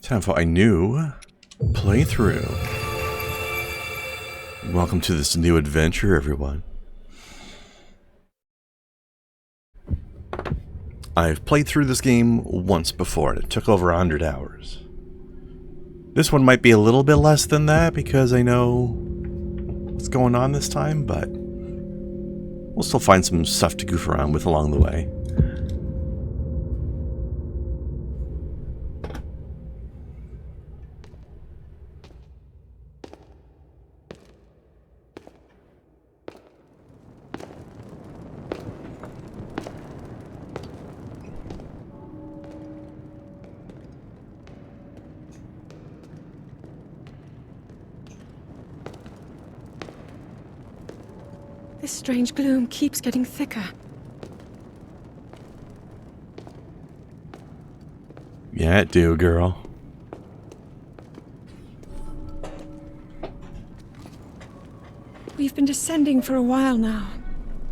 Time for a new playthrough. Welcome to this new adventure, everyone. I've played through this game once before, and it took over 100 hours. This one might be a little bit less than that, because I know what's going on this time, but we'll still find some stuff to goof around with along the way. This strange gloom keeps getting thicker. Yeah, it do, girl. We've been descending for a while now.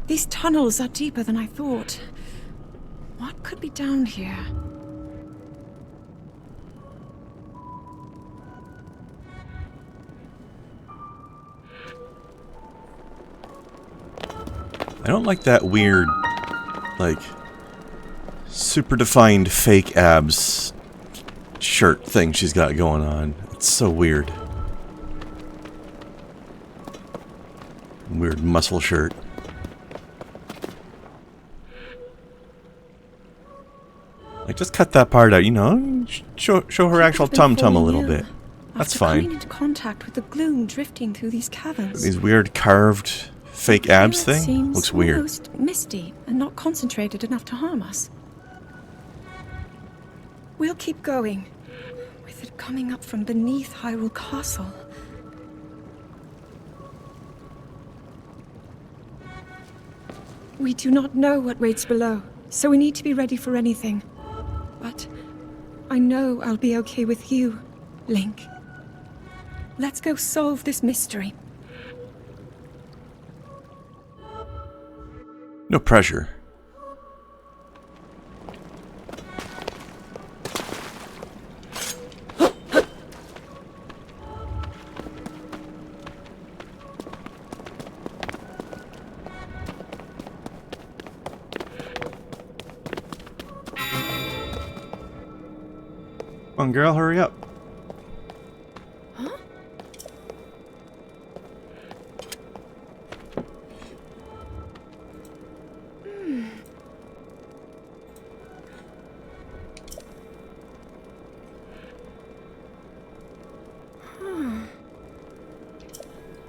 These tunnels are deeper than I thought. What could be down here? I don't like that weird, like, super defined fake abs shirt thing she's got going on. It's so weird. Weird muscle shirt. Like, just cut that part out, you know? Show her actual tum-tum a little bit. That's fine. Coming into contact with the gloom drifting through these caverns. These weird carved fake abs Here it thing seems looks weird. almost misty and not concentrated enough to harm us. We'll keep going, with it coming up from beneath Hyrule Castle. We do not know what waits below, so we need to be ready for anything. But I know I'll be okay with you, Link. Let's go solve this mystery. No pressure. Come on, girl, hurry up. Huh?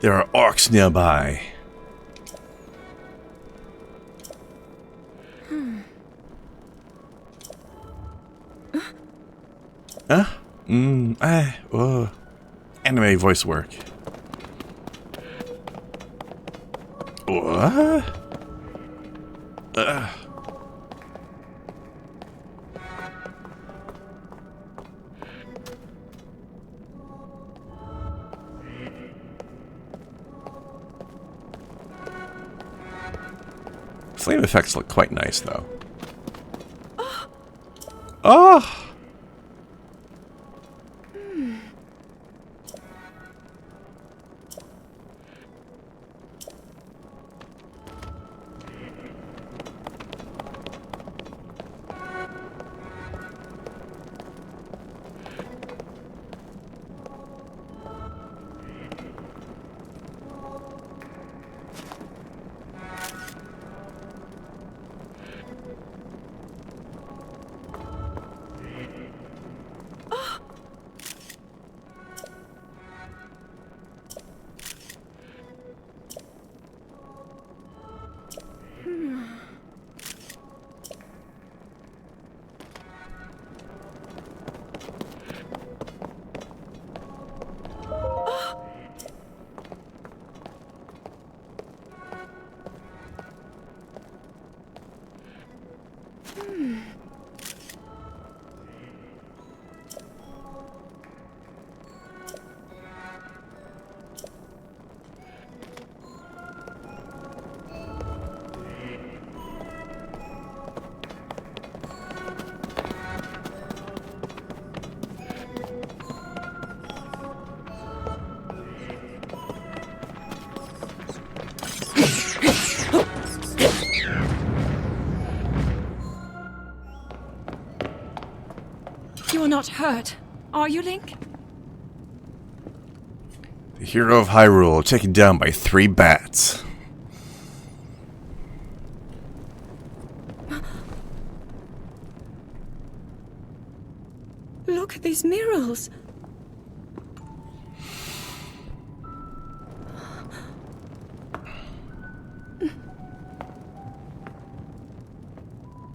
There are orcs nearby. Huh? Anime voice work. What? Flame effects look quite nice, though. Oh! You're not hurt, are you, Link? The hero of Hyrule taken down by 3 bats. Look at these murals.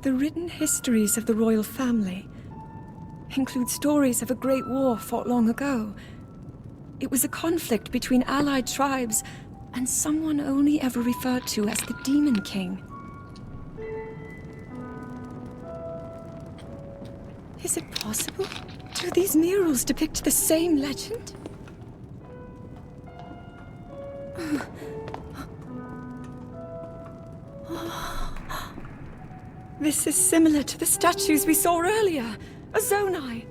The written histories of the royal family include stories of a great war fought long ago. It was a conflict between allied tribes and someone only ever referred to as the Demon King. Is it possible? Do these murals depict the same legend? This is similar to the statues we saw earlier, a Zonai.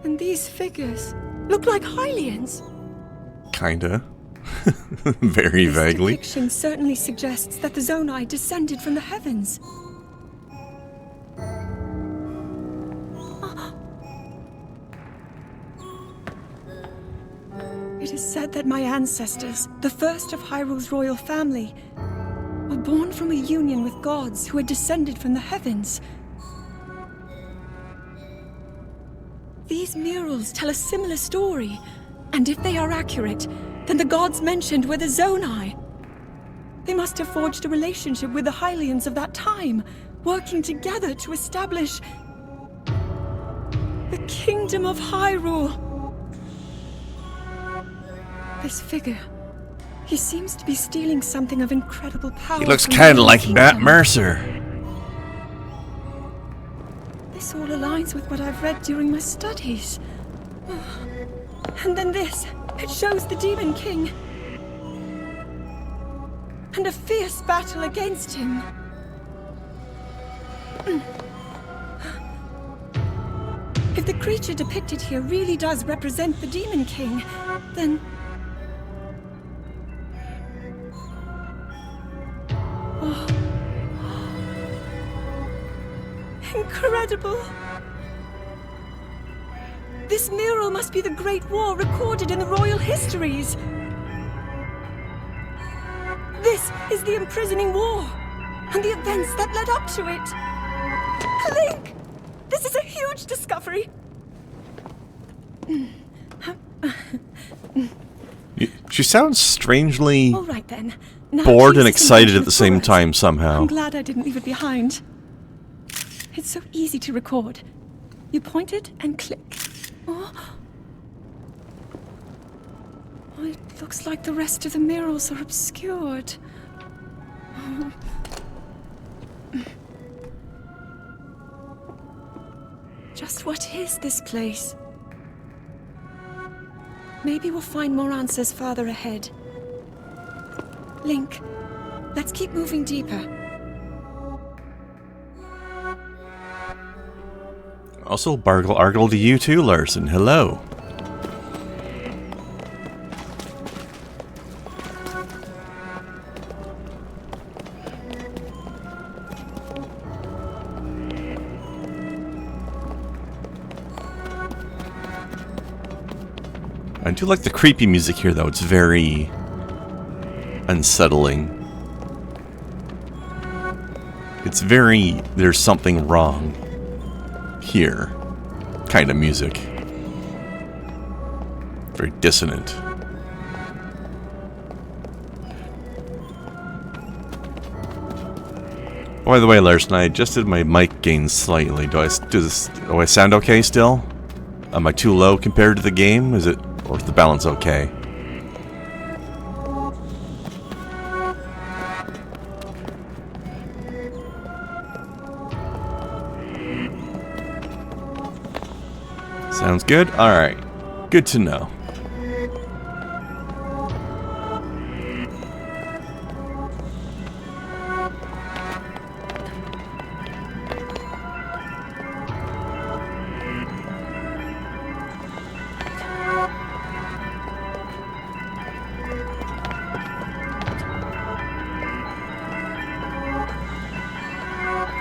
And these figures look like Hylians. Kinda. Very vaguely. This depiction certainly suggests that the Zonai descended from the heavens. It is said that my ancestors, the first of Hyrule's royal family, were born from a union with gods who had descended from the heavens. These murals tell a similar story, and if they are accurate, then the gods mentioned were the Zonai. They must have forged a relationship with the Hylians of that time, working together to establish the Kingdom of Hyrule. This figure, he seems to be stealing something of incredible power. He looks from the kinda like kingdom. Matt Mercer. This all aligns with what I've read during my studies. And then this, it shows the Demon King. And a fierce battle against him. If the creature depicted here really does represent the Demon King, then... Oh. Incredible! This mural must be the Great War recorded in the royal histories. This is the imprisoning war, and the events that led up to it. Link! This is a huge discovery! She sounds strangely All right then. Now bored and please excited continue at the with same words. time somehow. I'm glad I didn't leave it behind. It's so easy to record. You point it and click. Oh. Oh, it looks like the rest of the murals are obscured. Oh. Just what is this place? Maybe we'll find more answers farther ahead. Link, let's keep moving deeper. Also, Argle to you too, Larson. Hello. I do like the creepy music here, though. It's very unsettling. It's very, there's something wrong here kind of music. Very dissonant. By the way, Larson, I adjusted my mic gain slightly. Do I sound okay still? Am I too low compared to the game? Is it, or is the balance okay? Sounds good? Alright. Good to know.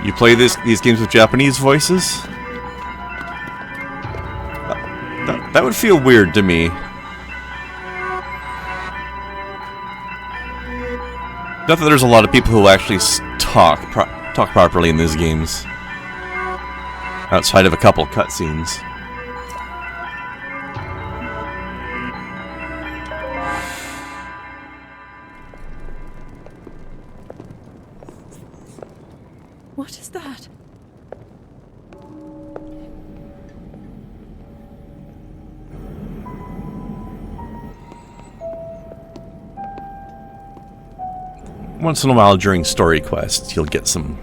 You play these games with Japanese voices? would feel weird to me. Not that there's a lot of people who actually talk properly in these games. Outside of a couple cutscenes. What is that? Once in a while during story quests, you'll get some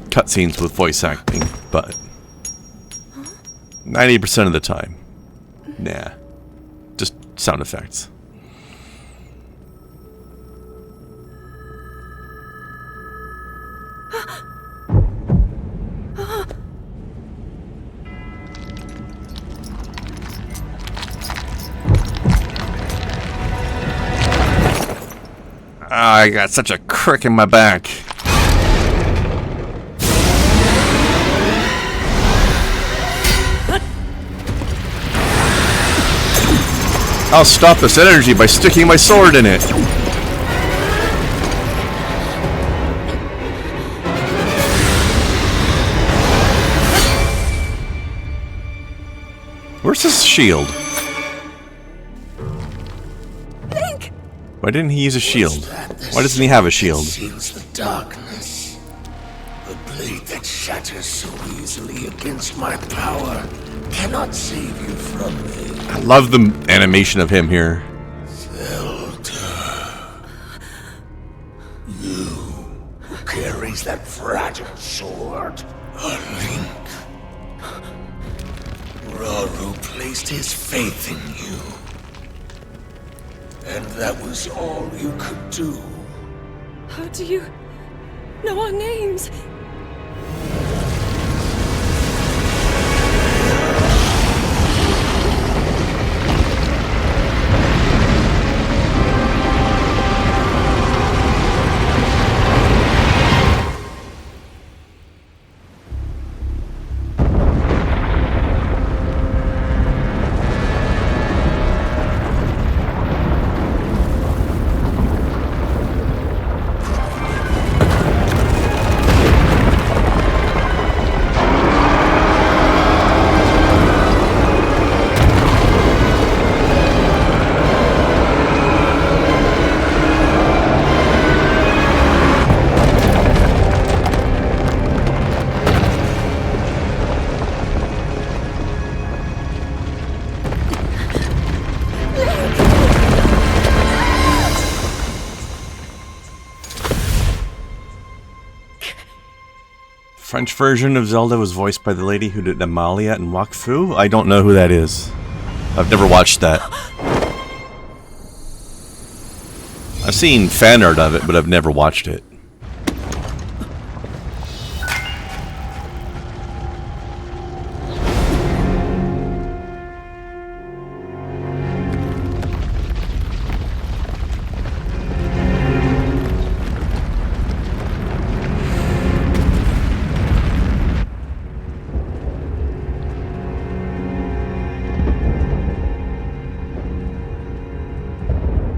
cutscenes with voice acting, but 90% of the time, nah. Just sound effects. I got such a crick in my back. I'll stop this energy by sticking my sword in it. Where's his shield? Link! Why didn't he use a shield? Why doesn't he have a shield? Seals the darkness. The blade that shatters so easily against my power cannot save you from me. I love the animation of him here. Zelda. You who carries that fragile sword. A Link. Raru placed his faith in you. And that was all you could do. How do you know our names? French version of Zelda was voiced by the lady who did Amalia and Wakfu. I don't know who that is. I've never watched that. I've seen fan art of it, but I've never watched it.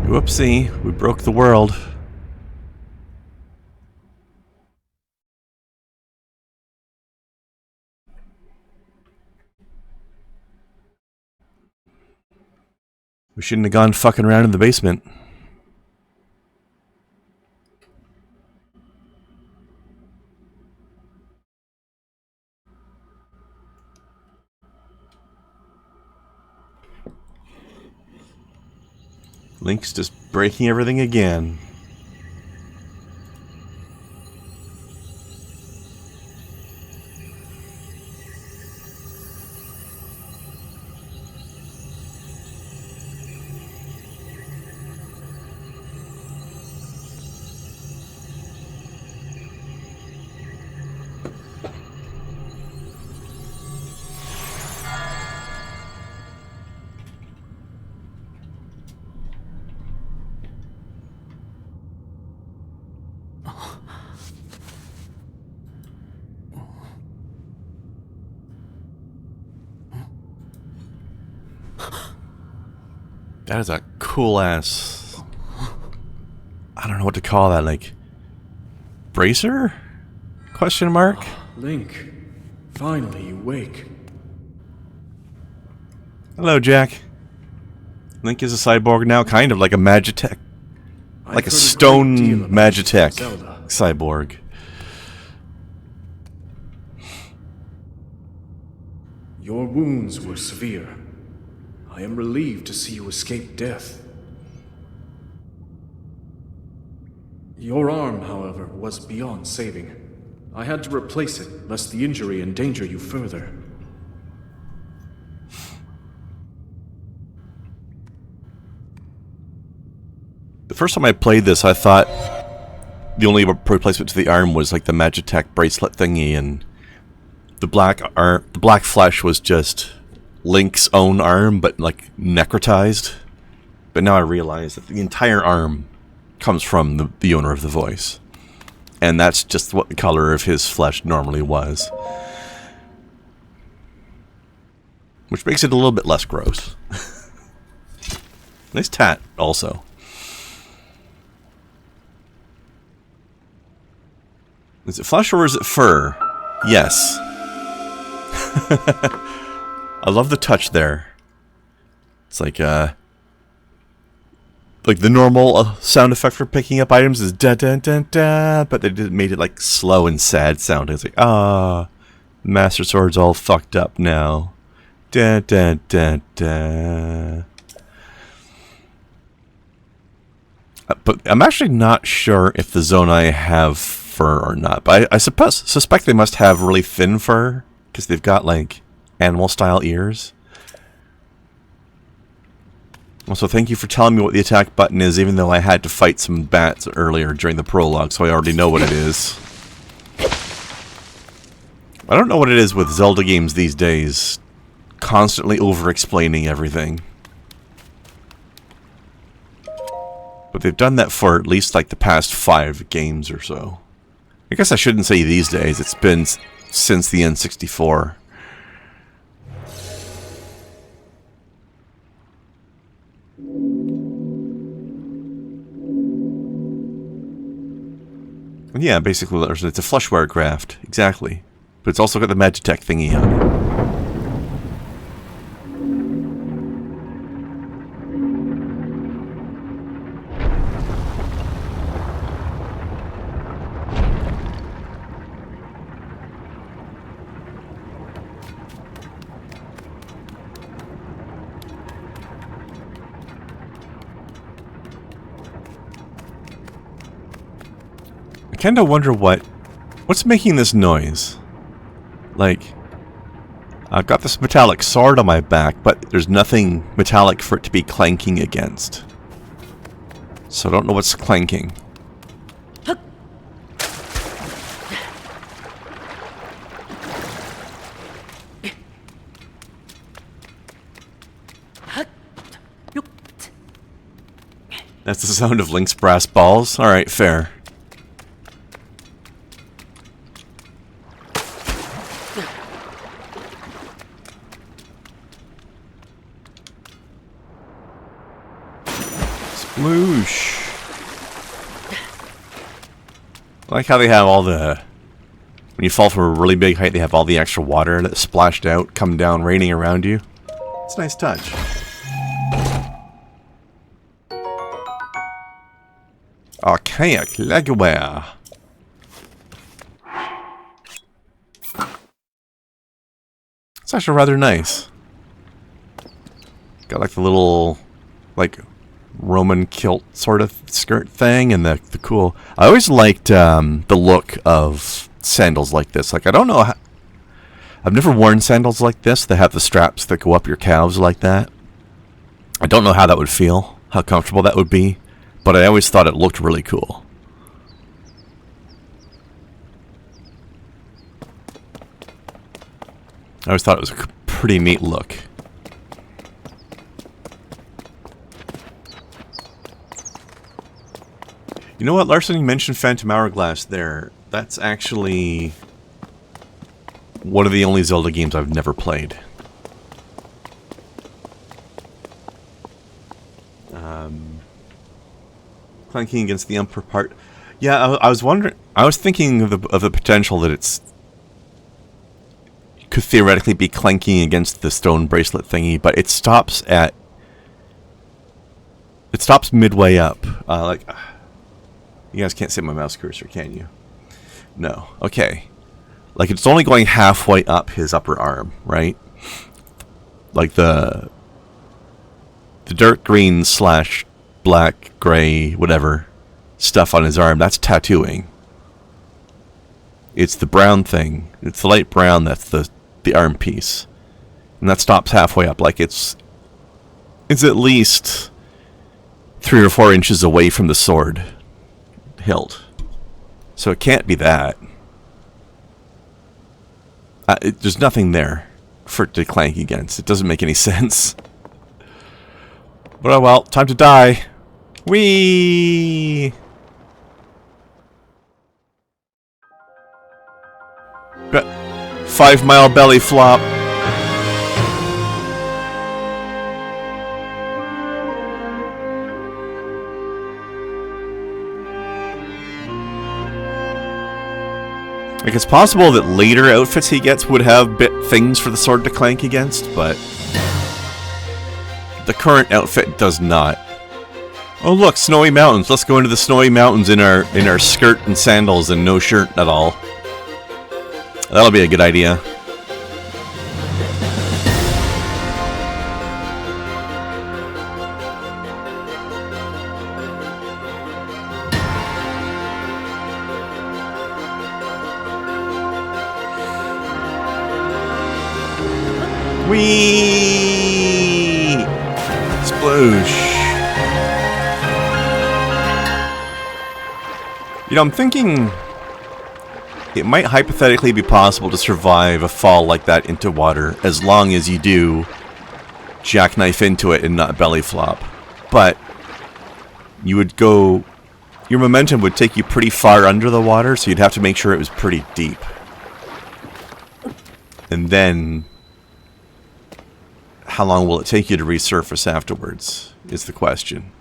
Whoopsie, we broke the world. We shouldn't have gone fucking around in the basement. Link's just breaking everything again. That is a cool ass... I don't know what to call that, like... bracer? Question mark? Link, finally you wake. Hello, Jack. Link is a cyborg now, kind of like a Magitech. Like a stone Magitech cyborg. Your wounds were severe. I am relieved to see you escape death. Your arm, however, was beyond saving. I had to replace it, lest the injury endanger you further. The first time I played this, I thought the only replacement to the arm was like the Magitech bracelet thingy, and the black flesh was just Link's own arm, but like necrotized. But now I realize that the entire arm comes from the owner of the voice, and that's just what the color of his flesh normally was, which makes it a little bit less gross. Nice tat, also. Is it flesh or is it fur? Yes. I love the touch there. It's like the normal sound effect for picking up items is da da da da, but they made it like slow and sad sounding. It's like, Master Sword's all fucked up now. Da da da da. But I'm actually not sure if the Zonai have fur or not. But I suspect they must have really thin fur, because they've got like animal-style ears. Also, thank you for telling me what the attack button is, even though I had to fight some bats earlier during the prologue, so I already know what it is. I don't know what it is with Zelda games these days, constantly over-explaining everything. But they've done that for at least like the past 5 games or so. I guess I shouldn't say these days, it's been since the N64. And yeah, basically it's a flushware craft, exactly. But it's also got the Magitech thingy on it. I kinda wonder what's making this noise? Like, I've got this metallic sword on my back, but there's nothing metallic for it to be clanking against. So I don't know what's clanking. That's the sound of Link's brass balls? Alright, fair. Sploosh. I like how they have all the... When you fall from a really big height, they have all the extra water that's splashed out, come down, raining around you. It's a nice touch. Archaic legware. It's actually rather nice. Got like the little, like, Roman kilt sort of skirt thing, and the cool... I always liked the look of sandals like this. Like, I don't know how... I've never worn sandals like this that have the straps that go up your calves like that. I don't know how that would feel, how comfortable that would be, but I always thought it looked really cool. I always thought it was a pretty neat look. You know what, Larson, you mentioned Phantom Hourglass there. That's actually one of the only Zelda games I've never played. Clanking against the upper part. Yeah, I was wondering. I was thinking of the potential that it's could theoretically be clanking against the stone bracelet thingy, but it stops midway up. Like, you guys can't see my mouse cursor, can you? No. Okay. Like, it's only going halfway up his upper arm, right? Like the dark green / black, gray, whatever stuff on his arm, that's tattooing. It's the brown thing. It's the light brown that's the arm piece. And that stops halfway up. Like, it's at least 3 or 4 inches away from the sword hilt. So it can't be that. There's nothing there for it to clank against. It doesn't make any sense. But oh well, time to die. Whee! 5-mile belly flop. Like, it's possible that later outfits he gets would have things for the sword to clank against, but the current outfit does not. Oh look, snowy mountains. Let's go into the snowy mountains in our skirt and sandals and no shirt at all. That'll be a good idea. Whee! Sploosh. You know, I'm thinking it might hypothetically be possible to survive a fall like that into water as long as you do jackknife into it and not belly flop. But you would go... your momentum would take you pretty far under the water, so you'd have to make sure it was pretty deep. And then... how long will it take you to resurface afterwards, is the question.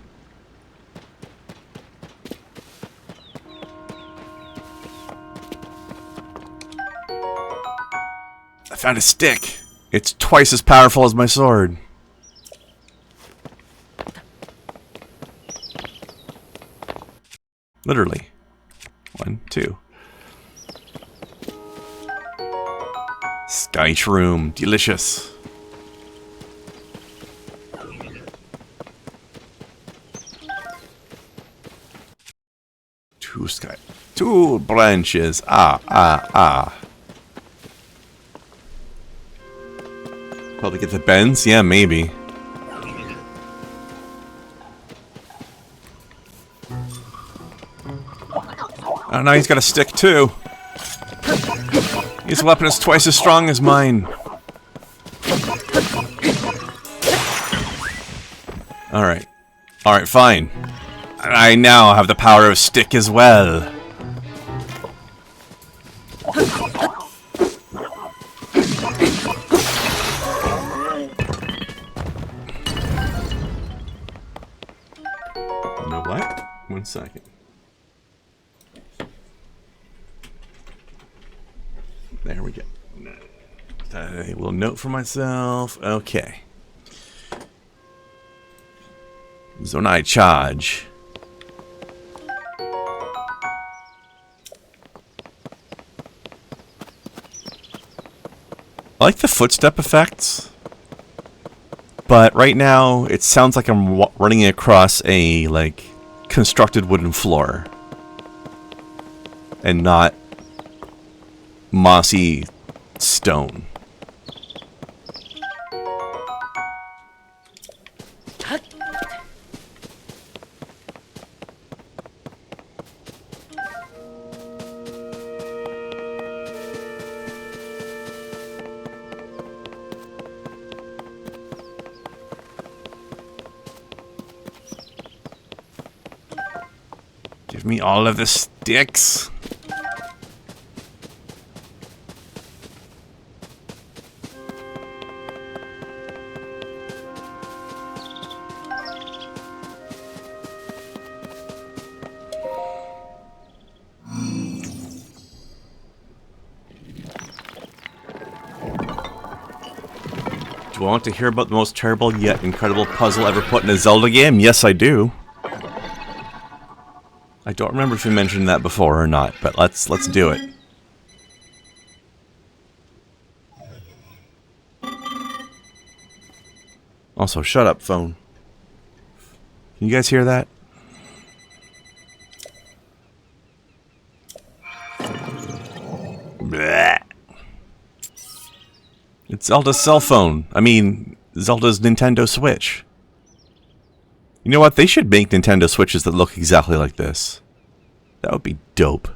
I found a stick. It's twice as powerful as my sword. Literally. 1, 2. Sky shroom. Delicious. Two branches. Probably get the bends? Yeah, maybe. Oh, now he's got a stick too. His weapon is twice as strong as mine. Alright. Alright, fine. I now have the power of stick as well. You know what? 1 second. There we go. A little note for myself. Okay. Zonai charge. I like the footstep effects, but right now it sounds like I'm running across a, like, constructed wooden floor and not mossy stone. Give me all of the sticks. Do I want to hear about the most terrible yet incredible puzzle ever put in a Zelda game? Yes, I do. I don't remember if you mentioned that before or not, but let's do it. Also, shut up, phone. Can you guys hear that? Bleh. It's Zelda's cell phone. I mean, Zelda's Nintendo Switch. You know what? They should make Nintendo Switches that look exactly like this. That would be dope.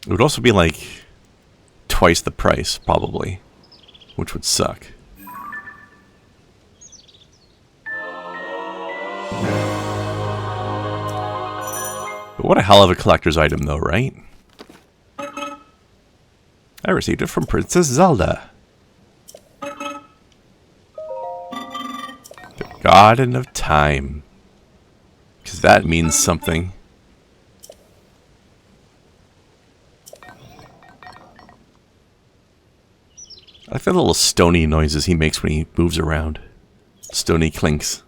It would also be like twice the price, probably, which would suck. But what a hell of a collector's item, though, right? I received it from Princess Zelda. The Garden of Time. Because that means something. I like the little stony noises he makes when he moves around. Stony clinks.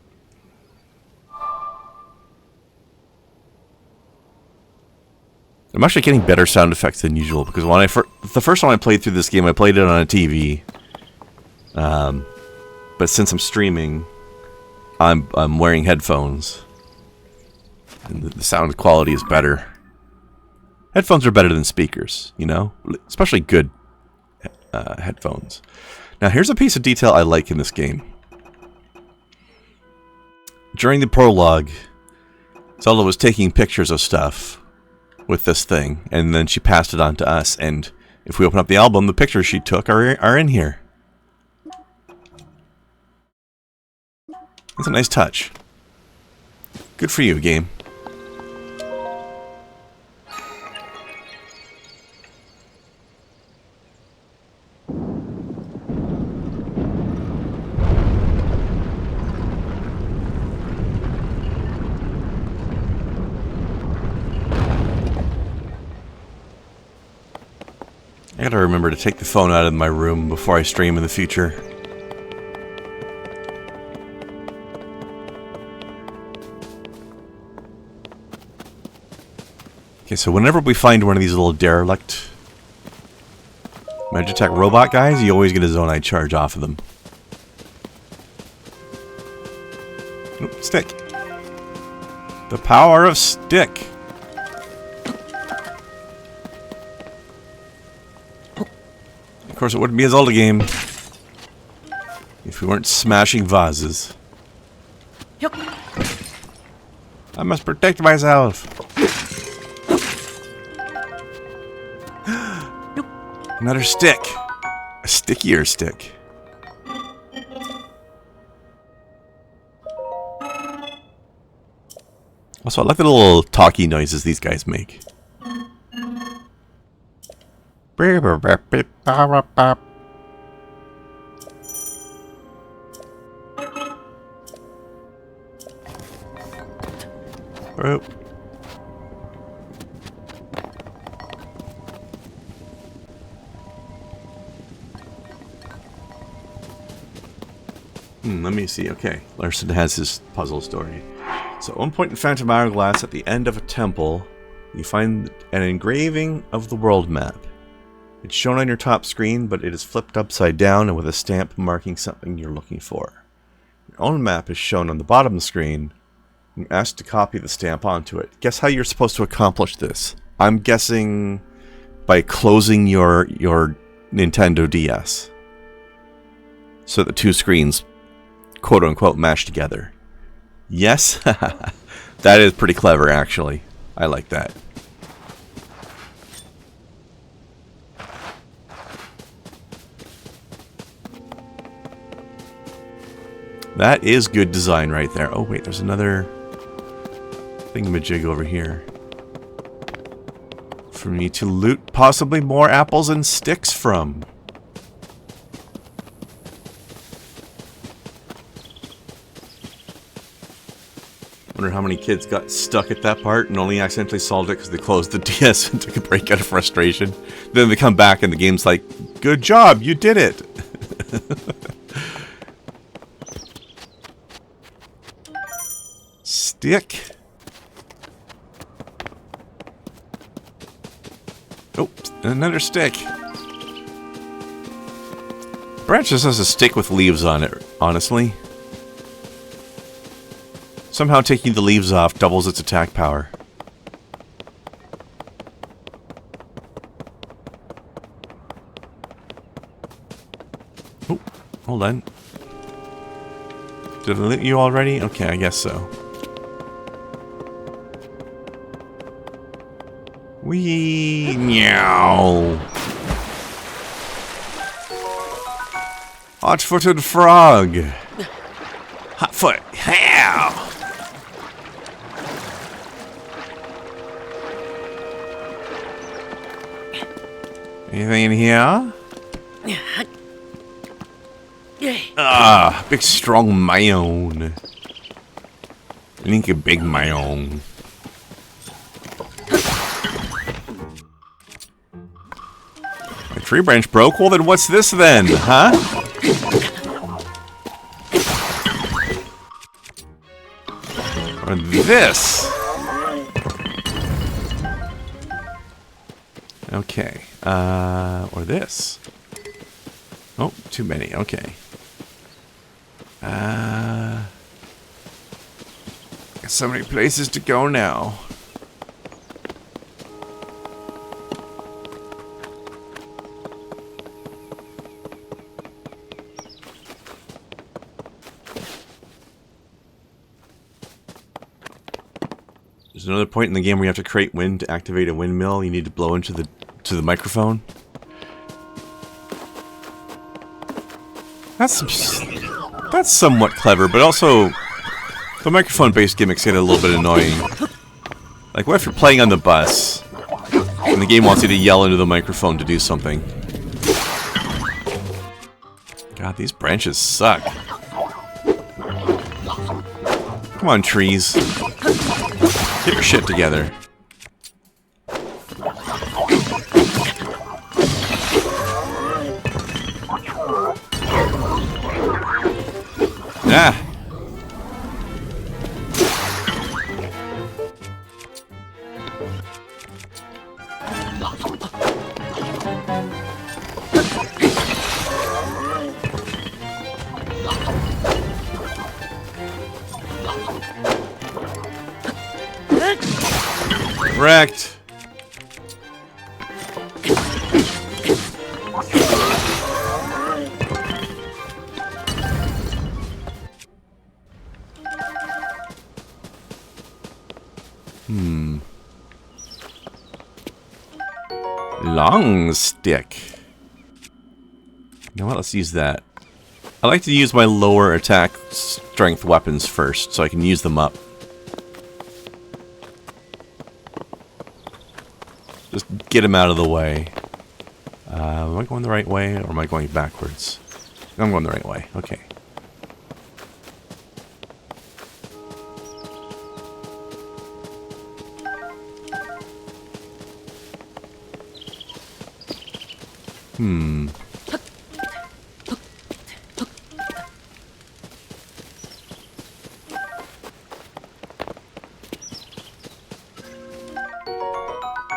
I'm actually getting better sound effects than usual because when the first time I played through this game, I played it on a TV. But since I'm streaming, I'm wearing headphones, and the sound quality is better. Headphones are better than speakers, you know, especially good headphones. Now, here's a piece of detail I like in this game. During the prologue, Zelda was taking pictures of stuff with this thing, and then she passed it on to us, and if we open up the album, the pictures she took are in here. That's a nice touch. Good for you, game. I gotta remember to take the phone out of my room before I stream in the future. Okay, so whenever we find one of these little derelict Magitech robot guys, you always get a Zonai charge off of them. Oop, stick. The power of stick. Of course, it wouldn't be a Zelda game if we weren't smashing vases. I must protect myself. Another stick. A stickier stick. Also, I like the little talkie noises these guys make. Oh. Let me see. Okay, Larson has his puzzle story. So at one point in Phantom Hourglass, at the end of a temple, you find an engraving of the world map. It's shown on your top screen, but it is flipped upside down and with a stamp marking something you're looking for. Your own map is shown on the bottom of the screen, and you're asked to copy the stamp onto it. Guess how you're supposed to accomplish this? I'm guessing by closing your Nintendo DS. So the two screens, quote-unquote, mash together. Yes? That is pretty clever, actually. I like that. That is good design right there. Oh, wait, there's another thingamajig over here. For me to loot possibly more apples and sticks from. Wonder how many kids got stuck at that part and only accidentally solved it because they closed the DS and took a break out of frustration. Then they come back and the game's like, good job, you did it! Stick. Oh, another stick. Branch just has a stick with leaves on it, honestly. Somehow taking the leaves off doubles its attack power. Oh, hold on. Did I lit you already? Okay, I guess so. Wee meow. Hot-footed frog. Hot-foot. How? Anything in here? Ah, big strong mayone. I think a big mayone. My tree branch broke? Well then what's this then, huh? Or this? Okay, or this. Oh, too many, okay. Got so many places to go now. There's another point in the game where you have to create wind to activate a windmill. You need to blow into the microphone. That's somewhat clever, but also the microphone-based gimmicks get a little bit annoying. Like, what if you're playing on the bus and the game wants you to yell into the microphone to do something? God, these branches suck. Come on, trees. Get your shit together. Ah! Wrecked. Long stick. You know what? Let's use that. I like to use my lower attack strength weapons first, so I can use them up. Just get them out of the way. Am I going the right way, or am I going backwards? I'm going the right way. Okay.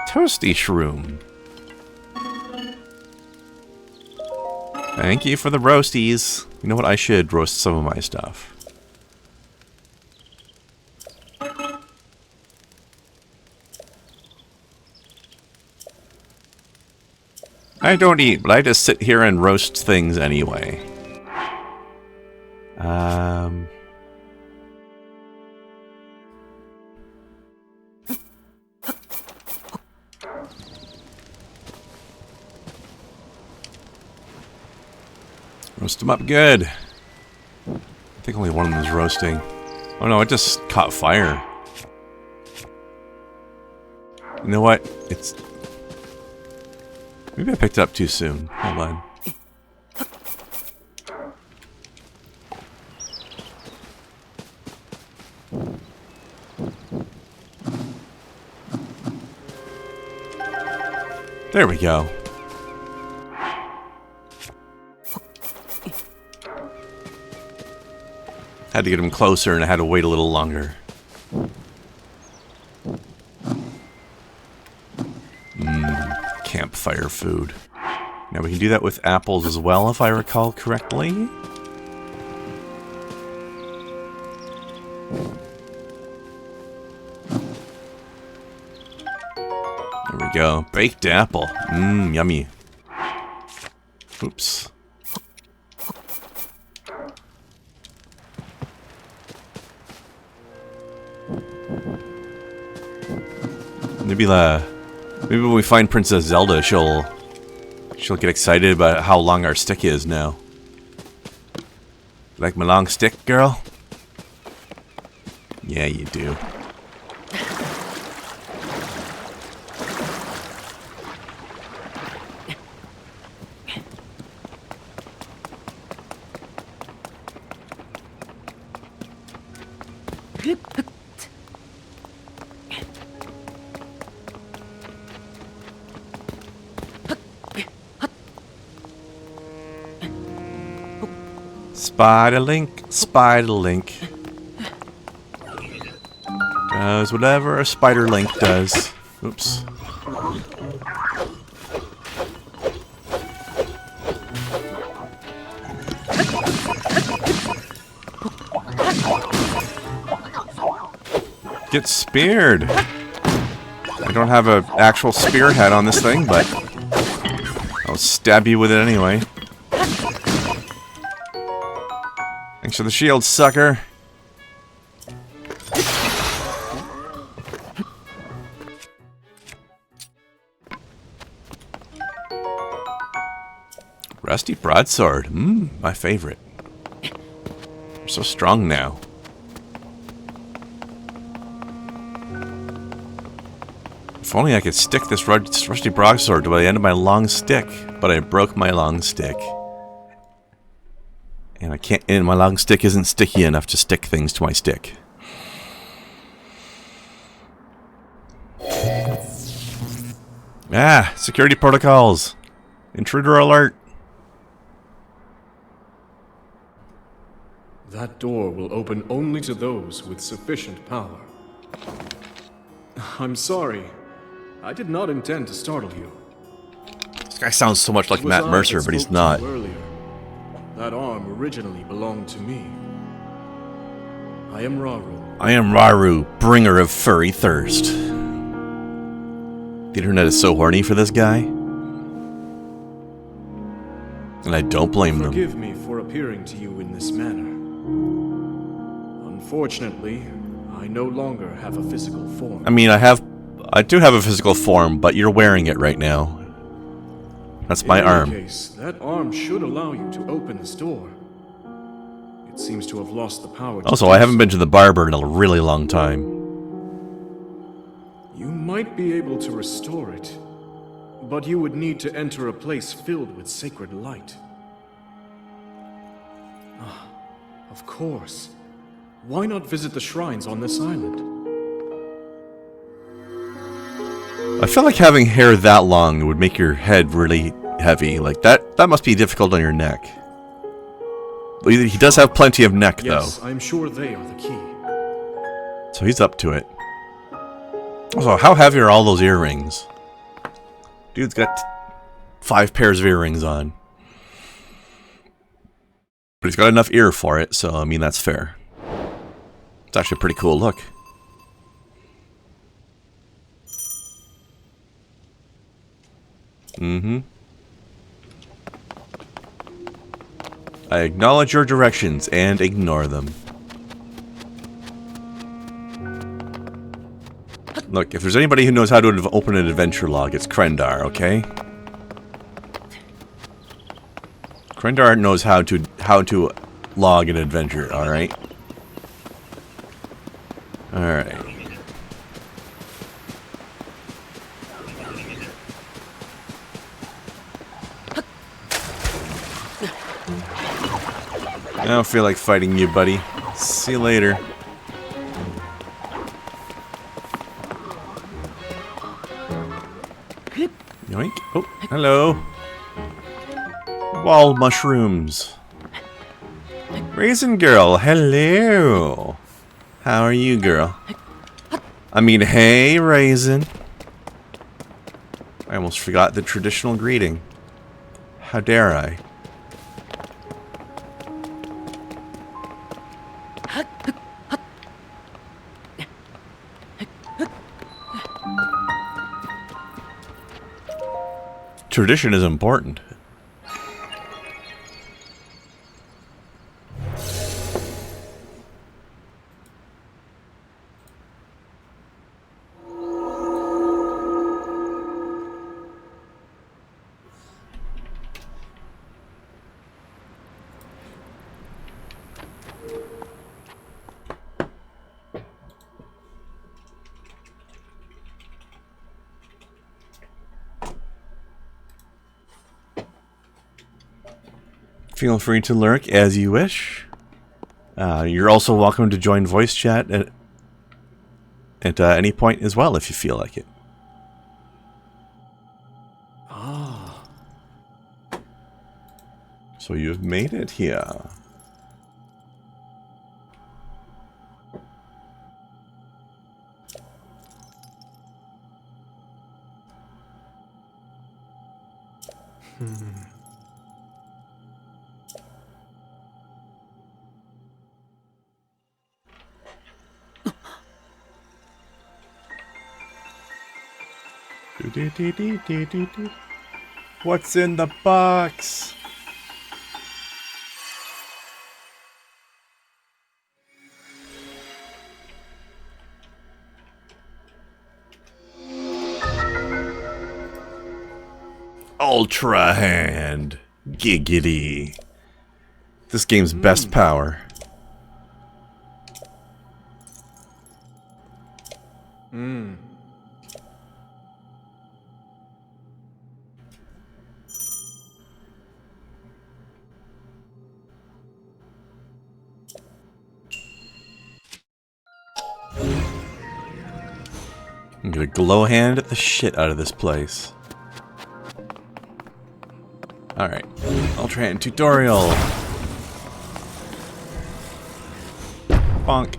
Toasty shroom. Thank you for the roasties. You know what? I should roast some of my stuff. I don't eat, but I just sit here and roast things anyway. Roast them up good. I think only one of them is roasting. Oh no, it just caught fire. You know what? It's... Maybe I picked it up too soon. Hold on. There we go. Had to get him closer and I had to wait a little longer. Campfire food. Now we can do that with apples as well, if I recall correctly. There we go. Baked apple. Mmm, yummy. Oops. Maybe when we find Princess Zelda, she'll get excited about how long our stick is now. Like my long stick, girl? Yeah, you do. Spider Link. Does whatever a Spider Link does. Oops. Get speared. I don't have an actual spearhead on this thing, but I'll stab you with it anyway. Thanks for the shield, sucker. Rusty broadsword. My favorite. You're so strong now. If only I could stick this rusty broadsword to the end of my long stick, but I broke my long stick. And I can't, and my long stick isn't sticky enough to stick things to my stick. Ah, security protocols. Intruder alert. That door will open only to those with sufficient power. I'm sorry. I did not intend to startle you. This guy sounds so much like Matt Mercer, but he's not. Earlier. That arm originally belonged to me. I am Raru. I am Raru, bringer of furry thirst. The internet is so horny for this guy. And I don't blame them. Forgive me for appearing to you in this manner. Unfortunately, I no longer have a physical form. I mean, I do have a physical form, but you're wearing it right now. That's my arm. In any case, that arm should allow you to open this door. It seems to have lost the power to Also, I haven't been to the barber in a really long time. You might be able to restore it, but you would need to enter a place filled with sacred light. Ah, of course. Why not visit the shrines on this island? I feel like having hair that long would make your head really heavy. Like, that must be difficult on your neck. He does have plenty of neck, though. Yes, I'm sure they are the key. So he's up to it. Also, how heavy are all those earrings? Dude's got 5 pairs of earrings on. But he's got enough ear for it, so, I mean, that's fair. It's actually a pretty cool look. I acknowledge your directions and ignore them. Look, if there's anybody who knows how to open an adventure log, it's Krendar, okay? Krendar knows how to log an adventure, alright? Alright. I don't feel like fighting you, buddy. See you later. Yoink. Oh, hello. Wall mushrooms. Raisin girl, hello. How are you, girl? I mean, hey, Raisin. I almost forgot the traditional greeting. How dare I? Tradition is important. Feel free to lurk as you wish. You're also welcome to join voice chat at any point as well if you feel like it. Ah. So you've made it here. What's in the box? Ultra Hand. Giggity. This game's best power. I'm gonna glow hand the shit out of this place. Alright. Ultra Hand tutorial. Bonk.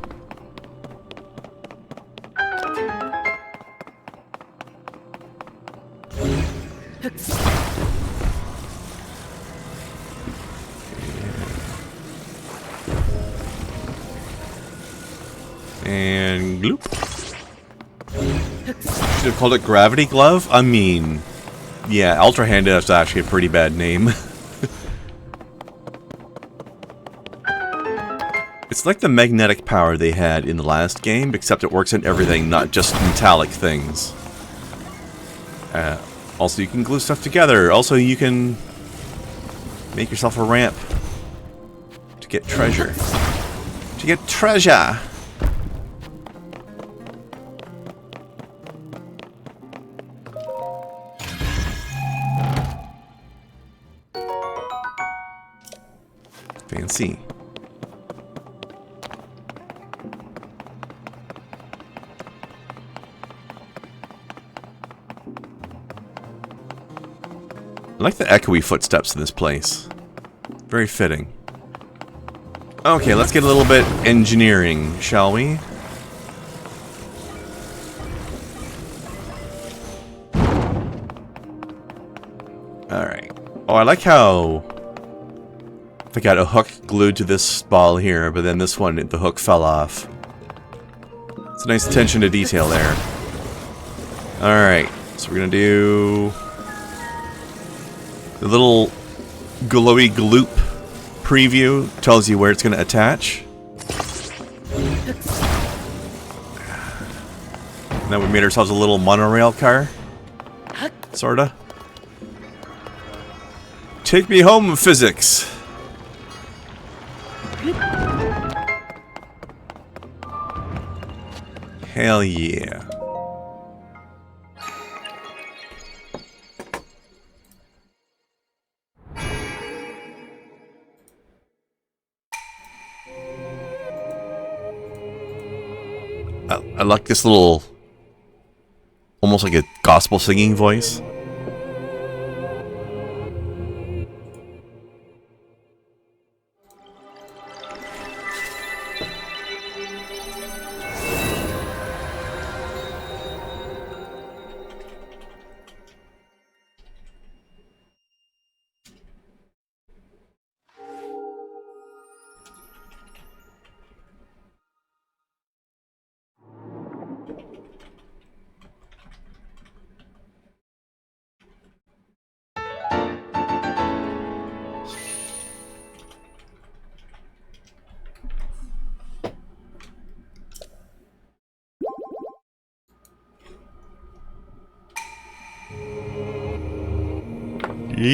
And gloop. Should have called it Gravity Glove? I mean, yeah, Ultra Hand is actually a pretty bad name. It's like the magnetic power they had in the last game, except it works in everything, not just metallic things. Also, you can glue stuff together. Also, you can make yourself a ramp to get treasure. To get treasure! Fancy. I like the echoey footsteps in this place. Very fitting. Okay, let's get a little bit engineering, shall we? Alright. Oh, I like how they got a hook glued to this ball here, but then this one, the hook fell off. It's a nice attention to detail there. Alright, so we're gonna do the little glowy gloop preview tells you where it's going to attach. Now we made ourselves a little monorail car. Sorta. Take me home, physics! Hell yeah. I like this little, almost like a gospel singing voice. They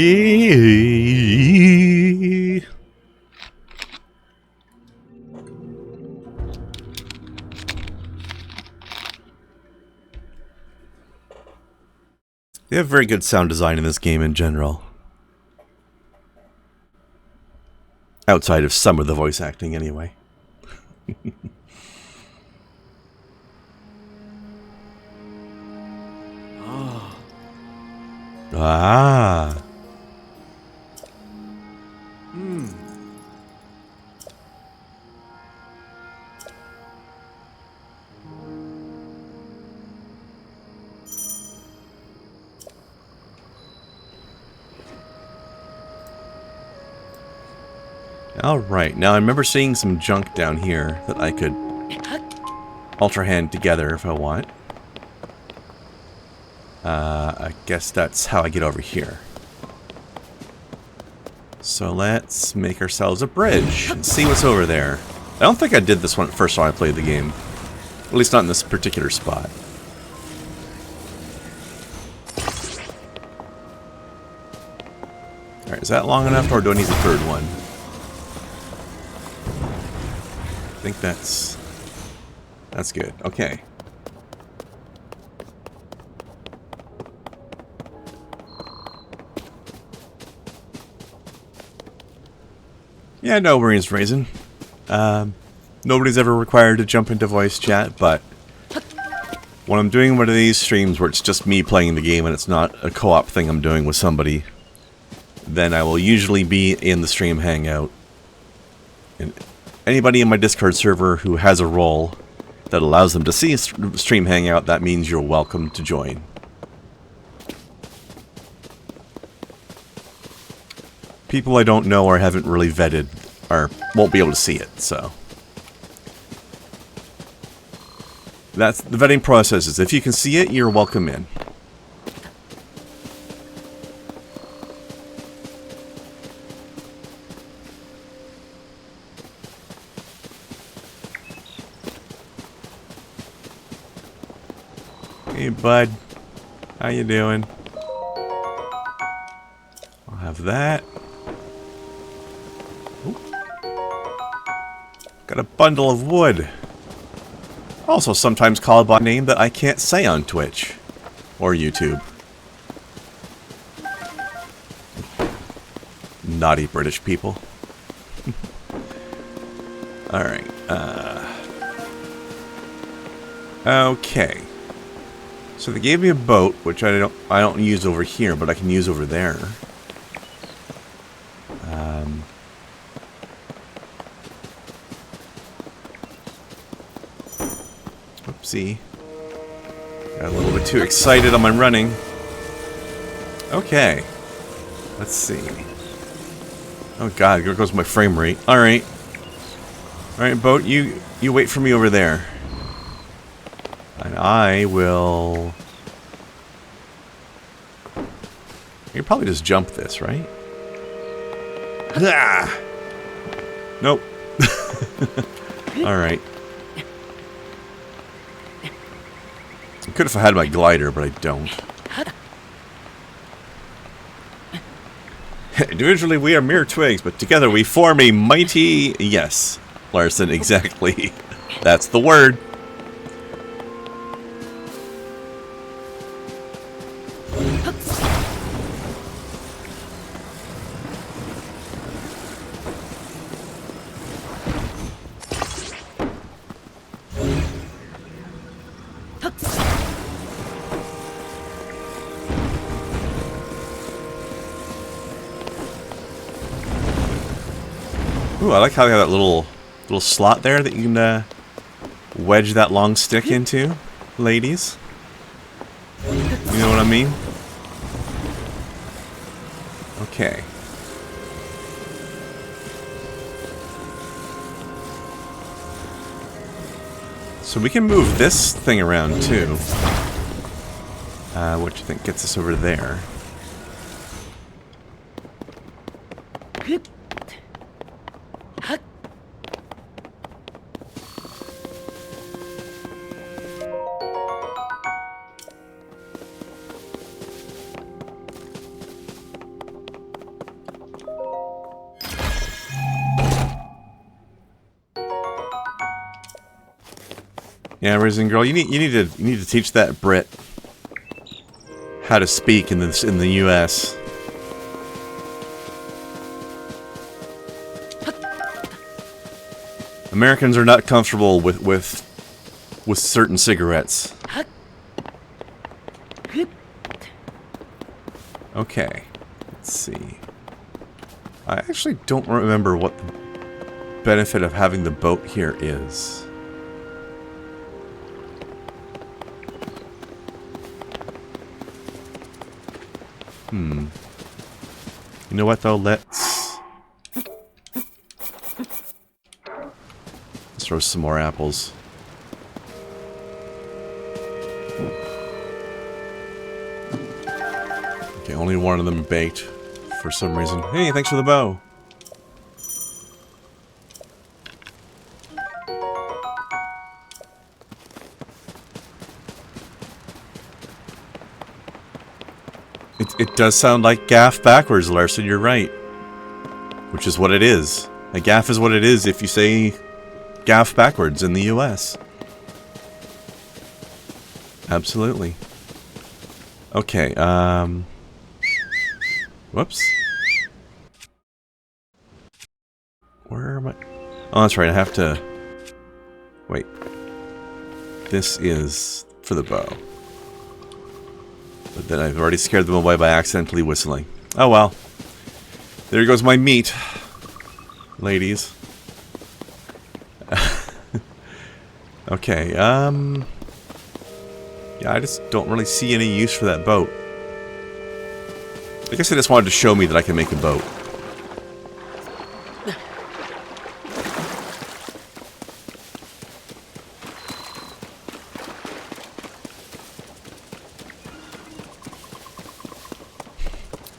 have very good sound design in this game in general. Outside of some of the voice acting, anyway. Ah. Alright, now I remember seeing some junk down here that I could Ultra Hand together if I want. I guess that's how I get over here. So let's make ourselves a bridge and see what's over there. I don't think I did this one first time I played the game. At least not in this particular spot. Alright, is that long enough or do I need the third one? I think that's good. Okay. Yeah, no worries, Raisin. Nobody's ever required to jump into voice chat, but when I'm doing one of these streams where it's just me playing the game and it's not a co-op thing I'm doing with somebody, then I will usually be in the stream hangout. And anybody in my Discord server who has a role that allows them to see a stream hangout, that means you're welcome to join. People I don't know or haven't really vetted won't be able to see it, so. That's the vetting process is if you can see it, you're welcome in. Hey bud, how you doing? I'll have that. Ooh. Got a bundle of wood. Also sometimes called by a name that I can't say on Twitch or YouTube. Naughty British people. Alright, okay. So they gave me a boat, which I don't use over here, but I can use over there. Oopsie. Got a little bit too excited on my running. Okay. Let's see. Oh god, here goes my frame rate. Alright. Alright, boat, you wait for me over there. And I will... You probably just jump this, right? Ah! Nope. Alright. I could if I had my glider, but I don't. Individually we are mere twigs, but together we form a mighty... Yes, Larson, exactly. That's the word. Ooh, I like how they have that little slot there that you can wedge that long stick into, ladies. You know what I mean? Okay. So we can move this thing around too. What do you think gets us over there? Yeah, Risen Girl, you need to teach that Brit how to speak in the U.S. Americans are not comfortable with certain cigarettes. Okay, let's see. I actually don't remember what the benefit of having the boat here is. You know what though? Let's throw some more apples. Okay, only one of them baked for some reason. Hey, thanks for the bow. It does sound like gaff backwards, Larson, you're right. Which is what it is. A gaff is what it is if you say gaff backwards in the US. Absolutely. Okay, whoops. Where am I? Oh, that's right, I have to... Wait. This is for the bow. But then I've already scared them away by accidentally whistling. Oh well. There goes my meat. Ladies. Okay, yeah, I just don't really see any use for that boat. I guess they just wanted to show me that I can make a boat.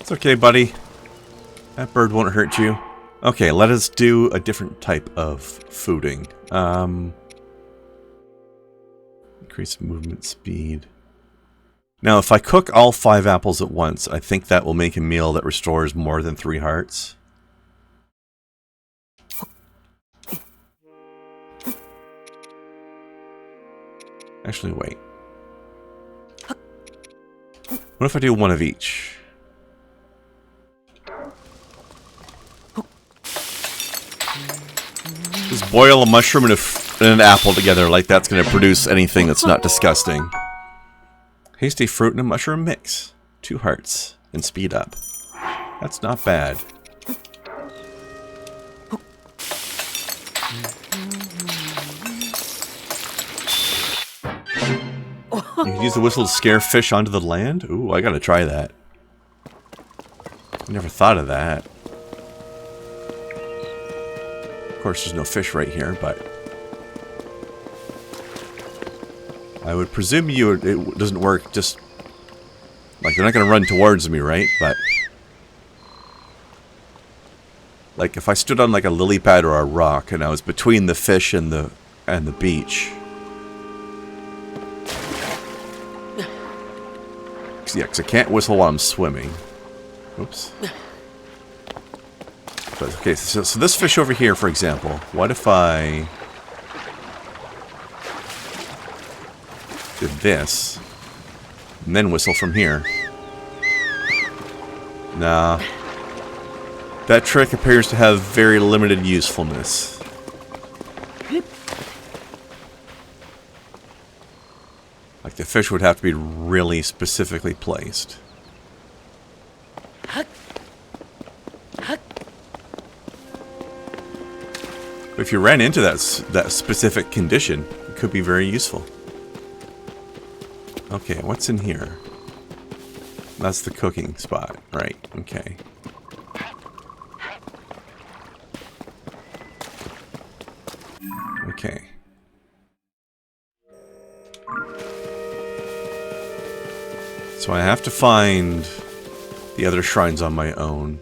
It's okay, buddy. That bird won't hurt you. Okay, let us do a different type of fooding. Increase movement speed. Now, if I cook all 5 apples at once, I think that will make a meal that restores more than 3 hearts. Actually, wait. What if I do 1 of each? Just boil a mushroom and an apple together like that's going to produce anything that's not disgusting. Hasty fruit and a mushroom mix. 2 hearts. And speed up. That's not bad. You can use the whistle to scare fish onto the land? Ooh, I gotta try that. I never thought of that. Of course, there's no fish right here, but I would presume it doesn't work just like they're not going to run towards me, right? But like if I stood on like a lily pad or a rock and I was between the fish and the beach. Yeah, because I can't whistle while I'm swimming. Oops. But, okay, so this fish over here, for example, what if I did this and then whistle from here? Nah. That trick appears to have very limited usefulness. Like the fish would have to be really specifically placed. If you ran into that specific condition, it could be very useful. Okay, what's in here? That's the cooking spot, right? Okay. Okay. So I have to find the other shrines on my own.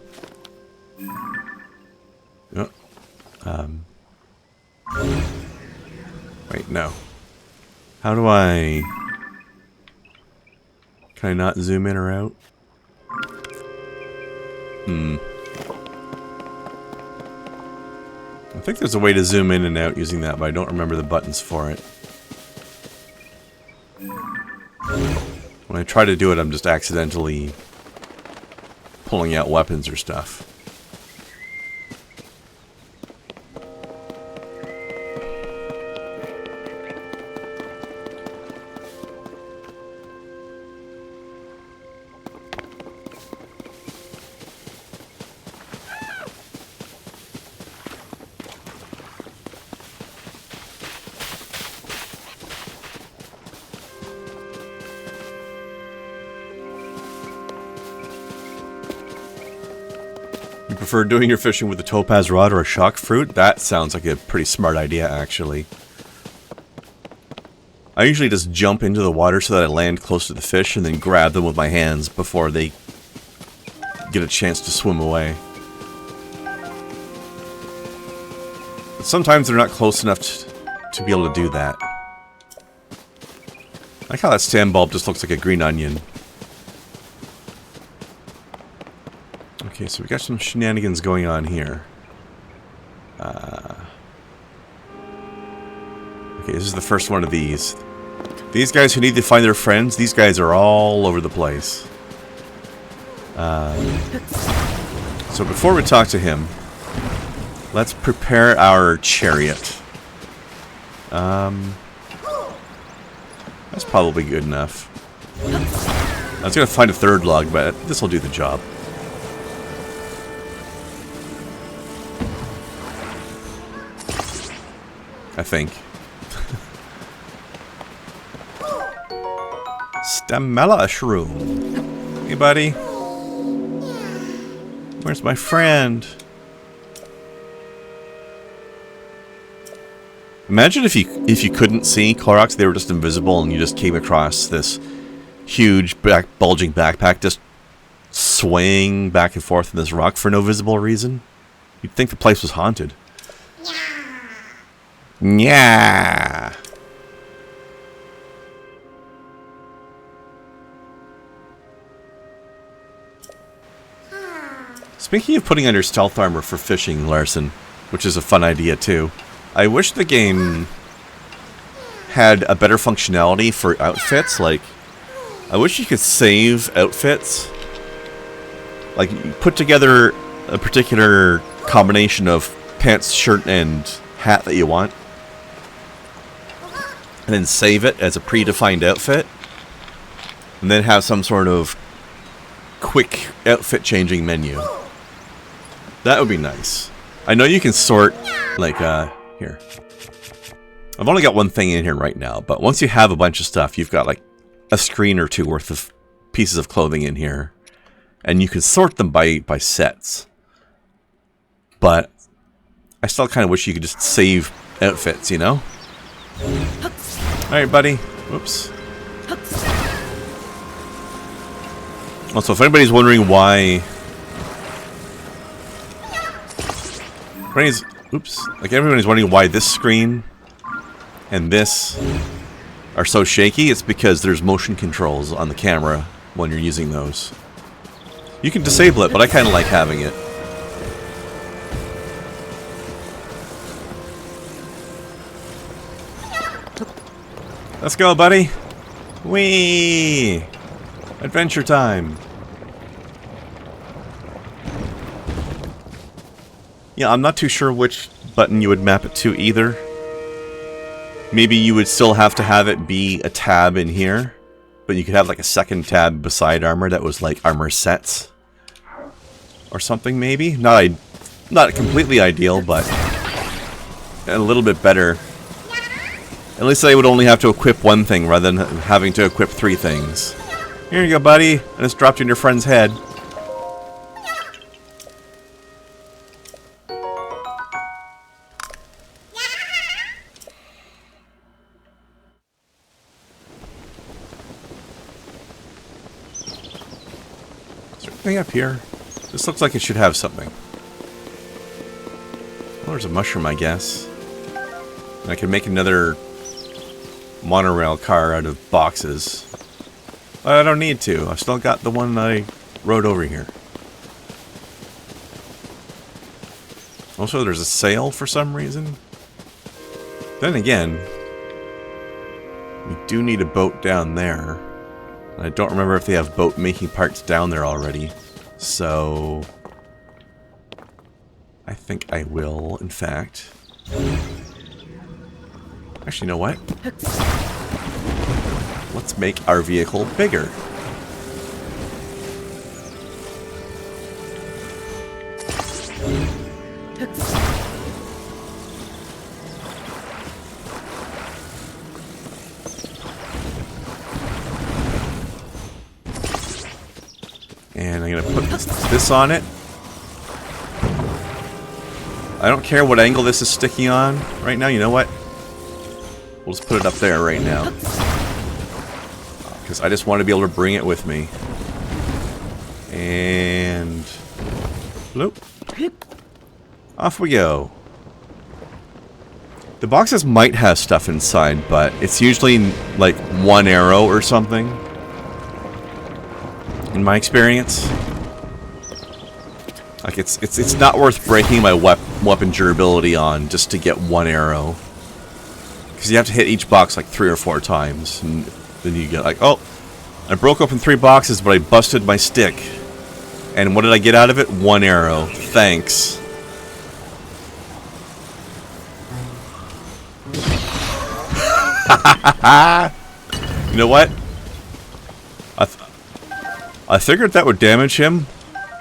Wait, no. How do I... Can I not zoom in or out? I think there's a way to zoom in and out using that, but I don't remember the buttons for it. When I try to do it, I'm just accidentally pulling out weapons or stuff. Prefer doing your fishing with a topaz rod or a shock fruit? That sounds like a pretty smart idea, actually. I usually just jump into the water so that I land close to the fish and then grab them with my hands before they get a chance to swim away. But sometimes they're not close enough to be able to do that. I like how that stand bulb just looks like a green onion. Okay, so we got some shenanigans going on here. Okay, this is the first one of these. These guys who need to find their friends, these guys are all over the place. So before we talk to him, let's prepare our chariot. That's probably good enough. I was going to find a third log, but this will do the job. I think. Stamella shroom. Hey, buddy. Where's my friend? Imagine if you couldn't see Koroks, they were just invisible, and you just came across this huge, bulging backpack just swaying back and forth in this rock for no visible reason. You'd think the place was haunted. Yeah. Speaking of putting on your stealth armor for fishing, Larson, which is a fun idea too, I wish the game had a better functionality for outfits. Like, I wish you could save outfits. Like, you put together a particular combination of pants, shirt, and hat that you want, and then save it as a predefined outfit, and then have some sort of quick outfit changing menu. That would be nice. I know you can sort, like, here. I've only got one thing in here right now, but once you have a bunch of stuff, you've got like a screen or two worth of pieces of clothing in here, and you can sort them by sets. But I still kind of wish you could just save outfits, you know? Alright, buddy. Whoops. Also, if anybody's wondering why... Oops. Like, everybody's wondering why this screen and this are so shaky, it's because there's motion controls on the camera when you're using those. You can disable it, but I kind of like having it. Let's go, buddy. Whee! Adventure time. Yeah, I'm not too sure which button you would map it to either. Maybe you would still have to have it be a tab in here, but you could have like a second tab beside armor that was like armor sets or something. Maybe not completely ideal, but a little bit better. At least I would only have to equip one thing rather than having to equip 3 things. Here you go, buddy. I just dropped you in your friend's head. Is there anything up here? This looks like it should have something. Well, there's a mushroom, I guess. And I can make another monorail car out of boxes. But I don't need to. I've still got the one I rode over here. Also, there's a sail for some reason. Then again, we do need a boat down there. I don't remember if they have boat making parts down there already. So I think I will, in fact. Actually, you know what? Let's make our vehicle bigger. And I'm going to put this on it. I don't care what angle this is sticking on right now. You know what? We'll just put it up there right now. Because I just want to be able to bring it with me. And... bloop. Off we go. The boxes might have stuff inside, but it's usually like one arrow or something. In my experience. Like it's not worth breaking my weapon durability on just to get one arrow. Because you have to hit each box like 3 or 4 times. And then you get like, oh, I broke open 3 boxes, but I busted my stick. And what did I get out of it? 1 arrow. Thanks. You know what? I figured that would damage him.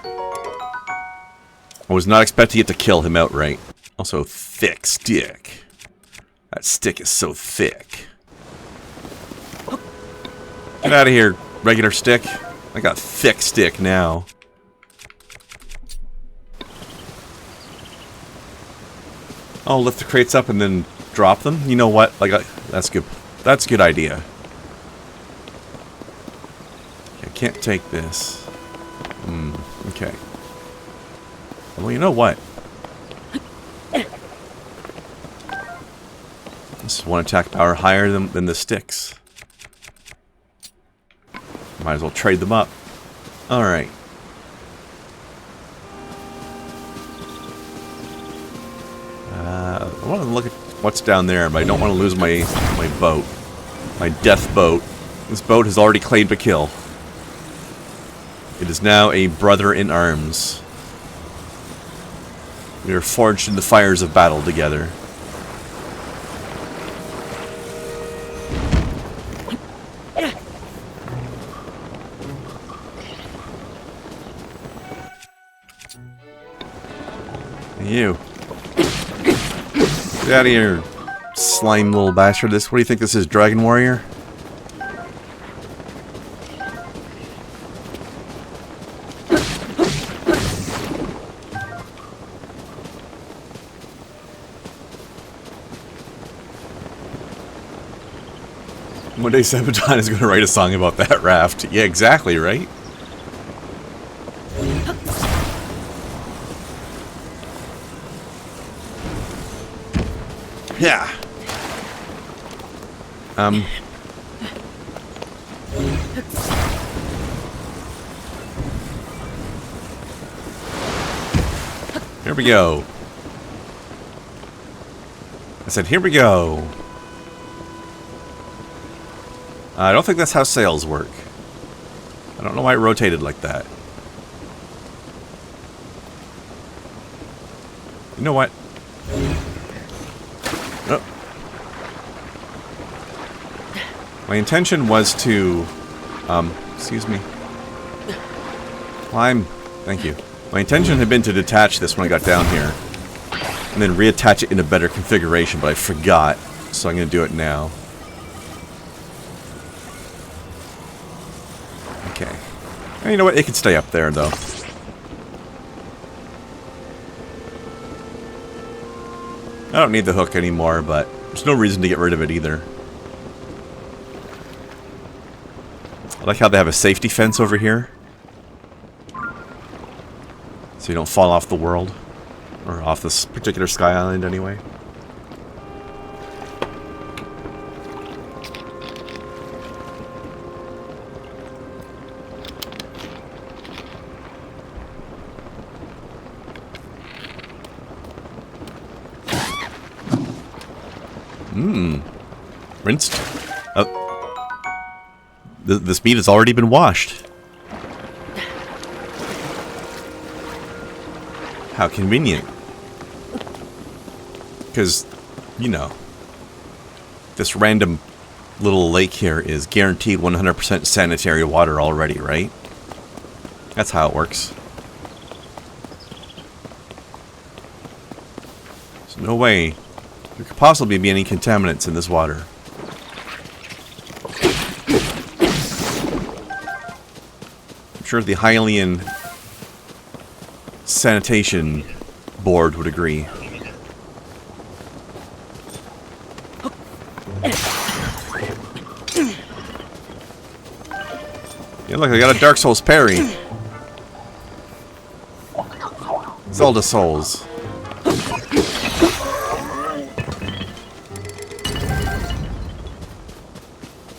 I was not expecting it to kill him outright. Also, thick stick. That stick is so thick. Get out of here, regular stick. I got thick stick now. Oh, lift the crates up and then drop them? You know what? Like, that's good. That's a good idea. I can't take this. Okay. Well, you know what? This is one attack power higher than the sticks. Might as well trade them up. Alright. I want to look at what's down there, but I don't want to lose my boat. My death boat. This boat has already claimed a kill. It is now a brother in arms. We are forged in the fires of battle together. You. Get out of here, slime little bastard. What do you think this is, Dragon Warrior? One day Sabaton is going to write a song about that raft. Yeah, exactly, right? Yeah. Here we go. I said, here we go. I don't think that's how sails work. I don't know why it rotated like that. You know what? Oh. My intention was to... excuse me. Climb. Thank you. My intention had been to detach this when I got down here. And then reattach it in a better configuration, but I forgot. So I'm going to do it now. Okay. And you know what? It can stay up there, though. I don't need the hook anymore, but there's no reason to get rid of it either. I like how they have a safety fence over here. So you don't fall off the world. Or off this particular sky island, anyway. Rinsed. Oh. This meat has already been washed. How convenient. Because, you know, this random little lake here is guaranteed 100% sanitary water already, right? That's how it works. There's no way there could possibly be any contaminants in this water. I'm sure the Hylian Sanitation Board would agree. Yeah, look, I got a Dark Souls parry. Zelda Souls.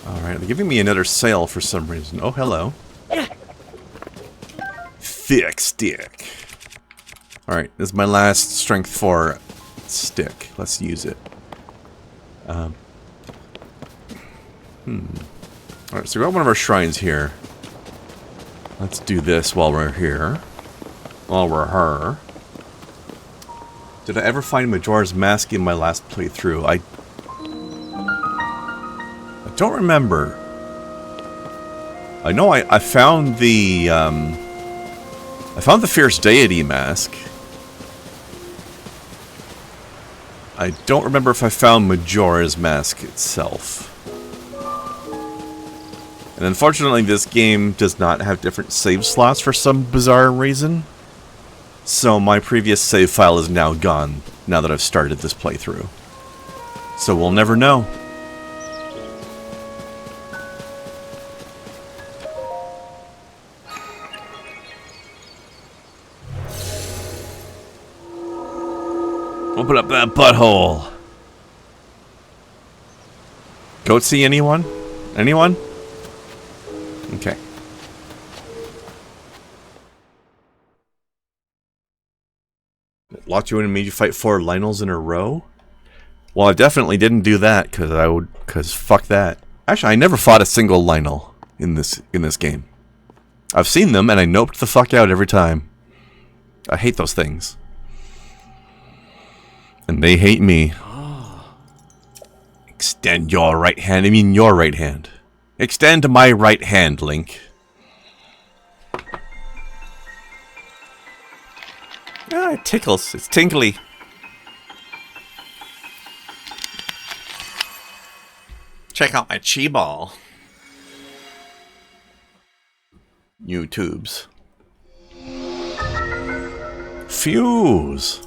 Alright, they're giving me another sail for some reason. Oh, hello. Thick stick. Alright, this is my last strength 4 stick. Let's use it. Alright, so we got one of our shrines here. Let's do this while we're here. While we're her. Did I ever find Majora's Mask in my last playthrough? I don't remember. I know I found the Fierce Deity Mask. I don't remember if I found Majora's Mask itself. And unfortunately, this game does not have different save slots for some bizarre reason. So my previous save file is now gone, now that I've started this playthrough. So we'll never know. Open up that butthole. Goat see anyone? Anyone? Okay. Locked you in and made you fight 4 Lionels in a row? Well, I definitely didn't do that because fuck that. Actually, I never fought a single Lionel in this game. I've seen them and I noped the fuck out every time. I hate those things. And they hate me. Extend your right hand. I mean your right hand. Extend my right hand, Link. Ah, it tickles. It's tingly. Check out my chi ball. YouTubes. Fuse.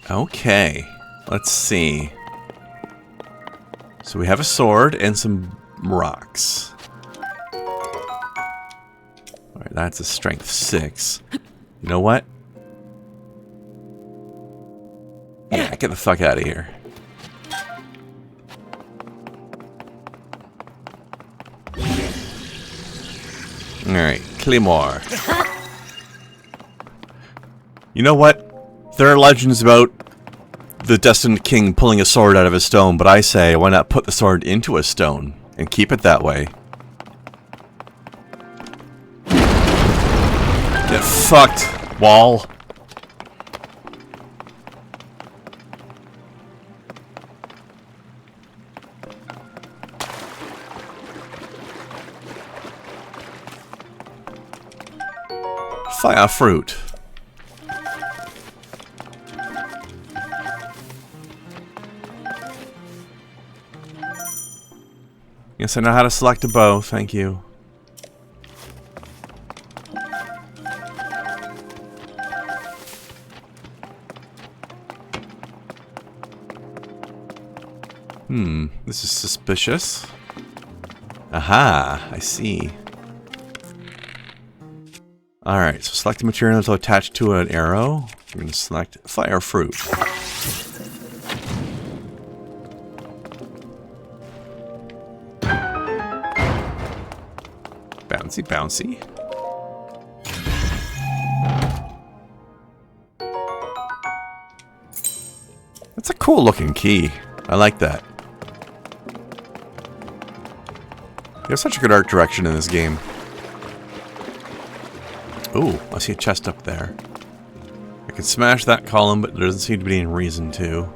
Okay, let's see. So we have a sword and some rocks. Alright, that's a strength 6. You know what? Yeah, get the fuck out of here. Alright, Claymore. You know what? There are legends about the Destined King pulling a sword out of a stone, but I say, why not put the sword into a stone and keep it that way? Get fucked, wall. Fire fruit. Yes, I know how to select a bow, thank you. This is suspicious. Aha, I see. Alright, so select the materials attached to an arrow. We're going to select fire fruit. Bouncy, bouncy. cool looking key. I like that. There's such a good art direction in this game. Ooh, I see a chest up there. I can smash that column, but there doesn't seem to be any reason to.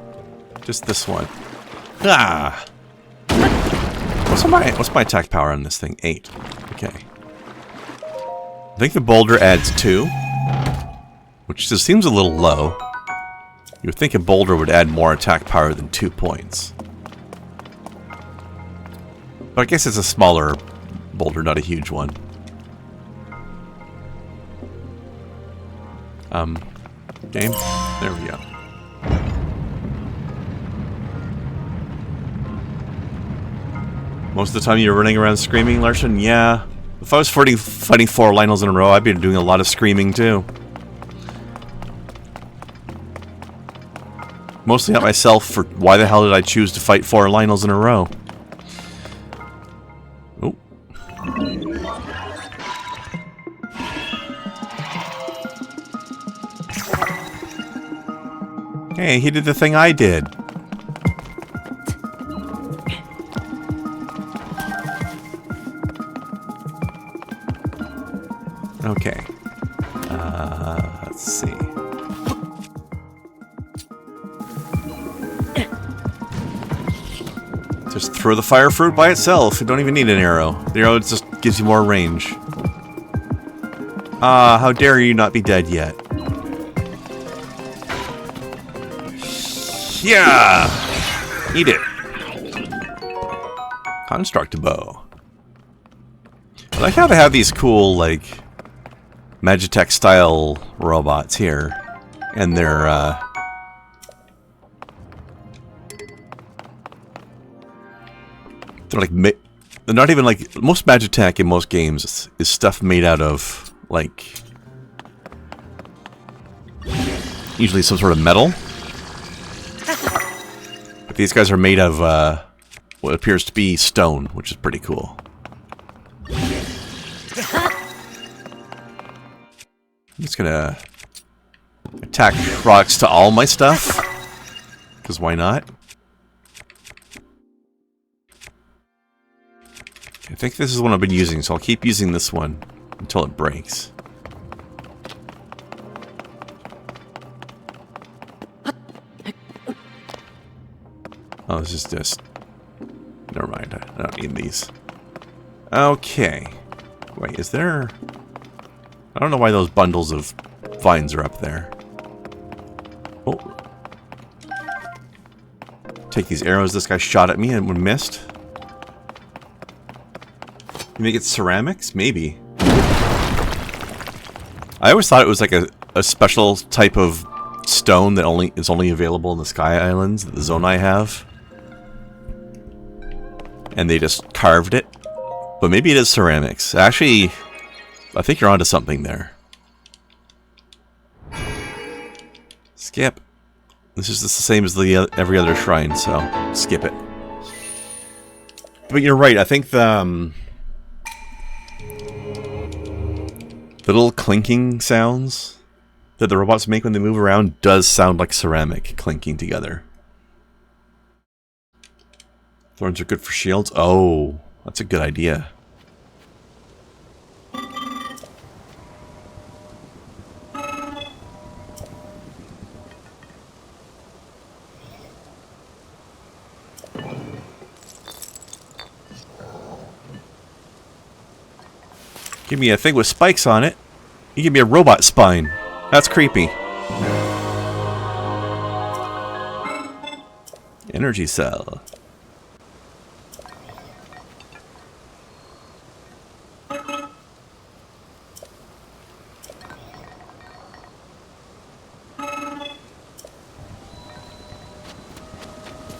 Just this one. Ah! What's my attack power on this thing? 8. Okay. I think the boulder adds 2, which just seems a little low. You would think a boulder would add more attack power than 2 points. But I guess it's a smaller boulder, not a huge one. Game? There we go. Most of the time you're running around screaming, Larson? Yeah. If I was fighting 4 Lionels in a row, I'd be doing a lot of screaming too. Mostly at myself for why the hell did I choose to fight 4 Lionels in a row? Oh. Hey, he did the thing I did. Okay. Let's see. Just throw the fire fruit by itself. You don't even need an arrow. The arrow just gives you more range. How dare you not be dead yet? Yeah! Eat it. Construct bow. I like how they have these cool, like, Magitech style robots here. And they're like, they're not even like, most Magitech in most games is stuff made out of, like, usually some sort of metal. But these guys are made of what appears to be stone, which is pretty cool. I'm just gonna attack rocks to all my stuff, because why not? I think this is one I've been using, so I'll keep using this one until it breaks. Oh, this is just... Never mind, I don't need these. Okay. Wait, is there... I don't know why those bundles of vines are up there. Oh. Take these arrows this guy shot at me and missed. You think it's ceramics? Maybe. I always thought it was like a special type of stone that is only available in the Sky Islands that the Zonai have. And they just carved it. But maybe it is ceramics. Actually, I think you're onto something there. Skip. This is just the same as the every other shrine, so skip it. But you're right, I think the little clinking sounds that the robots make when they move around does sound like ceramic clinking together. Thorns are good for shields. Oh, that's a good idea. Give me a thing with spikes on it. You give me a robot spine. That's creepy. Energy cell.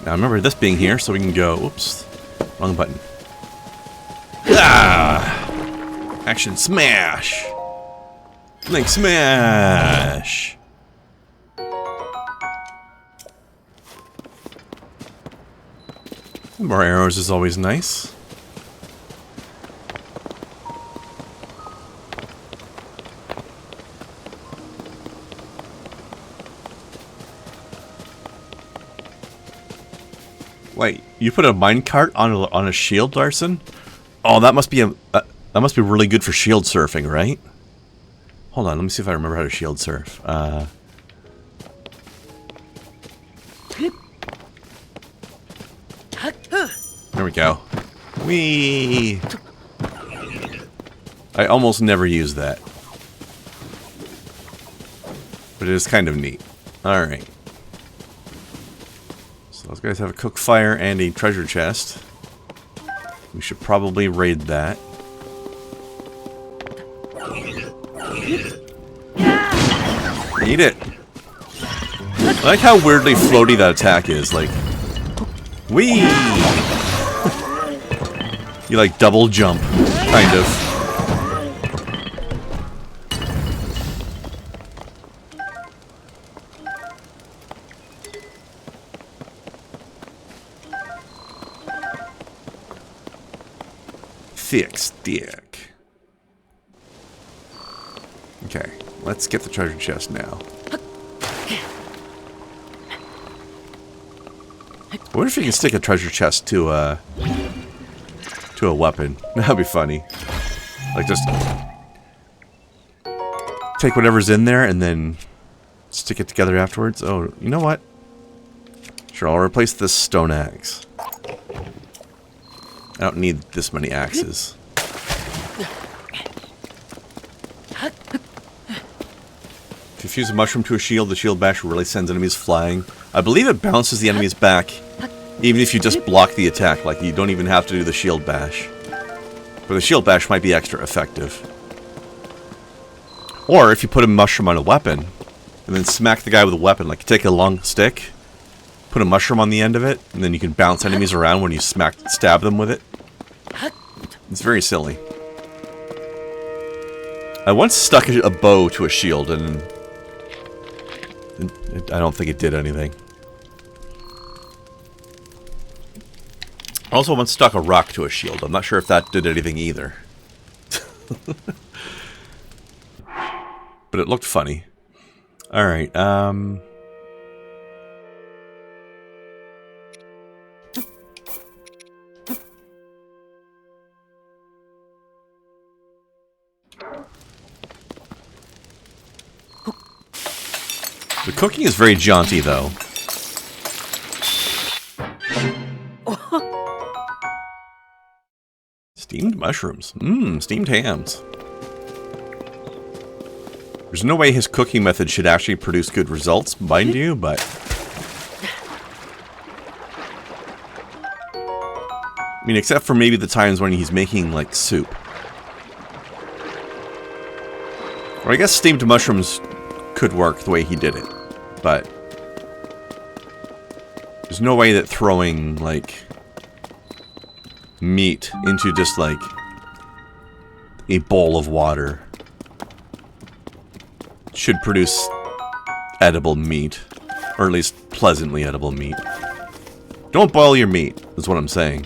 Now remember this being here, so we can go... Oops. Wrong button. Ah! Action smash! Link smash! More arrows is always nice. Wait, you put a minecart on a shield, Larson? Oh, that must be that must be really good for shield surfing, right? Hold on, let me see if I remember how to shield surf. There we go. Whee! I almost never use that. But it is kind of neat. Alright. So those guys have a cook fire and a treasure chest. We should probably raid that. Eat it! I like how weirdly floaty that attack is, like... Whee! You like double jump, kind of. Thick stick. Okay, let's get the treasure chest now. I wonder if you can stick a treasure chest to a weapon. That'd be funny. Like, just take whatever's in there and then stick it together afterwards. Oh, you know what? Sure, I'll replace this stone axe. I don't need this many axes. If you fuse a mushroom to a shield, the shield bash really sends enemies flying. I believe it bounces the enemies back, even if you just block the attack. Like, you don't even have to do the shield bash. But the shield bash might be extra effective. Or if you put a mushroom on a weapon, and then smack the guy with a weapon, like take a long stick, put a mushroom on the end of it, and then you can bounce enemies around when you stab them with it. It's very silly. I once stuck a bow to a shield, and I don't think it did anything. I also once stuck a rock to a shield. I'm not sure if that did anything either. But it looked funny. Alright, the cooking is very jaunty, though. Steamed mushrooms. Mmm, steamed hams. There's no way his cooking method should actually produce good results, mind you, but... I mean, except for maybe the times when he's making, like, soup. Or I guess steamed mushrooms could work the way he did it, but... There's no way that throwing, like... meat into just, like... a bowl of water should produce edible meat. Or at least pleasantly edible meat. Don't boil your meat, is what I'm saying.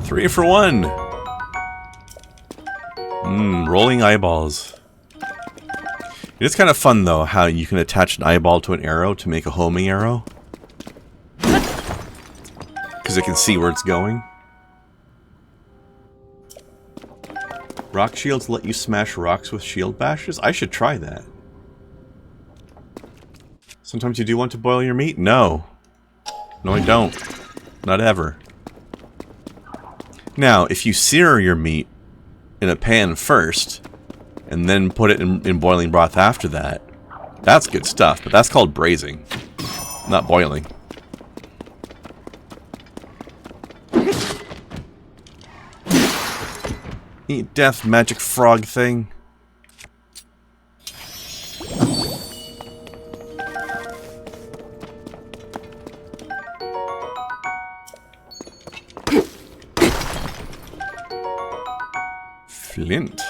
Three for one! Mmm, rolling eyeballs. It is kind of fun, though, how you can attach an eyeball to an arrow to make a homing arrow. Because it can see where it's going. Rock shields let you smash rocks with shield bashes? I should try that. Sometimes you do want to boil your meat? No. No, I don't. Not ever. Now, if you sear your meat in a pan first, and then put it in boiling broth after that, that's good stuff, but that's called braising, not boiling. Eat death, magic frog thing. Flint.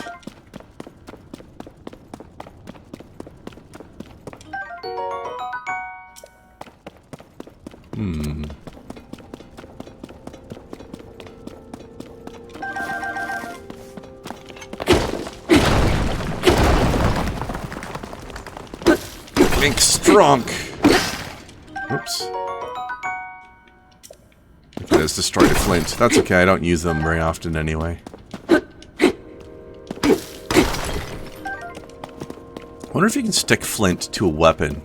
Make strong. Oops. Look at this, destroyed a flint. That's okay, I don't use them very often anyway. I wonder if you can stick flint to a weapon.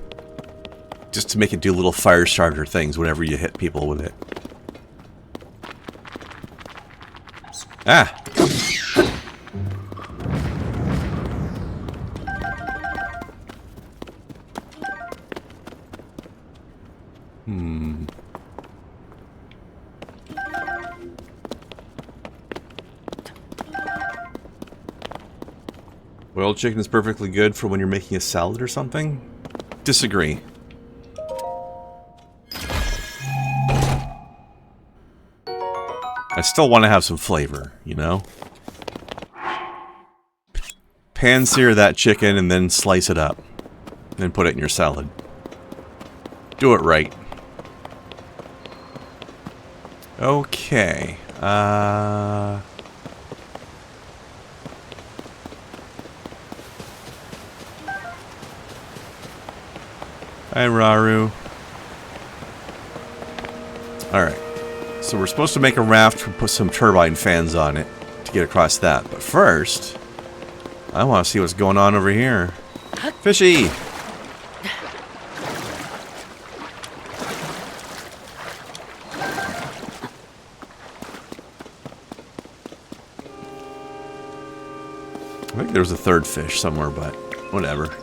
Just to make it do little fire starter things whenever you hit people with it. Ah! Boiled chicken is perfectly good for when you're making a salad or something? Disagree. I still want to have some flavor, you know? Pan-sear that chicken and then slice it up. Then put it in your salad. Do it right. Okay. Hi, Raru. Alright. So we're supposed to make a raft and put some turbine fans on it to get across that. But first, I want to see what's going on over here. Fishy! I think there's a third fish somewhere, but whatever.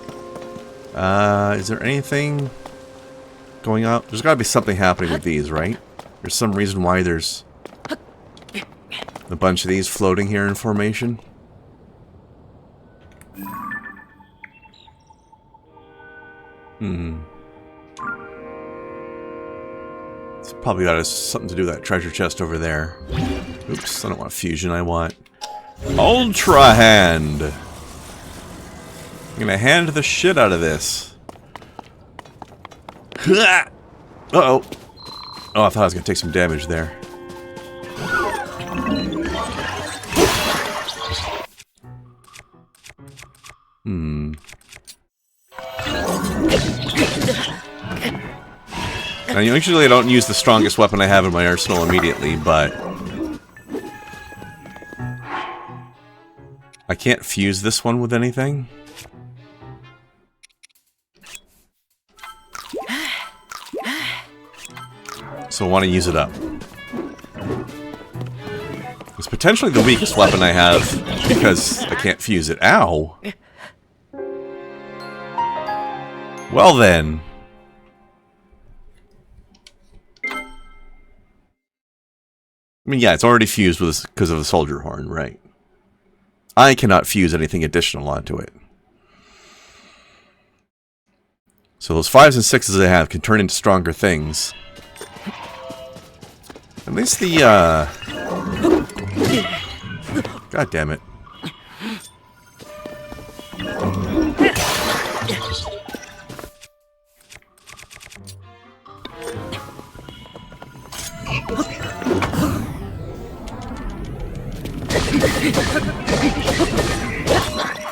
Is there anything going on? There's got to be something happening with these, right? There's some reason why there's a bunch of these floating here in formation. It's probably got something to do with that treasure chest over there. Oops, I don't want fusion, I want Ultra Hand! I'm gonna hand the shit out of this. Uh-oh. Oh, I thought I was gonna take some damage there. Now, usually I don't use the strongest weapon I have in my arsenal immediately, but I can't fuse this one with anything. So I want to use it up. It's potentially the weakest weapon I have because I can't fuse it. Ow! Well then. I mean, yeah, it's already fused with because of the soldier horn, right? I cannot fuse anything additional onto it. So those 5s and 6s I have can turn into stronger things. At least the, God damn it.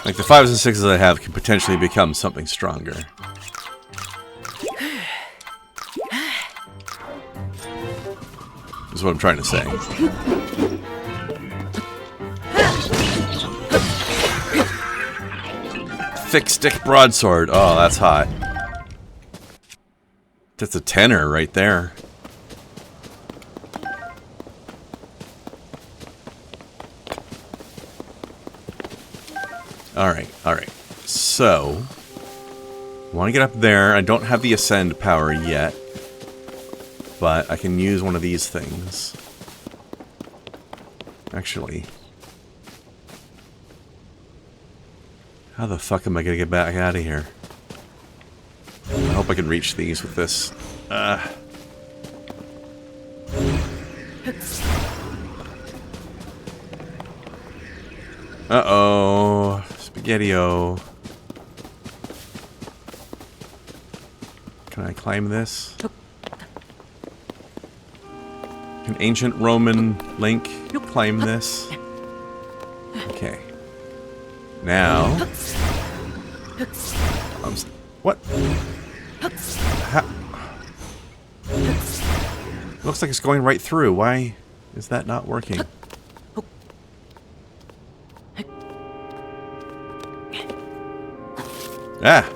Like, the 5s and 6s I have can potentially become something stronger. Is what I'm trying to say. Thick stick broadsword. Oh, that's hot. That's a tenor right there. Alright, alright. So, I want to get up there. I don't have the ascend power yet. But I can use one of these things. Actually. How the fuck am I gonna get back out of here? I hope I can reach these with this. Uh-oh. Spaghetti-o. Can I climb this? Can ancient Roman Link climb this? Okay. Now... What? Looks like it's going right through. Why is that not working? Ah!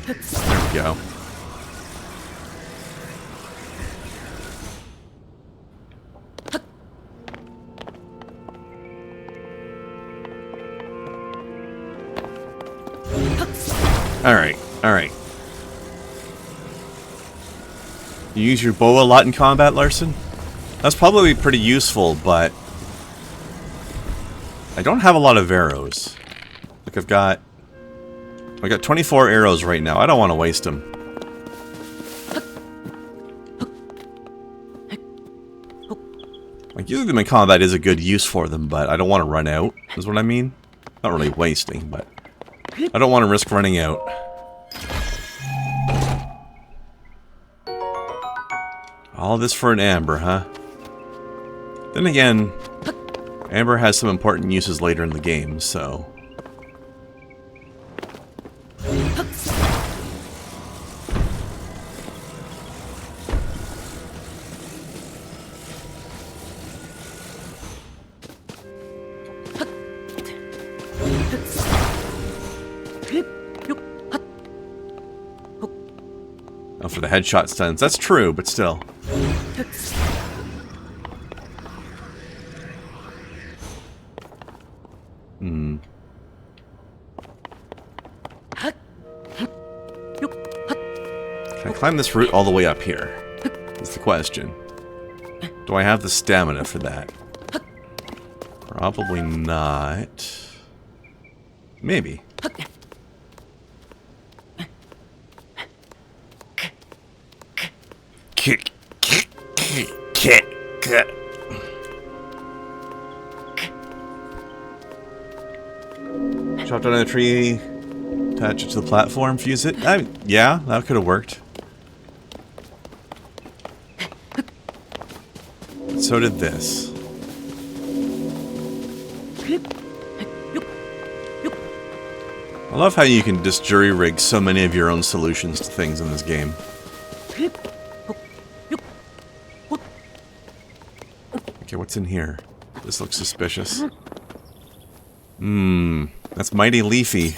There we go. Alright, alright. You use your bow a lot in combat, Larson? That's probably pretty useful, but I don't have a lot of arrows. Like I got 24 arrows right now. I don't want to waste them. Like, using them in combat is a good use for them, but I don't want to run out, is what I mean. Not really wasting, but I don't want to risk running out. All this for an amber, huh? Then again, amber has some important uses later in the game, so... Oh, for the headshot stuns. That's true, but still. Hmm. Can I climb this route all the way up here? That's the question. Do I have the stamina for that? Probably not. Maybe. Chop down a tree, attach it to the platform, fuse it. Yeah, that could have worked. So did this. I love how you can just jury-rig so many of your own solutions to things in this game. Okay, what's in here? This looks suspicious. That's mighty leafy.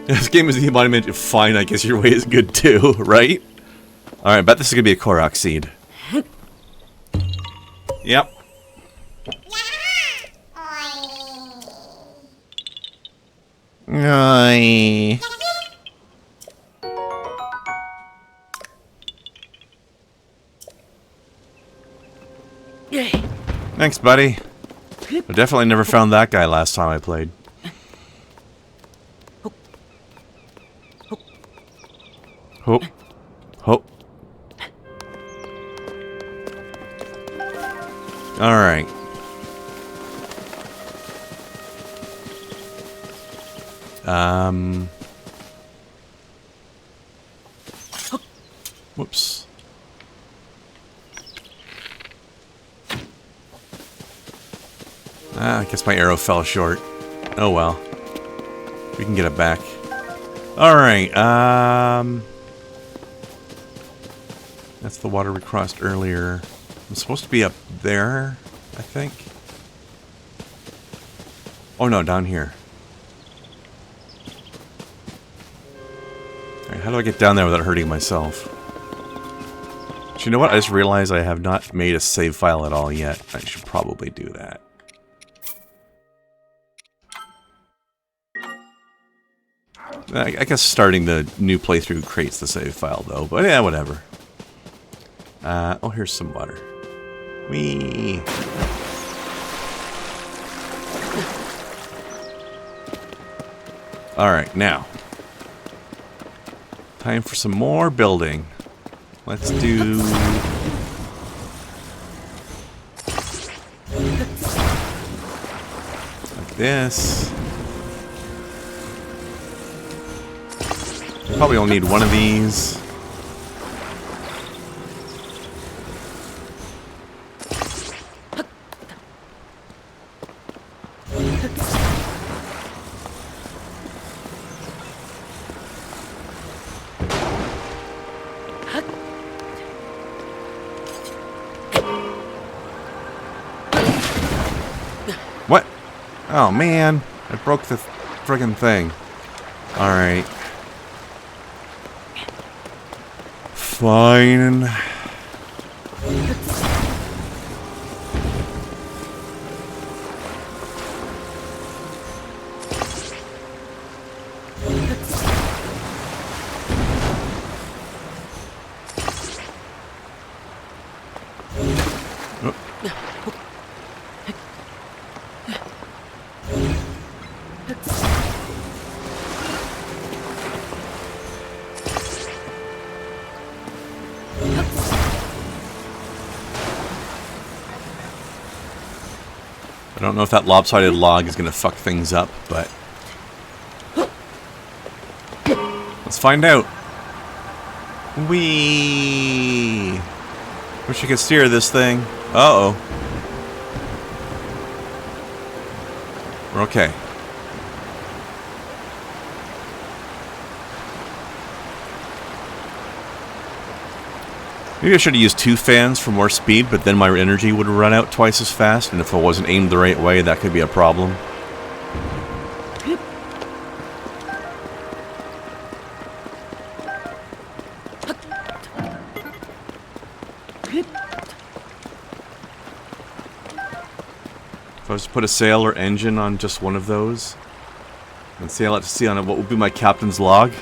This game is the embodiment of fine, I guess your way is good too, right? Alright, I bet this is gonna be a Korok seed. Yep. Oi. Thanks, buddy. I definitely never found that guy last time I played. Hope. Hope. Alright. Whoops. I guess my arrow fell short. Oh well. We can get it back. Alright, that's the water we crossed earlier. I'm supposed to be up there, I think. Oh no, down here. Alright, how do I get down there without hurting myself? Do you know what? I just realized I have not made a save file at all yet. I should probably do that. I guess starting the new playthrough creates the save file, though. But yeah, whatever. Oh, here's some water. Whee! Alright, now. Time for some more building. Let's do... like this. Probably only need one of these. What? Oh man, I broke the friggin' thing. Alright. Fine. I don't know if that lopsided log is going to fuck things up, but let's find out. Whee! Wish I could steer this thing. Uh-oh. We're okay. Maybe I should have used 2 fans for more speed, but then my energy would run out twice as fast, and if I wasn't aimed the right way, that could be a problem. If I was to put a sail or engine on just one of those, and sail out to sea on it, what would be my captain's log?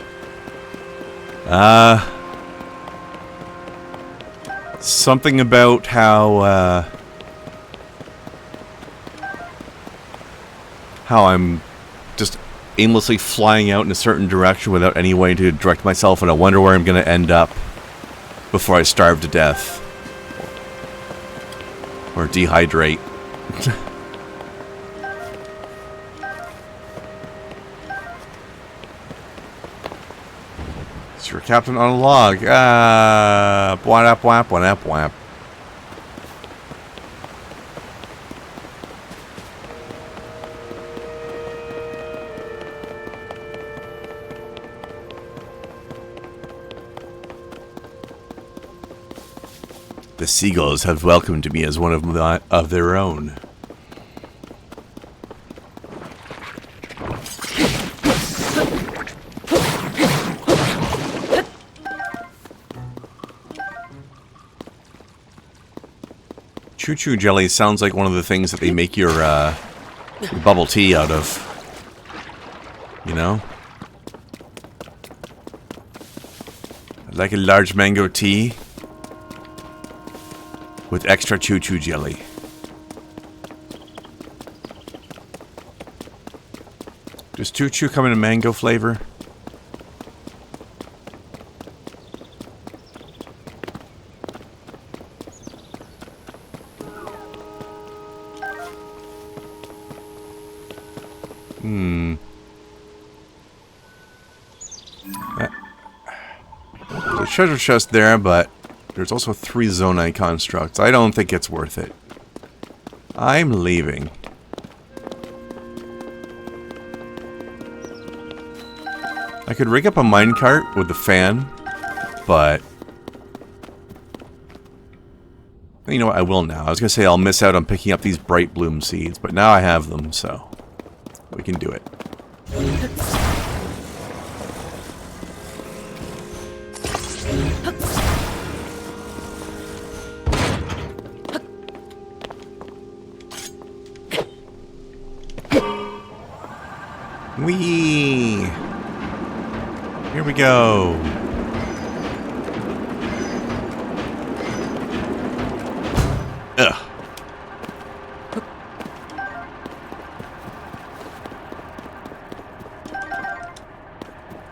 Something about how I'm just aimlessly flying out in a certain direction without any way to direct myself, and I wonder where I'm going to end up before I starve to death. Or dehydrate. You're a captain on a log. Whap, whap, whap, whap. The seagulls have welcomed me as one of their own. Choo-choo jelly sounds like one of the things that they make your bubble tea out of. You know? I'd like a large mango tea with extra choo-choo jelly. Does choo-choo come in a mango flavor? There's a treasure chest there, but there's also 3 Zonai constructs. I don't think it's worth it. I'm leaving. I could rig up a minecart with the fan, but you know what? I will now. I was going to say I'll miss out on picking up these bright bloom seeds, but now I have them, so we can do it. Whee! Here we go. Ugh.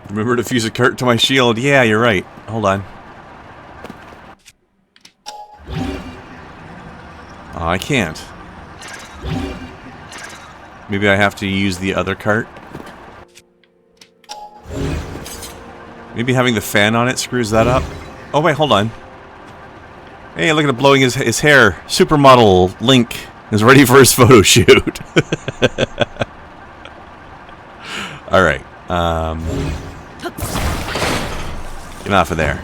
Remember to fuse a cart to my shield. Yeah, you're right. Hold on. Oh, I can't. Maybe I have to use the other cart. Maybe having the fan on it screws that up. Oh wait, hold on. Hey, look at him blowing his hair. Supermodel Link is ready for his photo shoot. Alright. Get off of there.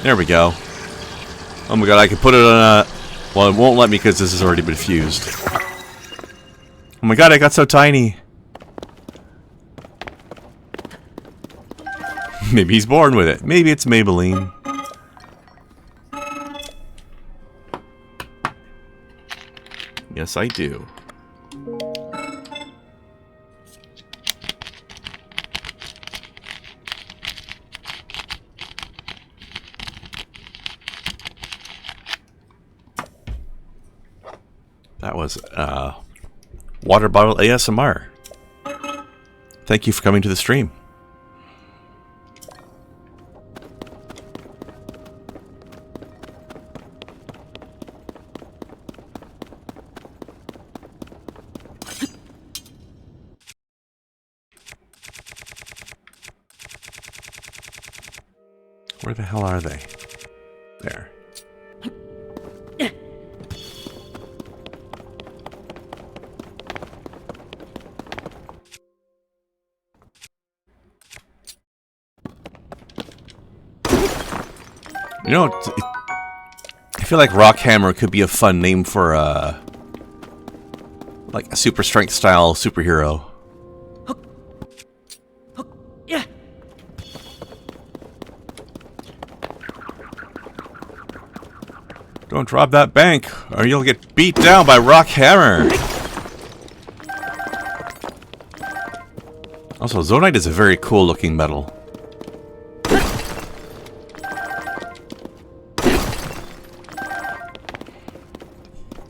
There we go. Oh my god, I could put it on a... Well, it won't let me because this has already been fused. Oh my god, I got so tiny. Maybe he's born with it. Maybe it's Maybelline. Yes, I do. That was water bottle ASMR. Thank you for coming to the stream. Where the hell are they? There. You know, I feel like Rockhammer could be a fun name for like a super strength style superhero. Yeah. Don't drop that bank, or you'll get beat down by Rockhammer. Also, Zonite is a very cool looking metal.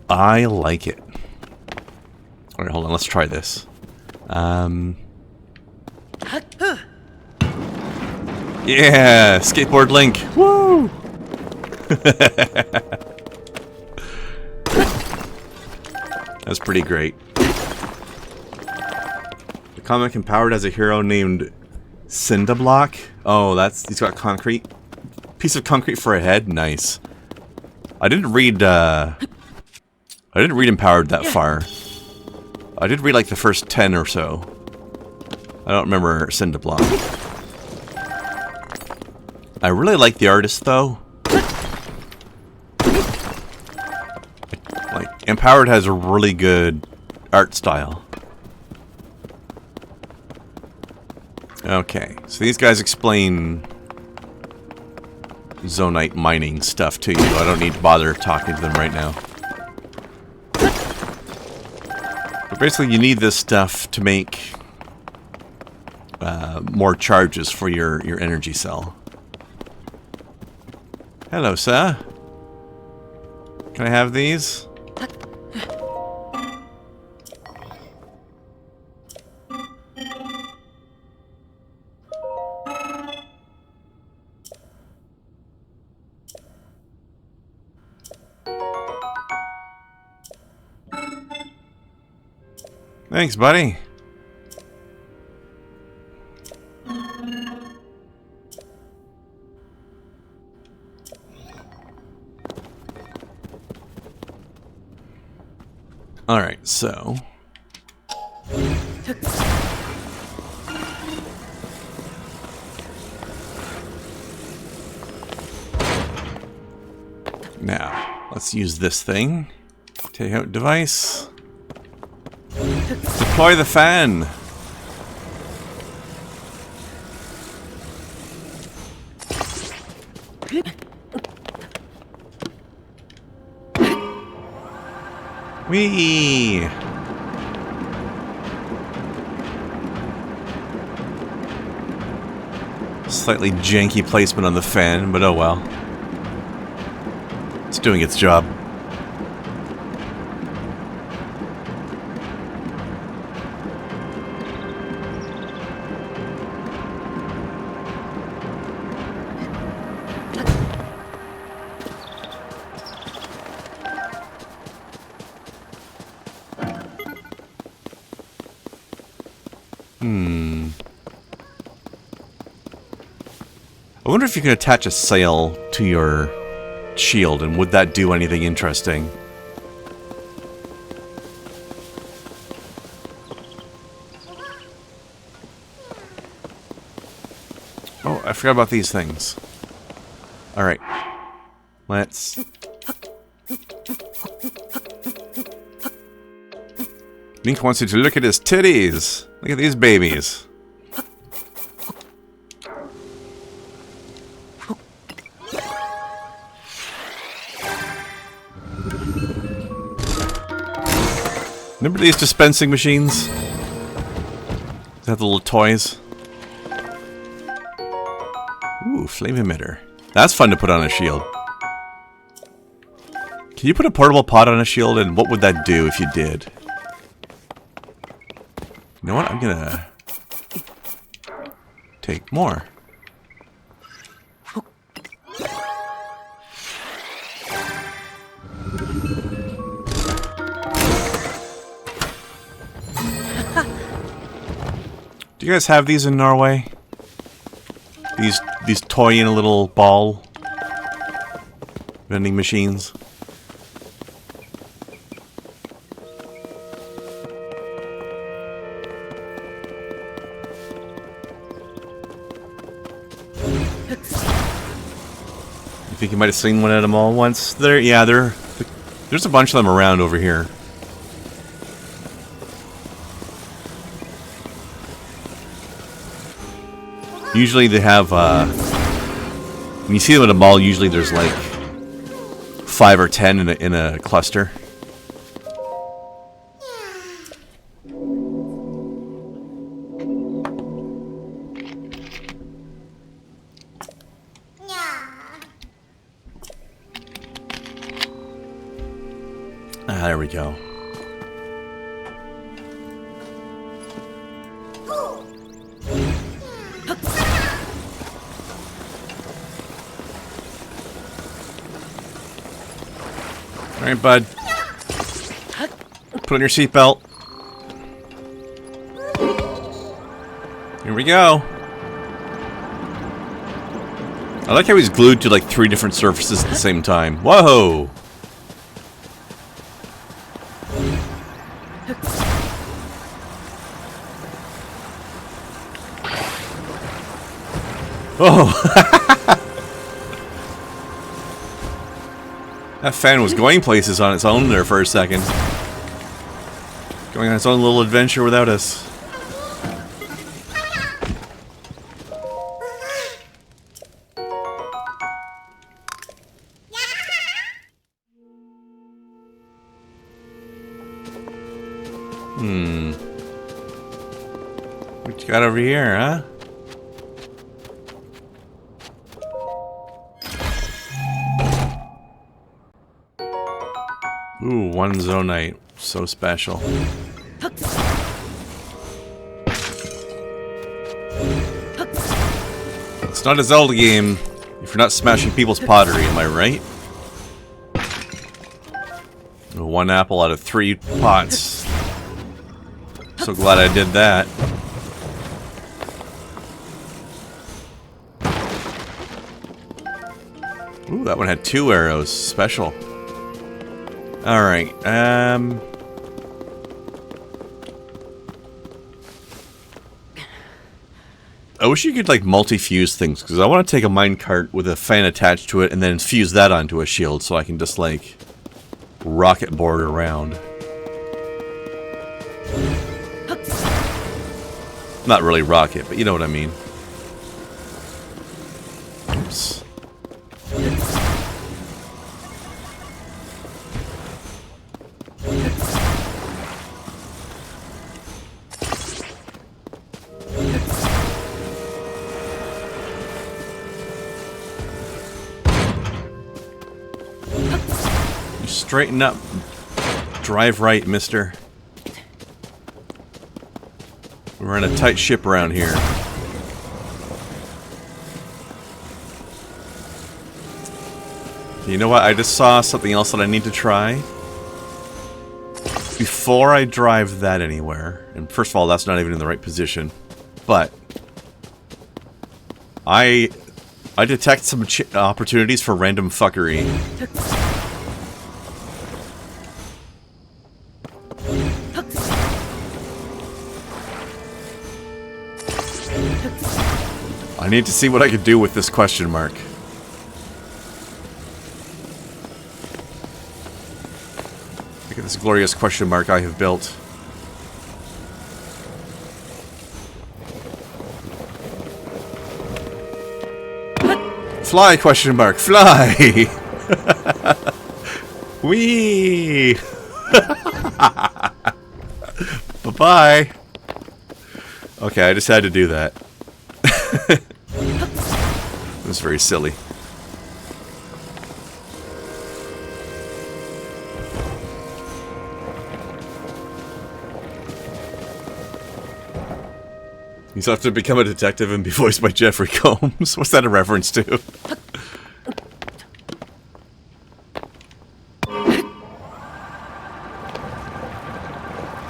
I like it. Alright, hold on, let's try this. Yeah! Skateboard Link! Woo! That's pretty great. The comic empowered as a hero named Cindablock. Oh, he's got concrete. Piece of concrete for a head? Nice. I didn't read Empowered that far. I did read like the first 10 or so. I don't remember Cindablock. I really like the artist though. Like, Empowered has a really good art style. Okay, so these guys explain Zonite mining stuff to you. I don't need to bother talking to them right now. But basically, you need this stuff to make more charges for your energy cell. Hello, sir. Can I have these? Thanks, buddy. Alright, so... Now, let's use this thing. Take out device. Deploy the fan. Whee! Slightly janky placement on the fan, but oh well. It's doing its job. wonder if you can attach a sail to your shield, and would that do anything interesting? Oh, I forgot about these things. Alright. Let's... Link wants you to look at his titties. Look at these babies. Remember these dispensing machines? They have the little toys. Ooh, flame emitter. That's fun to put on a shield. Can you put a portable pot on a shield, and what would that do if you did? You know what? I'm gonna take more. Do you guys have these in Norway? These toy in a little ball vending machines? You think you might have seen one at a mall once? There's a bunch of them around over here. Usually they have, when you see them at a mall, usually there's like 5 or 10 in a cluster. Ah, there we go. Alright, bud. Put on your seatbelt. Here we go. I like how he's glued to like 3 different surfaces at the same time. Whoa! Oh! That fan was going places on its own there for a second. Going on its own little adventure without us. What you got over here, huh? Ooh, one zonite. So special. It's not a Zelda game if you're not smashing people's pottery, am I right? Oh, 1 apple out of 3 pots. So glad I did that. Ooh, that one had 2 arrows. Special. Alright, I wish you could, like, multi-fuse things, because I want to take a minecart with a fan attached to it and then fuse that onto a shield so I can just, like, rocket board around. Not really rocket, but you know what I mean. Oops. Straighten up. Drive right, mister. We're in a tight ship around here. You know what? I just saw something else that I need to try. Before I drive that anywhere, and first of all, that's not even in the right position, but I I detect some opportunities for random fuckery. I need to see what I could do with this question mark. Look at this glorious question mark I have built. Fly, question mark, fly! Whee! Bye-bye! Okay, I just had to do that. It was very silly. You still have to become a detective and be voiced by Jeffrey Combs. What's that a reference to?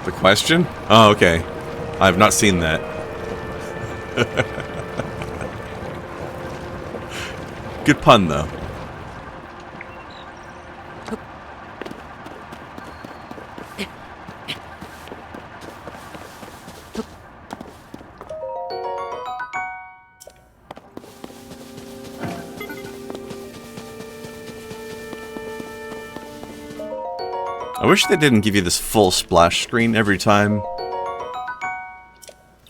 The question? Oh, okay. I've not seen that. Good pun, though. I wish they didn't give you this full splash screen every time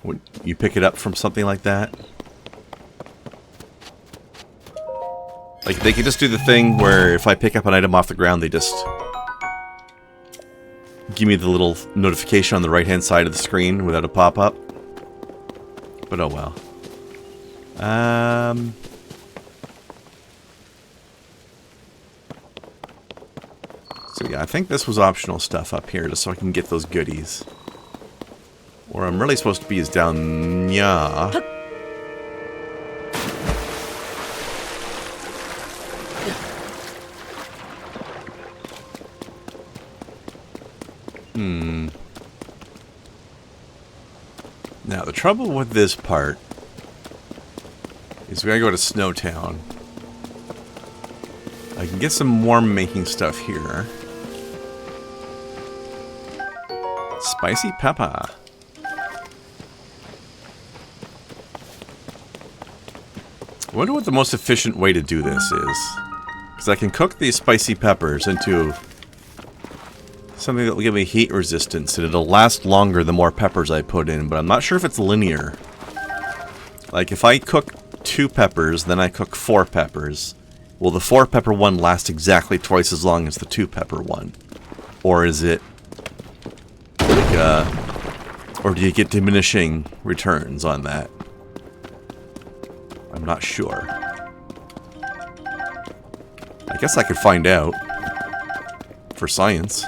when you pick it up from something like that. Like, they could just do the thing where if I pick up an item off the ground, they just give me the little notification on the right-hand side of the screen without a pop-up. But oh well. So yeah, I think this was optional stuff up here, just so I can get those goodies. Where I'm really supposed to be is down, yeah. Now, the trouble with this part is we gotta go to Snowtown. I can get some warm making stuff here. Spicy pepper. I wonder what the most efficient way to do this is. Because I can cook these spicy peppers into something that will give me heat resistance, and it'll last longer the more peppers I put in, but I'm not sure if it's linear. Like, if I cook 2 peppers, then I cook 4 peppers, will the 4 pepper one last exactly twice as long as the 2 pepper one? Or is it like, or do you get diminishing returns on that? I'm not sure. I guess I could find out. For science.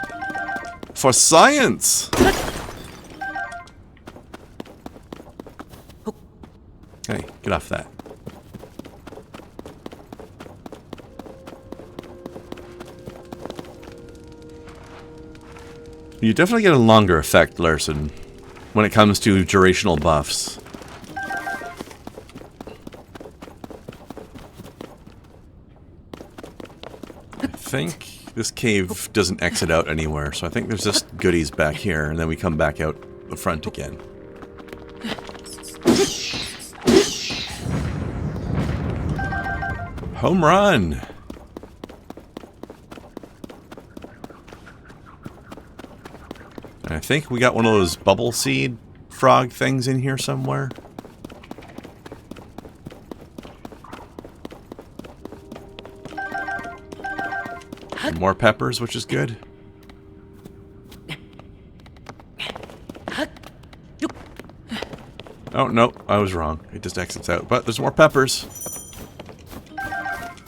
For science! Hey, get off that. You definitely get a longer effect, Larson, when it comes to durational buffs. I think this cave doesn't exit out anywhere, so I think there's just goodies back here, and then we come back out the front again. Home run! I think we got one of those bubble seed frog things in here somewhere. And more peppers, which is good. Oh, no, I was wrong. It just exits out. But there's more peppers.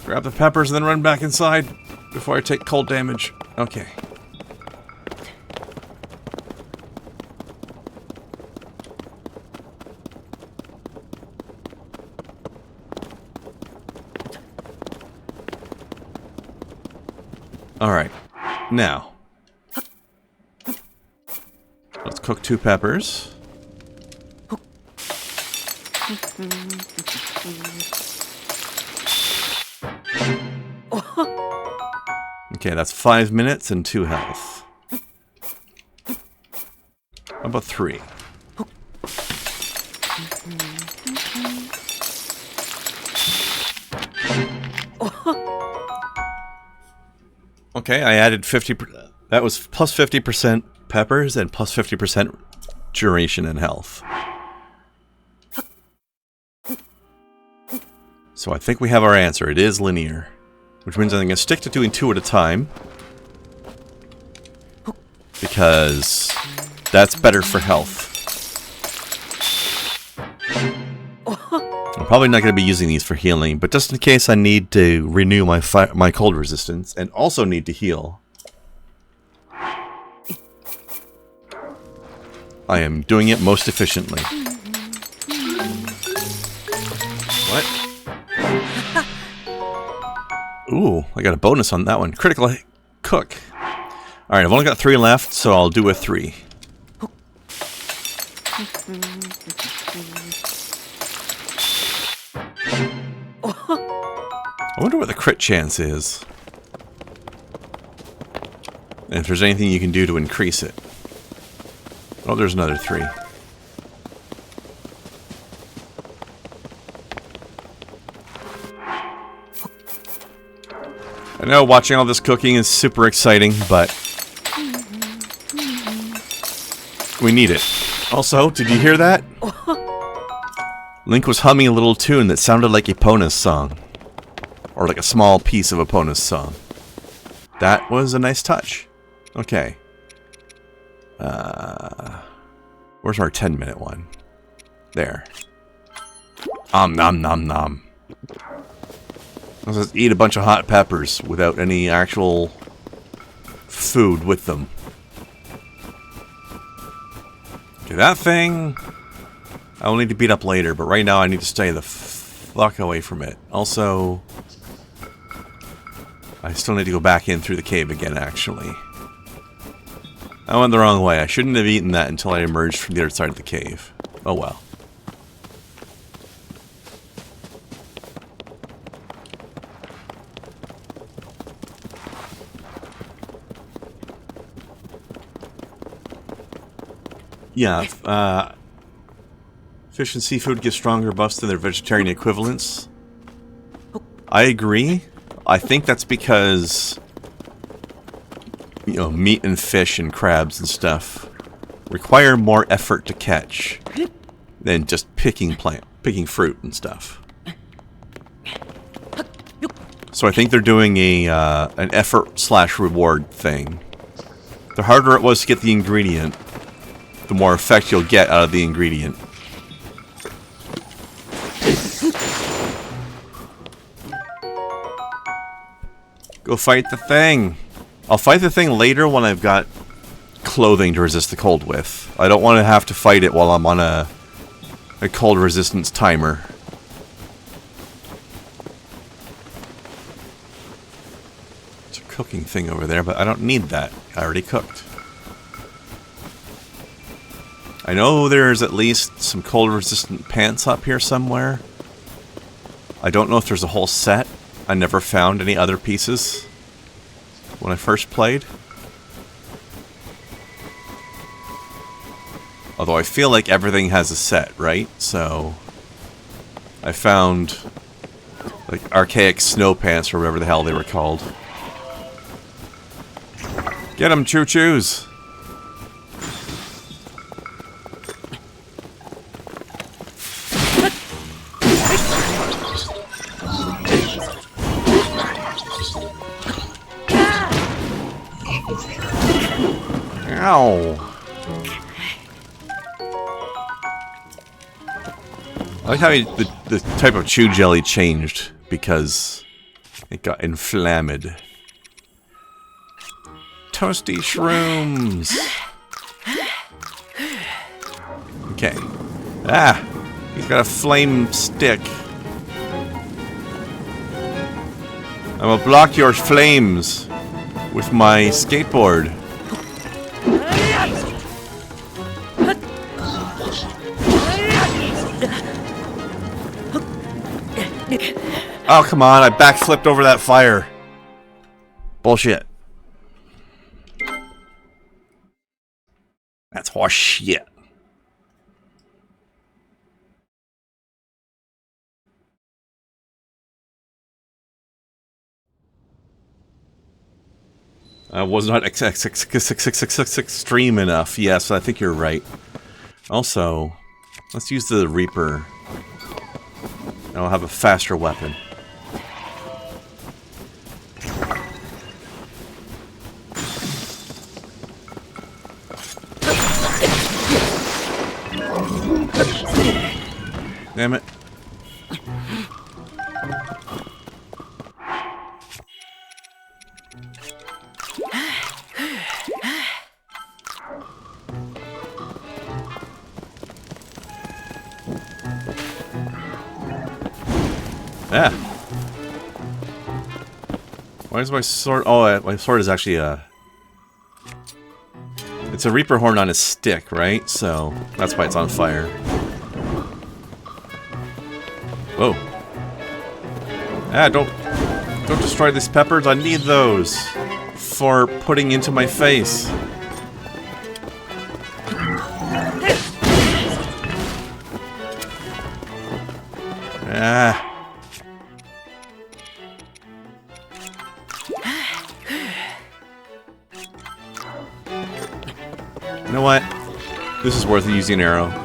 Grab the peppers and then run back inside before I take cold damage. Okay. Alright, now, let's cook 2 peppers. Okay, that's 5 minutes and 2 health. How about 3? Okay, I added 50%. That was plus 50% peppers and plus 50% duration and health. So I think we have our answer. It is linear. Which means I'm going to stick to doing 2 at a time. Because that's better for health. I'm probably not going to be using these for healing, but just in case I need to renew my cold resistance and also need to heal. I am doing it most efficiently. What? Ooh, I got a bonus on that one. Critical cook. Alright, I've only got 3 left, so I'll do a 3. I wonder what the crit chance is. And if there's anything you can do to increase it. Oh, there's another 3. I know watching all this cooking is super exciting, but we need it. Also, did you hear that? Link was humming a little tune that sounded like Epona's song. Or like a small piece of Epona's song. That was a nice touch. Okay. Where's our 10-minute one? There. Nom nom nom. Let's just eat a bunch of hot peppers without any actual food with them. Okay, that thing I'll need to beat up later, but right now I need to stay the fuck away from it. Also, I still need to go back in through the cave again, actually. I went the wrong way. I shouldn't have eaten that until I emerged from the other side of the cave. Oh well. Yeah, fish and seafood give stronger buffs than their vegetarian equivalents. I agree. I think that's because, you know, meat and fish and crabs and stuff require more effort to catch than just picking fruit and stuff. So I think they're doing an effort/reward thing. The harder it was to get the ingredient, the more effect you'll get out of the ingredient. Go fight the thing. I'll fight the thing later when I've got clothing to resist the cold with. I don't want to have to fight it while I'm on a cold resistance timer. There's a cooking thing over there, but I don't need that. I already cooked. I know there's at least some cold resistant pants up here somewhere. I don't know if there's a whole set. I never found any other pieces when I first played. Although I feel like everything has a set, right? So I found like archaic snow pants or whatever the hell they were called. Get 'em, choo-choos! Ow! I like how the type of chew jelly changed because it got inflamed. Toasty shrooms! Okay. Ah! He's got a flame stick. I'm gonna block your flames with my skateboard. Oh, come on, I backflipped over that fire. Bullshit. Oh, shit. I was not extreme enough. Yes, I think you're right. Also, let's use the Reaper. I'll have a faster weapon. Damn it. Yeah. Why is my sword... Oh, my sword is actually a... It's a Reaper horn on a stick, right? So, that's why it's on fire. Whoa. Ah, don't destroy these peppers. I need those for putting into my face. Ah. You know what? This is worth using an arrow.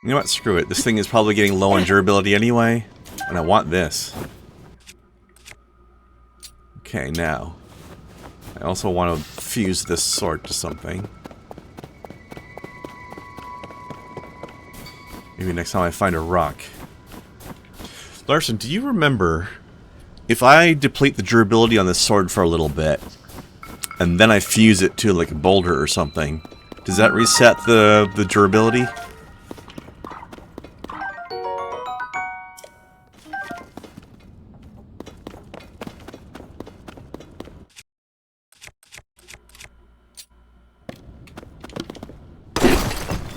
You know what? Screw it. This thing is probably getting low on durability anyway, and I want this. Okay, now. I also want to fuse this sword to something. Maybe next time I find a rock. Larson, do you remember if I deplete the durability on this sword for a little bit, and then I fuse it to like a boulder or something, does that reset the durability?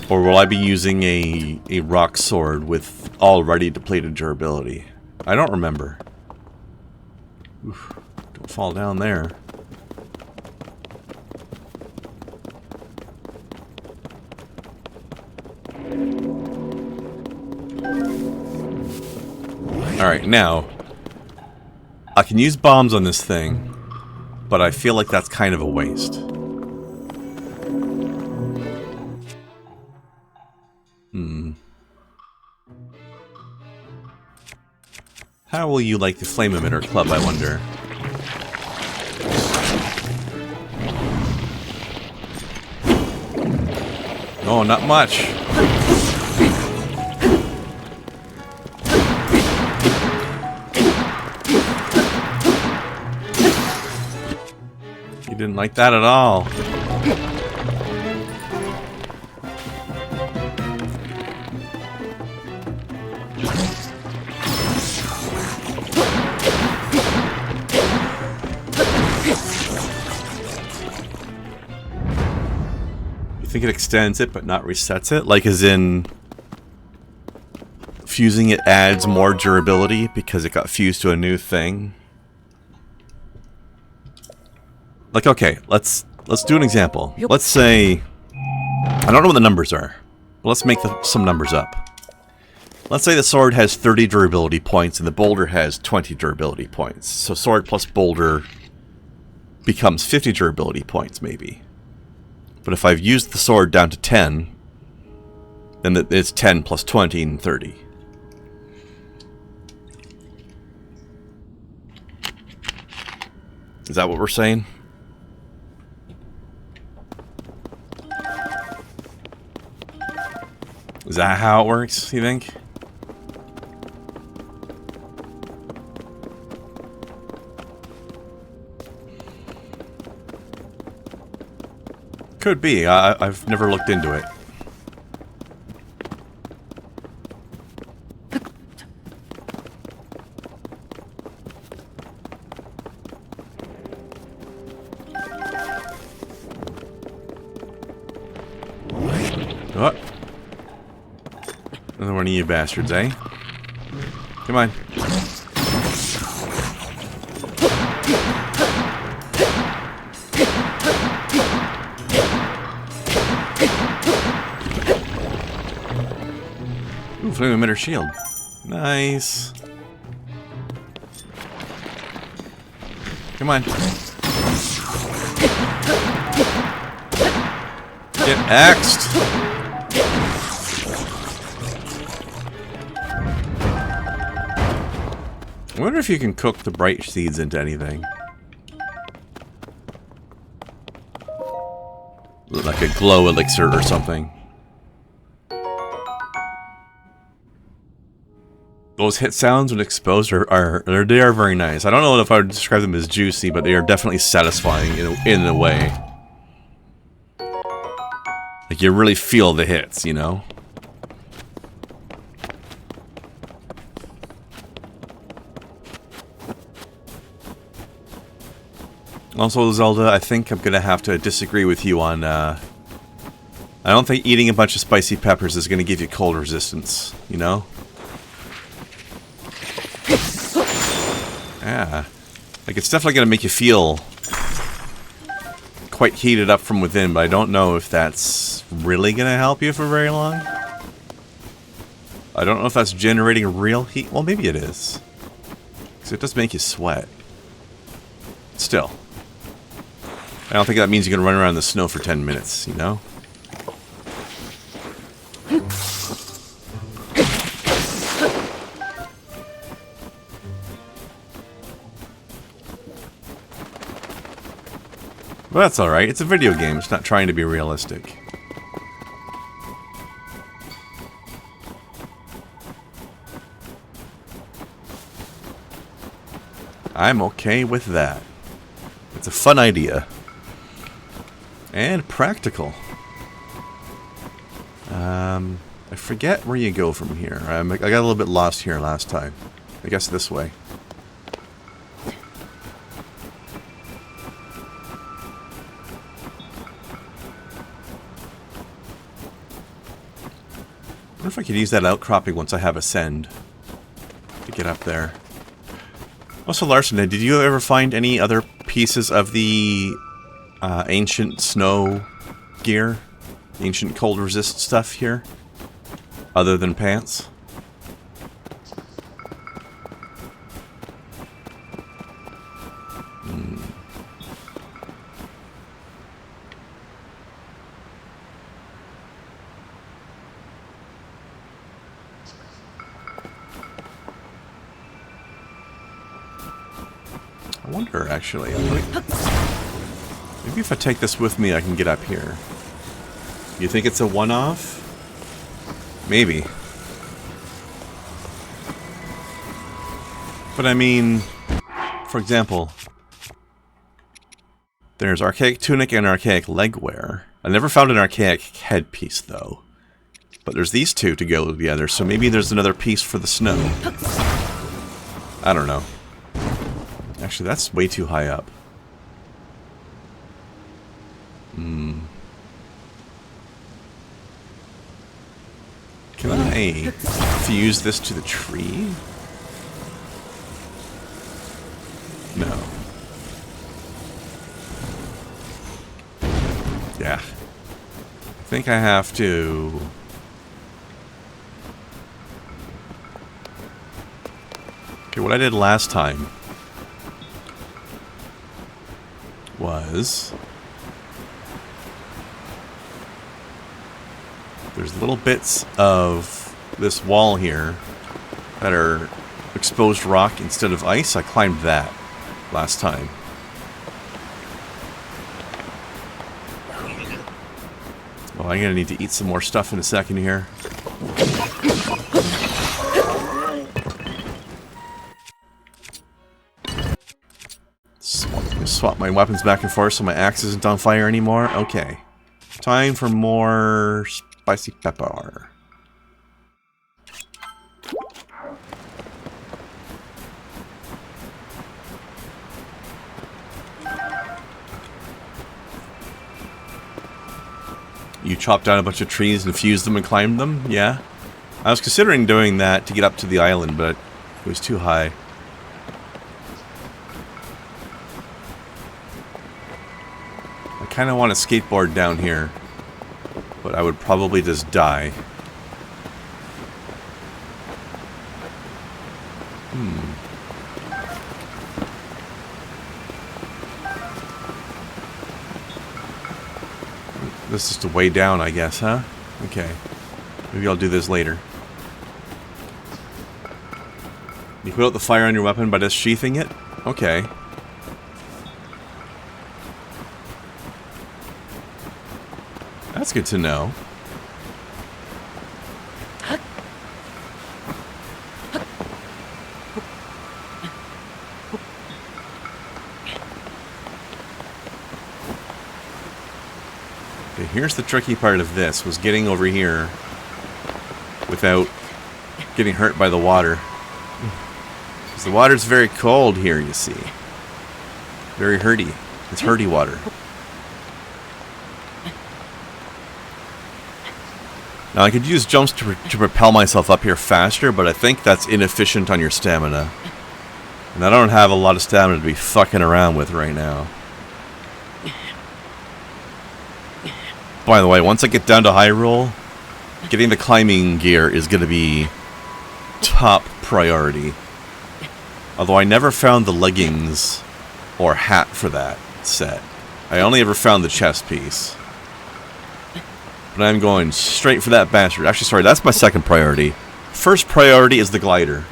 Or will I be using a rock sword with already depleted durability? I don't remember. Oof, don't fall down there. Alright, now, I can use bombs on this thing, but I feel like that's kind of a waste. How will you like the Flame Emitter Club, I wonder? Oh, not much. You didn't like that at all. I think it extends it, but not resets it? Like, as in... fusing it adds more durability because it got fused to a new thing? Like, okay, let's do an example. Let's say... I don't know what the numbers are. But let's make some numbers up. Let's say the sword has 30 durability points and the boulder has 20 durability points. So sword plus boulder becomes 50 durability points, maybe. But if I've used the sword down to 10, then it's 10 plus 20 and 30. Is that what we're saying? Is that how it works, you think? Could be. I've never looked into it. Another one of you bastards, eh? Come on. Ooh, flame emitter shield. Nice. Come on. Get axed. I wonder if you can cook the bright seeds into anything. Like a glow elixir or something. Those hit sounds when exposed are very nice. I don't know if I would describe them as juicy, but they are definitely satisfying in a way. Like you really feel the hits, you know? Also, Zelda, I think I'm gonna have to disagree with you on, I don't think eating a bunch of spicy peppers is gonna give you cold resistance, you know? Yeah. Like, it's definitely gonna make you feel quite heated up from within, but I don't know if that's really gonna help you for very long. I don't know if that's generating real heat. Well, maybe it is. Because it does make you sweat. Still. I don't think that means you're gonna run around in the snow for 10 minutes, you know? But that's alright, it's a video game, it's not trying to be realistic. I'm okay with that. It's a fun idea. And practical. I forget where you go from here. I got a little bit lost here last time. I guess this way. I wonder if I could use that outcropping once I have Ascend to get up there. Also, Larson, did you ever find any other pieces of the ancient snow gear? Ancient cold resist stuff here? Other than pants? I wonder, actually. Maybe if I take this with me, I can get up here. You think it's a one-off? Maybe. But I mean, for example, there's archaic tunic and archaic legwear. I never found an archaic headpiece, though. But there's these two to go together, so maybe there's another piece for the snow. I don't know. Actually, that's way too high up. Can I fuse this to the tree? No. Yeah. I think I have to... Okay, what I did last time was... There's little bits of this wall here that are exposed rock instead of ice. I climbed that last time. Well, I'm gonna need to eat some more stuff in a second here. Swap my weapons back and forth so my axe isn't on fire anymore. Okay. Time for more spicy pepper. You chopped down a bunch of trees and fused them and climbed them? Yeah? I was considering doing that to get up to the island, but it was too high. I kind of want to skateboard down here, but I would probably just die. This is the way down, I guess, huh? Okay. Maybe I'll do this later. You put out the fire on your weapon by just sheathing it? Okay. That's good to know. Okay, here's the tricky part of this, was getting over here without getting hurt by the water. Because the water's very cold here, you see. Very hurty. It's hurty water. Now, I could use jumps to propel myself up here faster, but I think that's inefficient on your stamina. And I don't have a lot of stamina to be fucking around with right now. By the way, once I get down to Hyrule, getting the climbing gear is going to be top priority. Although I never found the leggings or hat for that set. I only ever found the chest piece. But I'm going straight for that bastard. Actually, sorry, that's my second priority. First priority is the glider.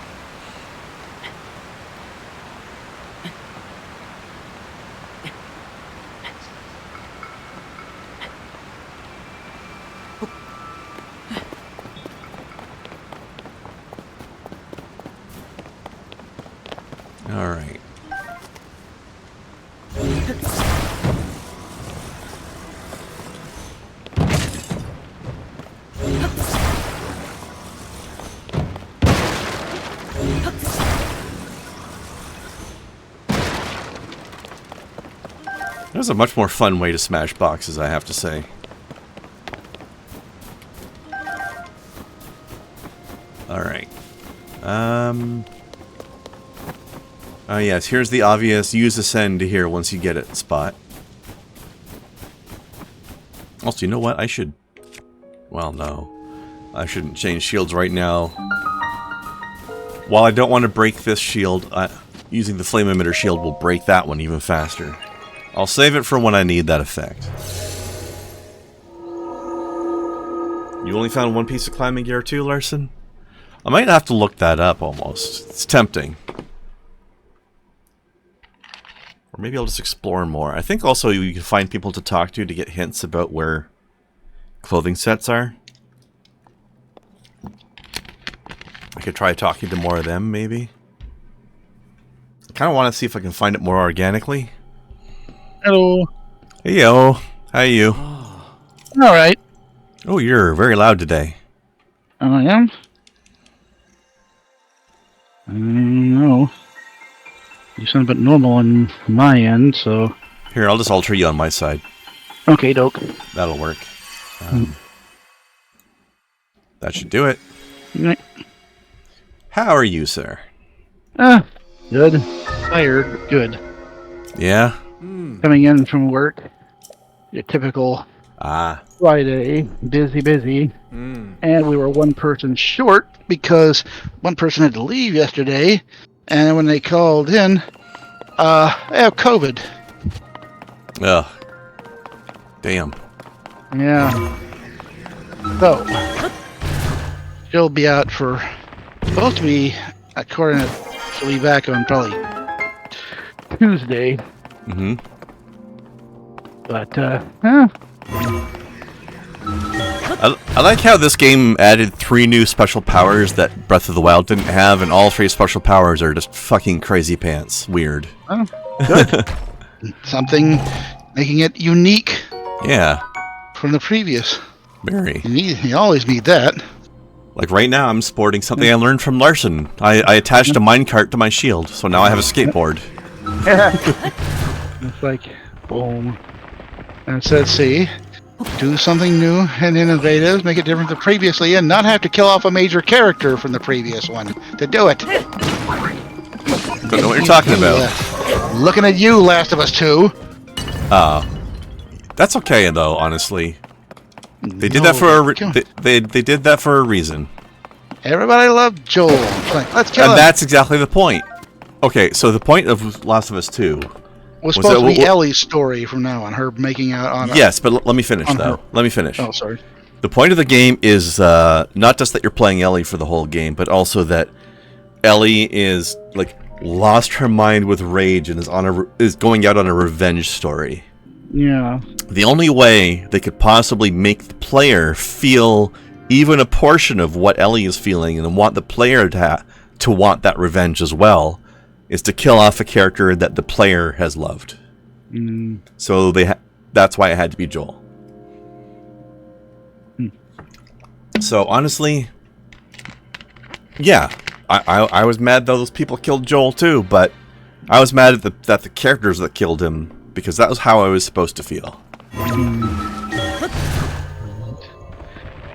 All right. That was a much more fun way to smash boxes, I have to say. Alright. Oh yes, here's the obvious use ascend to here once you get it spot. Also, you know what? I should... Well, no. I shouldn't change shields right now. While I don't want to break this shield, using the flame emitter shield will break that one even faster. I'll save it for when I need that effect. You only found one piece of climbing gear too, Larson? I might have to look that up almost. It's tempting. Or maybe I'll just explore more. I think also you can find people to talk to get hints about where clothing sets are. I could try talking to more of them, maybe. I kind of want to see if I can find it more organically. Hello. Hey, yo. How are you? Alright. Oh, you're very loud today. I am? I don't know. You sound a bit normal on my end, so... Here, I'll just alter you on my side. Okay, doke. That'll work. That should do it. Right. How are you, sir? Good. Tired, but good. Yeah? Coming in from work. Your typical Friday. Busy. And we were one person short because one person had to leave yesterday. And when they called in, I have COVID. Ugh. Damn. Yeah. So, she'll be out for, supposed to be, according to, she'll be back on probably Tuesday. Mm-hmm. But, I like how this game added 3 new special powers that Breath of the Wild didn't have, and all 3 special powers are just fucking crazy pants. Weird. Oh, good. Something making it unique. Yeah. From the previous. Very. You always need that. Like right now, I'm sporting something I learned from Larson. I attached a minecart to my shield, so now I have a skateboard. It's like, boom. And it says, see, do something new and innovative, make it different than previously, and not have to kill off a major character from the previous one to do it. Don't know what you're talking about. Looking at you, Last of Us 2. That's okay though, honestly. They did that for they did that for a reason. Everybody loved Joel. It's like, let's kill him. And that's exactly the point. Okay, so the point of Last of Us 2 was supposed to be Ellie's story from now on, her making out on. Yes, but let me finish though. Let me finish. Oh, sorry. The point of the game is not just that you're playing Ellie for the whole game, but also that Ellie is like lost her mind with rage and is going out on a revenge story. Yeah. The only way they could possibly make the player feel even a portion of what Ellie is feeling and want the player to want that revenge as well is to kill off a character that the player has loved. So that's why it had to be Joel. So honestly, yeah, I was mad that those people killed Joel too, but I was mad at the characters that killed him because that was how I was supposed to feel.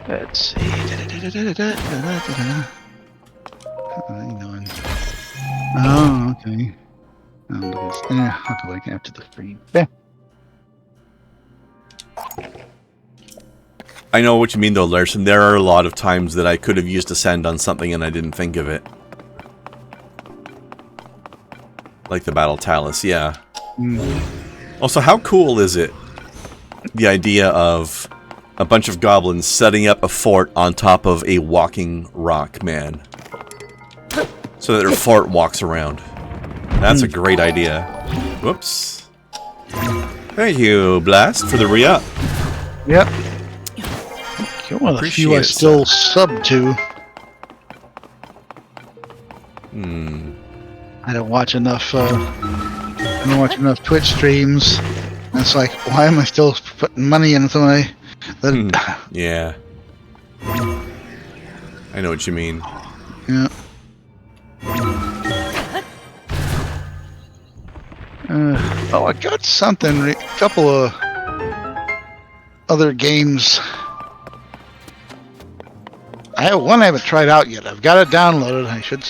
Let's see. Hang on. Oh, okay. I'll go back after the stream. Yeah. I know what you mean though, Larson. There are a lot of times that I could have used Ascend on something and I didn't think of it. Like the Battle Talus, yeah. Also, how cool is it? The idea of a bunch of goblins setting up a fort on top of a walking rock man. So that their fort walks around. That's a great idea. Whoops. Thank you, Blast, for the re-up. Yep. You're one of the few I still sub to. I don't watch enough Twitch streams. And it's like, why am I still putting money into somebody that yeah. I know what you mean. Yeah. I got something, a couple of other games. I have one I haven't tried out yet. I've got it downloaded. I should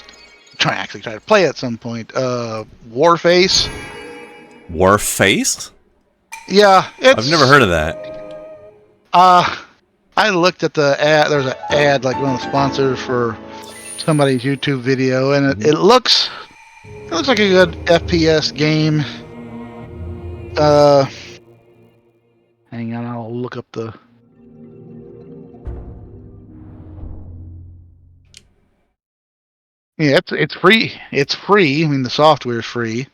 try to play it at some point. Warface. Warface? Yeah, I've never heard of that. I looked at the ad. There's an ad, like one of the sponsors for somebody's YouTube video, and it looks like a good FPS game. Hang on, I'll look up the. Yeah, it's free. It's free. I mean, the software is free.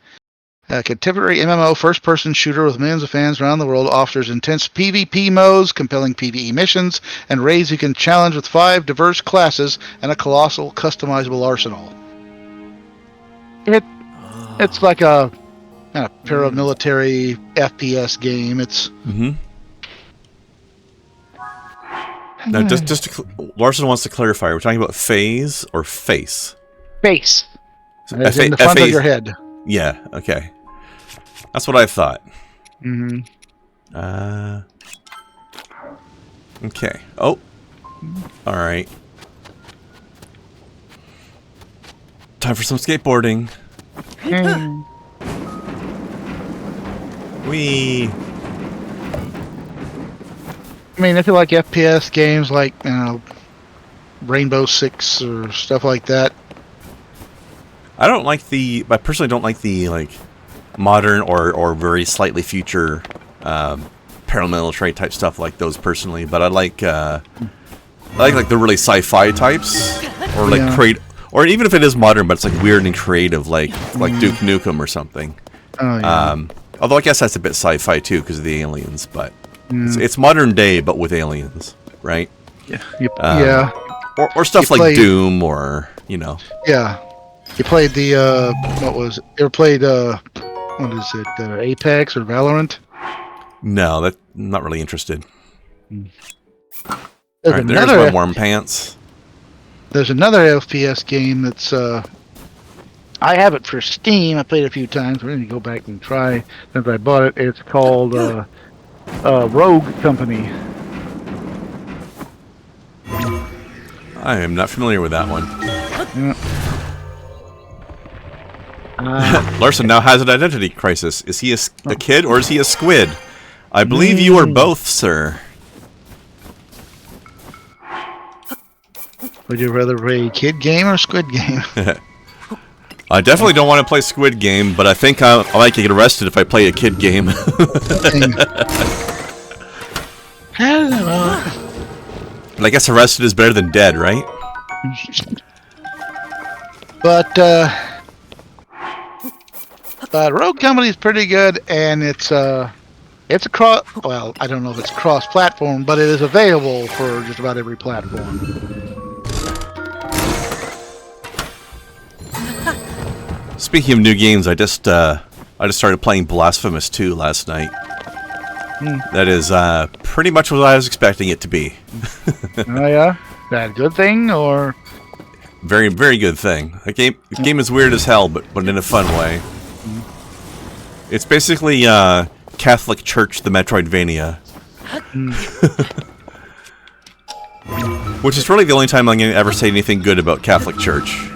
A contemporary MMO first-person shooter with millions of fans around the world offers intense PvP modes, compelling PvE missions, and raids you can challenge with 5 diverse classes and a colossal customizable arsenal. It's like a kind of paramilitary FPS game. It's now Larson wants to clarify. We're talking about phase or face. Face. As in the front of your head. Yeah. Okay. That's what I thought. Okay. Oh. All right. Time for some skateboarding. Whee. I mean, if you like FPS games like, Rainbow Six or stuff like that. I personally don't like the modern or very slightly future paramilitary type stuff like those personally, but I like the really sci-fi types or or even if it is modern but it's like weird and creative like Duke Nukem or something. Oh, yeah. Although I guess that's a bit sci-fi too because of the aliens, but it's modern day but with aliens, right? Yeah. Yeah. Or stuff like Doom or Yeah. You played the what is it? Apex or Valorant? No, I'm not really interested. There's there's my warm pants. There's another FPS game that's I have it for Steam. I played it a few times. We're going to go back and try since I bought it. It's called Rogue Company. I am not familiar with that one. Larson now has an identity crisis. Is he a kid or is he a squid? I believe you are both, sir. Would you rather play kid game or squid game? I definitely don't want to play Squid Game, but I think I might get arrested if I play a kid game. Hello. But I guess arrested is better than dead, right? But Rogue Company is pretty good, and it's a cross. Well, I don't know if it's cross-platform, but it is available for just about every platform. Speaking of new games, I just started playing Blasphemous 2 last night. That is pretty much what I was expecting it to be. Oh yeah, is that a good thing or? Very, very good thing. The game is weird as hell, but in a fun way. It's basically Catholic Church, the Metroidvania. Which is really the only time I'm going to ever say anything good about Catholic Church.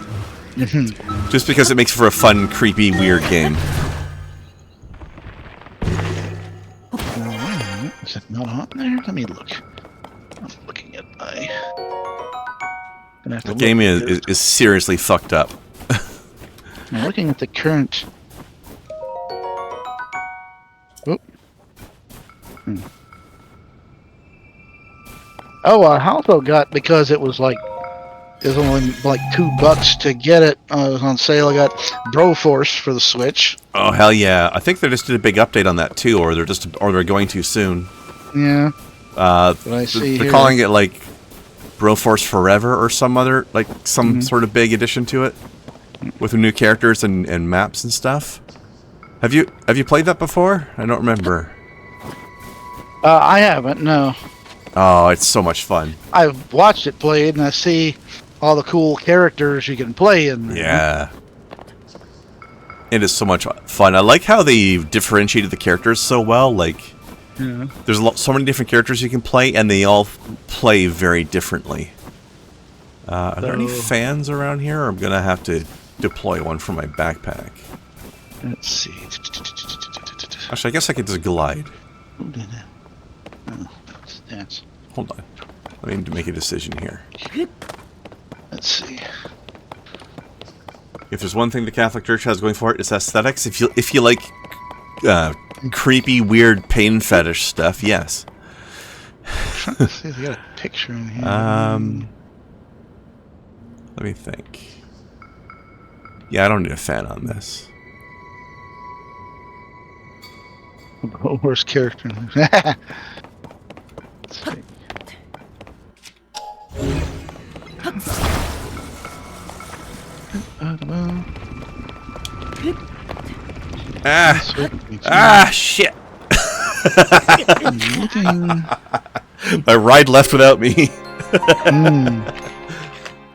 Just because it makes for a fun, creepy, weird game. Is it not on there? Let me look. I'm looking at my... The game is seriously fucked up. I'm looking at the current... Oh. Oh, I also got, because it was like... It was only like $2 to get it. It was on sale. I got Broforce for the Switch. Oh hell yeah! I think they just did a big update on that too, or they're going to soon. Yeah. They're calling it like Broforce Forever or some other some sort of big addition to it, with new characters and maps and stuff. Have you played that before? I don't remember. I haven't. No. Oh, it's so much fun. I've watched it played, and I see all the cool characters you can play in there. Yeah. It is so much fun. I like how they differentiated the characters so well. There's so many different characters you can play, and they all play very differently. Are there any fans around here? Or I'm going to have to deploy one for my backpack. Let's see. Actually, I guess I could just glide. Who did that? Oh, stats. Hold on. I need to make a decision here. Let's see. If there's one thing the Catholic Church has going for it, it's aesthetics. If you like creepy, weird pain fetish stuff, yes. I'm trying to see if they got a picture in here. Let me think. Yeah, I don't need a fan on this. Worst character. Let's see. Shit! My ride left without me.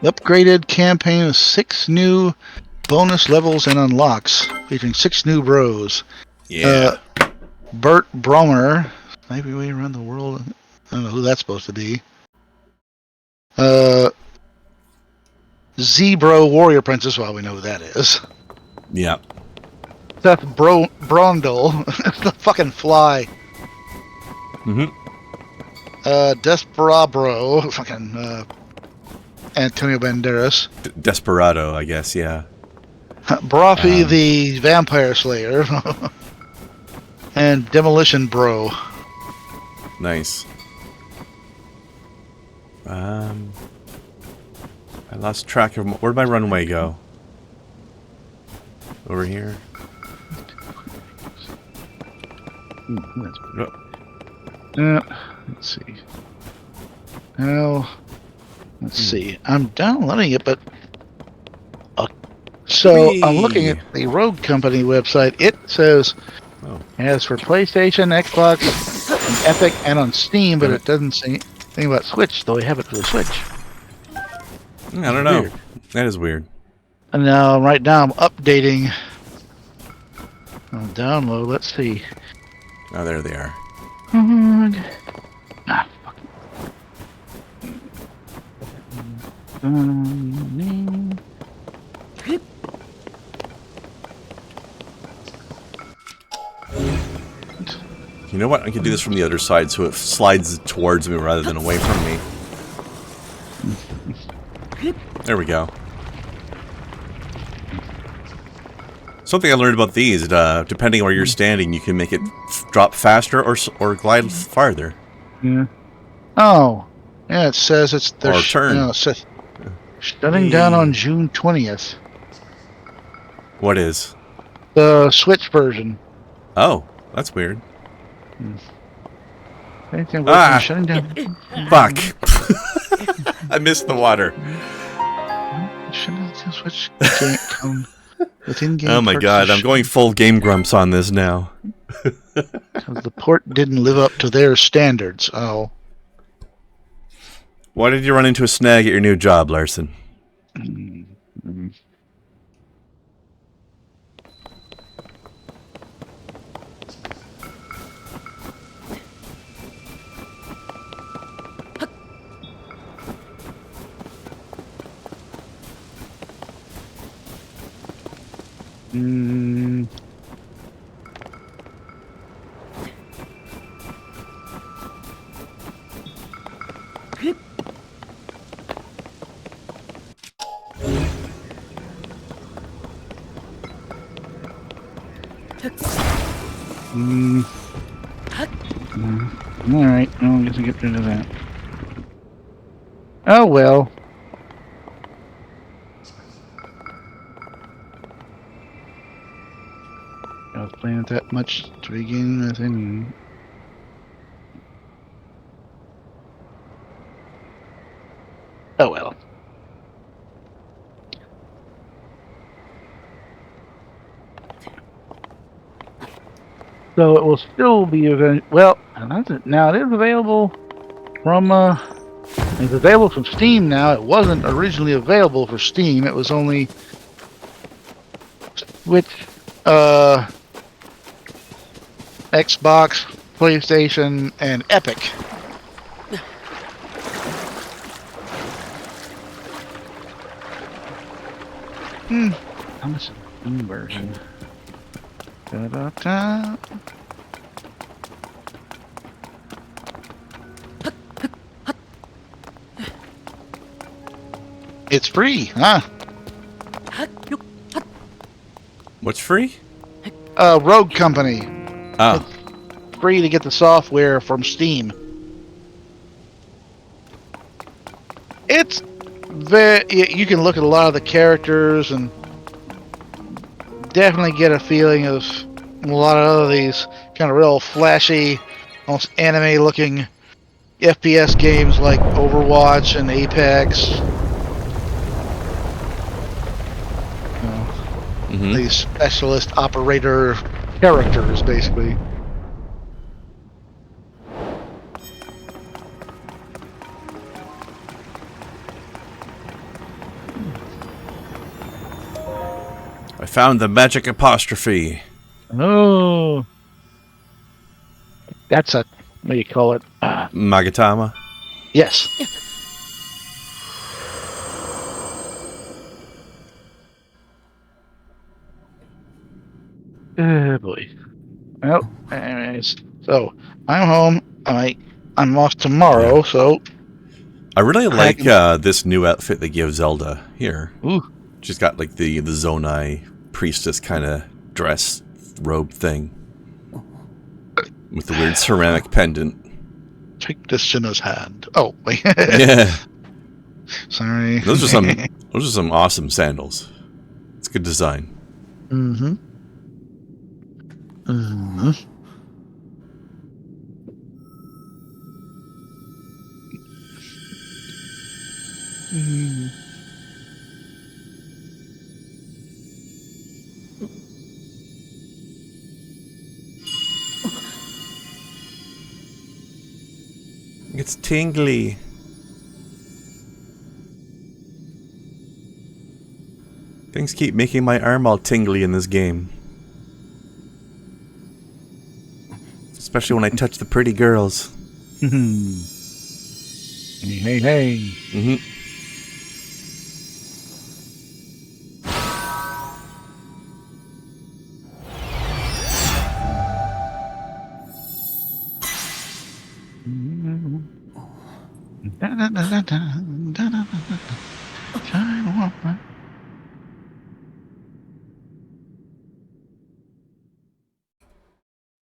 Upgraded campaign with 6 new bonus levels and unlocks, featuring 6 new bros. Yeah. Bert Bromer, maybe way around the world. I don't know who that's supposed to be. Z-Bro Warrior Princess, well, we know who that is. Yeah. Seth Brondel, the fucking fly. Desperabro, fucking Antonio Banderas. Desperado, I guess, yeah. Brofy the Vampire Slayer. And Demolition Bro. Nice. I lost track of... Where'd my runway go? Over here? Let's see. Well, let's see. I'm downloading it, but... So, I'm looking at the Rogue Company website. It says... As for PlayStation, Xbox, and Epic, and on Steam, but it doesn't say anything about Switch, though we have it for the Switch. I don't know. Weird. That is weird. And now, right now, I'm updating. I'll download. Let's see. Oh, there they are. Ah, fuck. You know what? I can do this from the other side so it slides towards me rather than away from me. There we go. Something I learned about these, depending on where you're standing, you can make it drop faster or glide farther. Yeah. Oh. Yeah, it says it's... Or turn. It says shutting down on June 20th. What is? The Switch version. Oh, that's weird. Anything working, shutting down. Fuck. I missed the water. Shutting down Switch can't come within game. Oh my god, I'm going full Game Grumps on this now. Because the port didn't live up to their standards. Oh. Why did you run into a snag at your new job, Larson? Alright, I guess I get rid of that. Oh well. I was playing it that much to begin with anyway. Oh well. So it will still be well. Now it is available from it's available from Steam now. It wasn't originally available for Steam. It was only Switch, Xbox, PlayStation, and Epic. How much is the Steam version? Da-da-da. It's free, huh? What's free? Rogue Company. Oh. It's free to get the software from Steam. It's you can look at a lot of the characters and definitely get a feeling of a lot of these kind of real flashy, almost anime-looking FPS games like Overwatch and Apex. These specialist operator characters, basically. I found the magic apostrophe. Oh. That's a, what do you call it? Magatama? Yes. Oh boy. Well, anyways, so I'm home. I'm off tomorrow, so I really like this new outfit they give Zelda here. Ooh. She's got like the Zonai priestess kind of dress robe thing with the weird ceramic pendant. Take this in his hand. Oh wait. Yeah. Sorry. Those are some awesome sandals. It's good design. Mm-hmm. Mm-hmm. It's tingly. Things keep making my arm all tingly in this game. Especially when I touch the pretty girls. Hey, hey. Mm-hmm.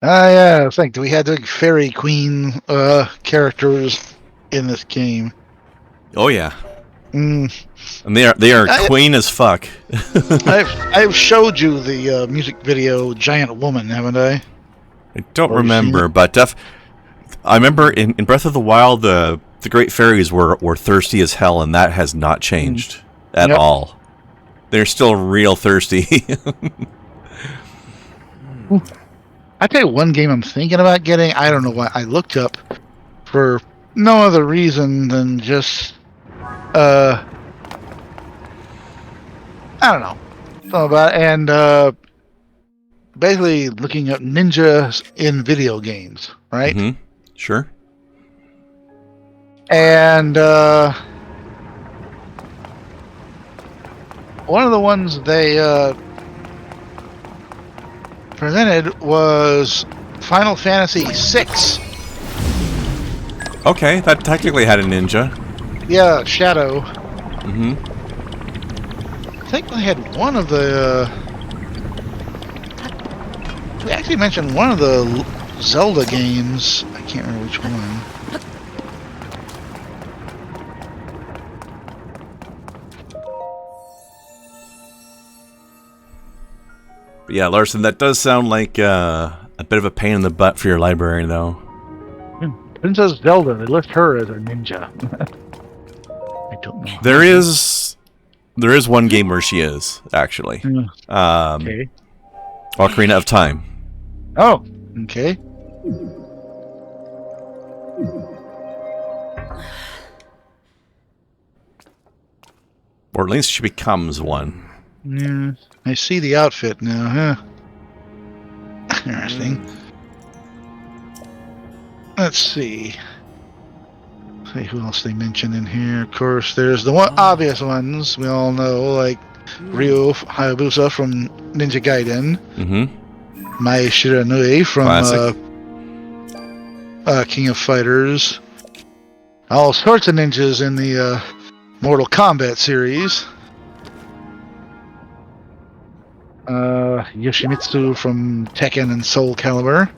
Yeah, I think we had the fairy queen characters in this game. Oh yeah. Mm. And they are queen as fuck. I've showed you the music video "Giant Woman," haven't I? I don't Or you've seen remember, it? but I remember in Breath of the Wild the great fairies were thirsty as hell, and that has not changed at all. They're still real thirsty. I tell you one game I'm thinking about getting. I don't know why. I looked up for no other reason than just I don't know. Something about it. And basically looking up ninjas in video games, right? Mm-hmm. Sure. And one of the ones they presented was Final Fantasy VI. Okay, that technically had a ninja. Yeah, Shadow. Mm-hmm. I think they had one of the. We actually mentioned one of the Zelda games. I can't remember which one. But yeah, Larson, that does sound like a bit of a pain in the butt for your library, though. Princess Zelda. They list her as a ninja. I don't know. There is one game where she is actually. Okay. Ocarina of Time. Oh, okay. Or at least she becomes one. Yeah, I see the outfit now, huh? Interesting. Let's see. See who else they mention in here. Of course, there's the obvious ones we all know, like Ryo Hayabusa from Ninja Gaiden, Mm-hmm. Mai Shiranui from King of Fighters, all sorts of ninjas in the Mortal Kombat series. Yoshimitsu from Tekken and Soul Calibur.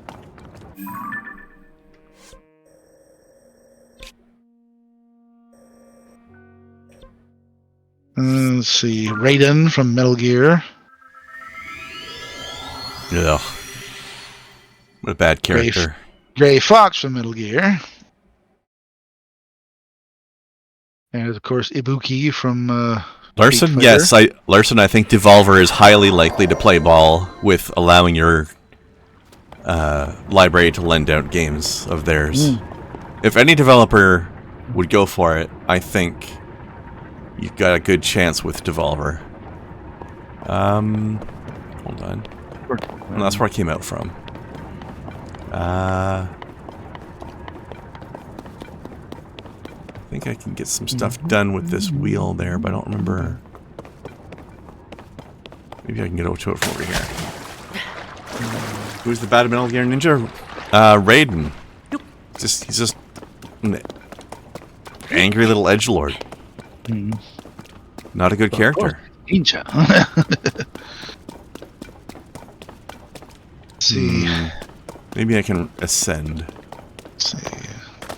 Let's see, Raiden from Metal Gear. Ugh. What a bad character. Gray Fox from Metal Gear. And of course Ibuki from Larson, yes, Larson, I think Devolver is highly likely to play ball with allowing your library to lend out games of theirs. If any developer would go for it, I think you've got a good chance with Devolver. Hold on. Well, that's where I came out from. I think I can get some stuff done with this wheel there, but I don't remember. Maybe I can get over to it from over here. Who's the bad Metal Gear Ninja? Raiden. He's just an angry little edgelord. Not a good character. Ninja. Let's see. Maybe I can ascend. Let's see.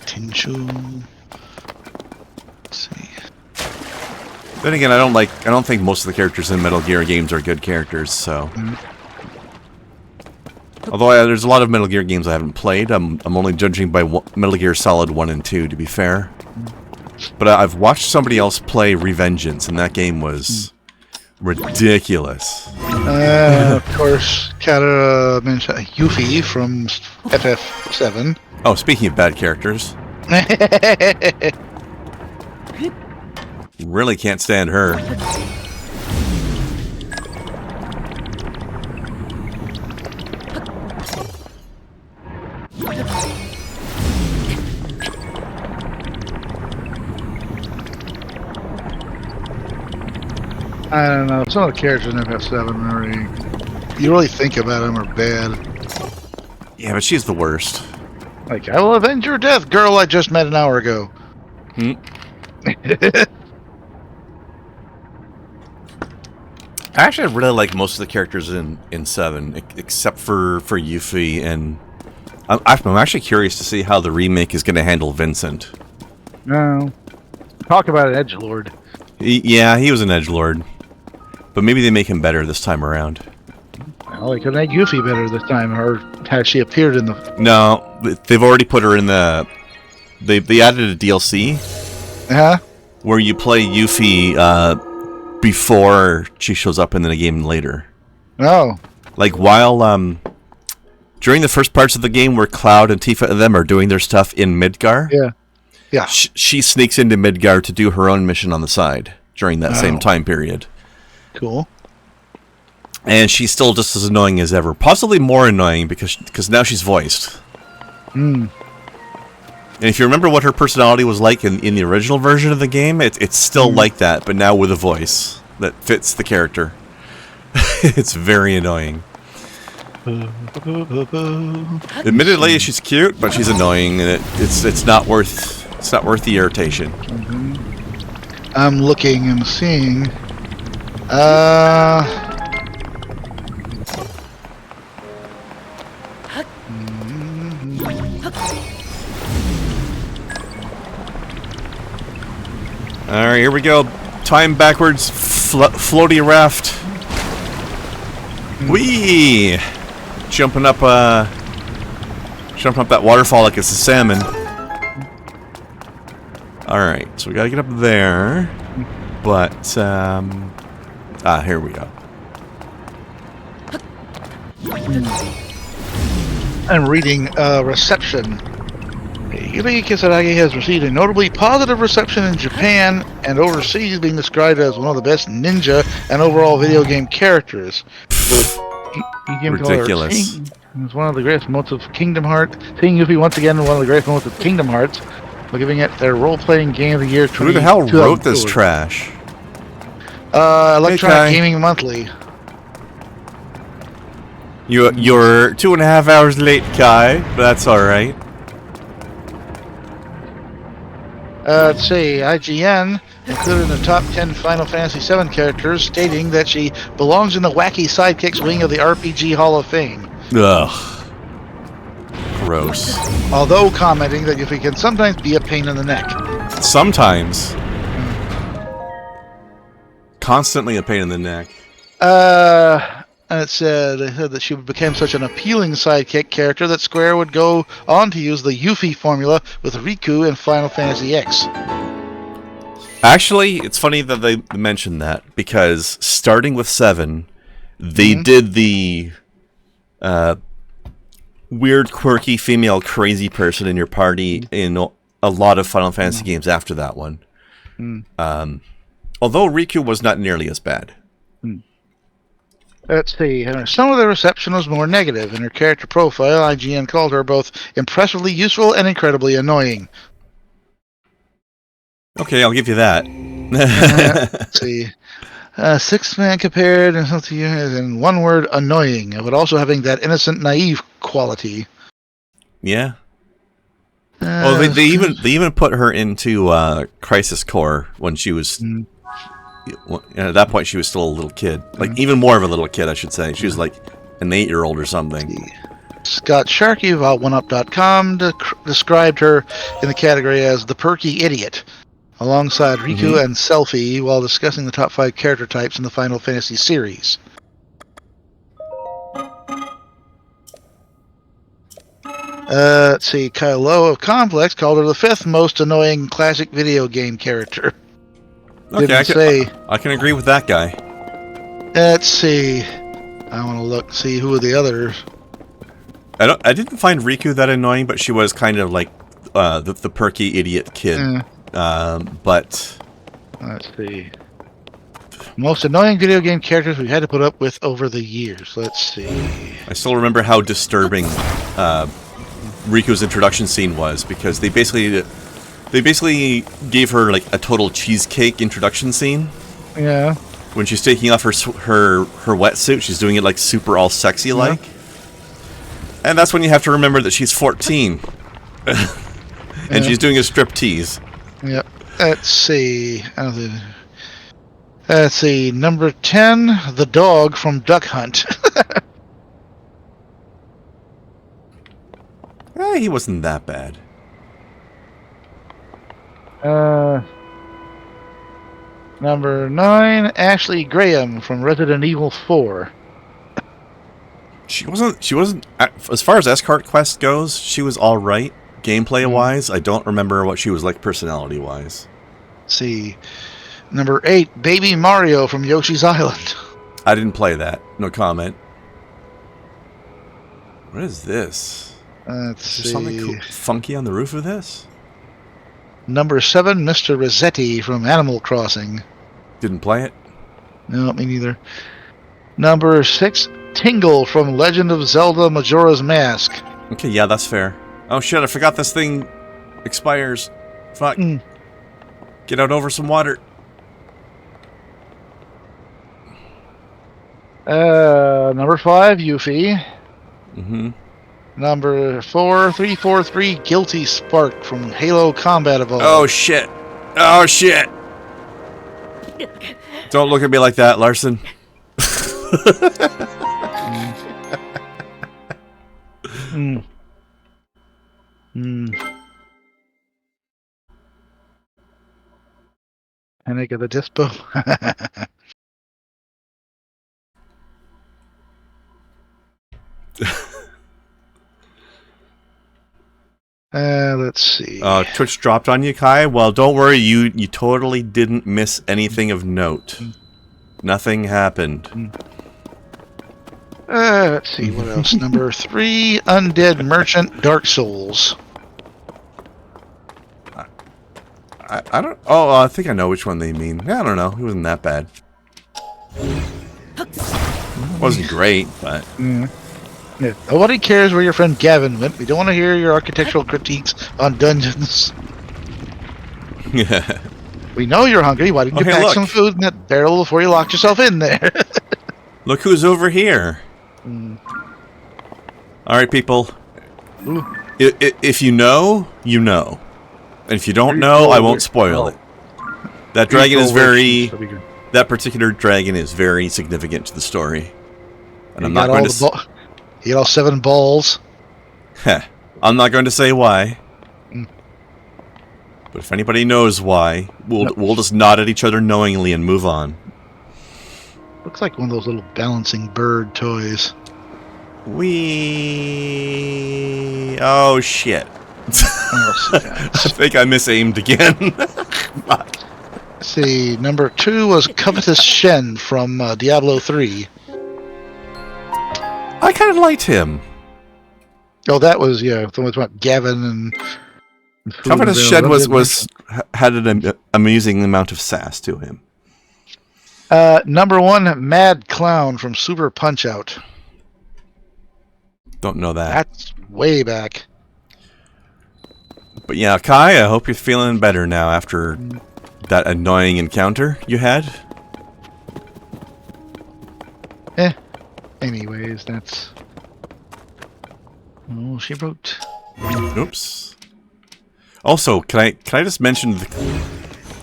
Tenchu. Let's see. Then again, I don't think most of the characters in Metal Gear games are good characters, so. Although there's a lot of Metal Gear games I haven't played, I'm only judging by Metal Gear Solid 1 and 2, to be fair. But I've watched somebody else play Revengeance, and that game was ridiculous. Of course, Kara mentioned Yuffie from FF7. Oh, speaking of bad characters. Really can't stand her. I don't know. Some of the characters in FF7 are you really think about them are bad. Yeah, but she's the worst. Like, I will avenge your death, girl I just met an hour ago. Actually, I really like most of the characters in 7, except for Yuffie, and I'm actually curious to see how the remake is going to handle Vincent. No. Talk about an edgelord. Yeah, he was an edgelord. But maybe they make him better this time around. Well, they could make Yuffie better this time, or has she appeared in the... No, they've already put her in the... They added a DLC. Huh? Where you play Yuffie before she shows up in the game later. Oh. Like, while... during the first parts of the game where Cloud and Tifa and them are doing their stuff in Midgar... Yeah. Yeah. She sneaks into Midgar to do her own mission on the side during that same time period. Cool. And she's still just as annoying as ever. Possibly more annoying because now she's voiced. And if you remember what her personality was like in the original version of the game, it's still like that, but now with a voice that fits the character. It's very annoying. Admittedly, she's cute, but she's annoying, and it's not worth the irritation. I'm looking and seeing. Alright, here we go. Time backwards, floaty raft. Whee! Jumping up that waterfall like it's a salmon. Alright, so we gotta get up there. But, here we go. I'm reading reception. Yuki Kisaragi has received a notably positive reception in Japan and overseas, being described as one of the best ninja and overall video game characters. Ridiculous. It's one of the greatest moments of Kingdom Hearts. Seeing Yuffie once again in one of the greatest moments of Kingdom Hearts, by giving it their role-playing game of the year. Who the hell wrote this trash? Electronic Gaming Monthly. You're 2.5 hours late, Kai, but that's alright. Let's see, IGN included in the top 10 Final Fantasy VII characters, stating that she belongs in the wacky sidekicks wing of the RPG Hall of Fame. Ugh. Gross. Although commenting that Yuffie can sometimes be a pain in the neck. Sometimes. Constantly a pain in the neck. And they said that she became such an appealing sidekick character that Square would go on to use the Yuffie formula with Riku in Final Fantasy X. Actually, it's funny that they mentioned that, because starting with 7, they did the weird, quirky, female, crazy person in your party in a lot of Final Fantasy games after that one. Although Riku was not nearly as bad. Let's see. Some of the reception was more negative. In her character profile, IGN called her both impressively useful and incredibly annoying. Okay, I'll give you that. Let's see. 6-man compared and something in one word, annoying, but also having that innocent, naive quality. Yeah. They even put her into Crisis Core when she was. At that point, she was still a little kid. Like, even more of a little kid, I should say. She was like an 8-year-old or something. Scott Sharkey of OneUp.com described her in the category as the perky idiot, alongside Riku and Selphie, while discussing the top 5 character types in the Final Fantasy series. Let's see. Kyle Lowe of Complex called her the 5th most annoying classic video game character. Okay, I can agree with that guy. Let's see. I want to look, see who are the others. I didn't find Riku that annoying, but she was kind of like the perky idiot kid. But let's see. Most annoying video game characters we've had to put up with over the years. Let's see. I still remember how disturbing Riku's introduction scene was, because they basically gave her like a total cheesecake introduction scene. Yeah. When she's taking off her wetsuit, she's doing it like super all sexy like. And that's when you have to remember that she's 14. And she's doing a striptease. Yep. Let's see. Let's see. Number 10, the dog from Duck Hunt. He wasn't that bad. Number 9, Ashley Graham from Resident Evil 4. She wasn't, as far as Escort Quest goes, she was alright, gameplay-wise. I don't remember what she was like personality-wise. Let's see. Number 8, Baby Mario from Yoshi's Island. I didn't play that. No comment. What is this? Let's Is there see. something cool, funky on the roof of this? Number 7, Mr. Rossetti from Animal Crossing. Didn't play it. No, me neither. Number 6, Tingle from Legend of Zelda Majora's Mask. Okay, yeah, that's fair. Oh shit, I forgot this thing expires. Fuck. Get out over some water. Number 5, Yuffie. Mm-hmm. Number 4, 343, Guilty Spark from Halo Combat Evolved. Oh shit. Oh shit. Don't look at me like that, Larson. Panic of the Dispo. Let's see. Twitch dropped on you, Kai? Well, don't worry, you totally didn't miss anything of note. Nothing happened. Let's see, what else? Number 3, Undead Merchant, Dark Souls. I don't... Oh, I think I know which one they mean. Yeah, I don't know. It wasn't that bad. It wasn't great, but... Yeah. Nobody cares where your friend Gavin went. We don't want to hear your architectural critiques on dungeons. Yeah. We know you're hungry. Why didn't you pack some food in that barrel before you locked yourself in there? Look who's over here. Alright, people. If you know, you know. And if you don't know, I won't spoil it. That dragon is very... That particular dragon is very significant to the story. And I'm not going to... You got all 7 balls. Heh. I'm not going to say why. But if anybody knows why, we'll just nod at each other knowingly and move on. Looks like one of those little balancing bird toys. Oh, shit. I think I misaimed again. Let's see, number 2 was Covetous Shen from Diablo 3. I kind of liked him. Oh, that was, yeah, the one about Gavin and... Covetous Shen had an amusing amount of sass to him. Number 1, Mad Clown from Super Punch-Out. Don't know that. That's way back. But yeah, Kai, I hope you're feeling better now after that annoying encounter you had. Anyways, that's... Oh, she wrote... Oops. Also, can I just mention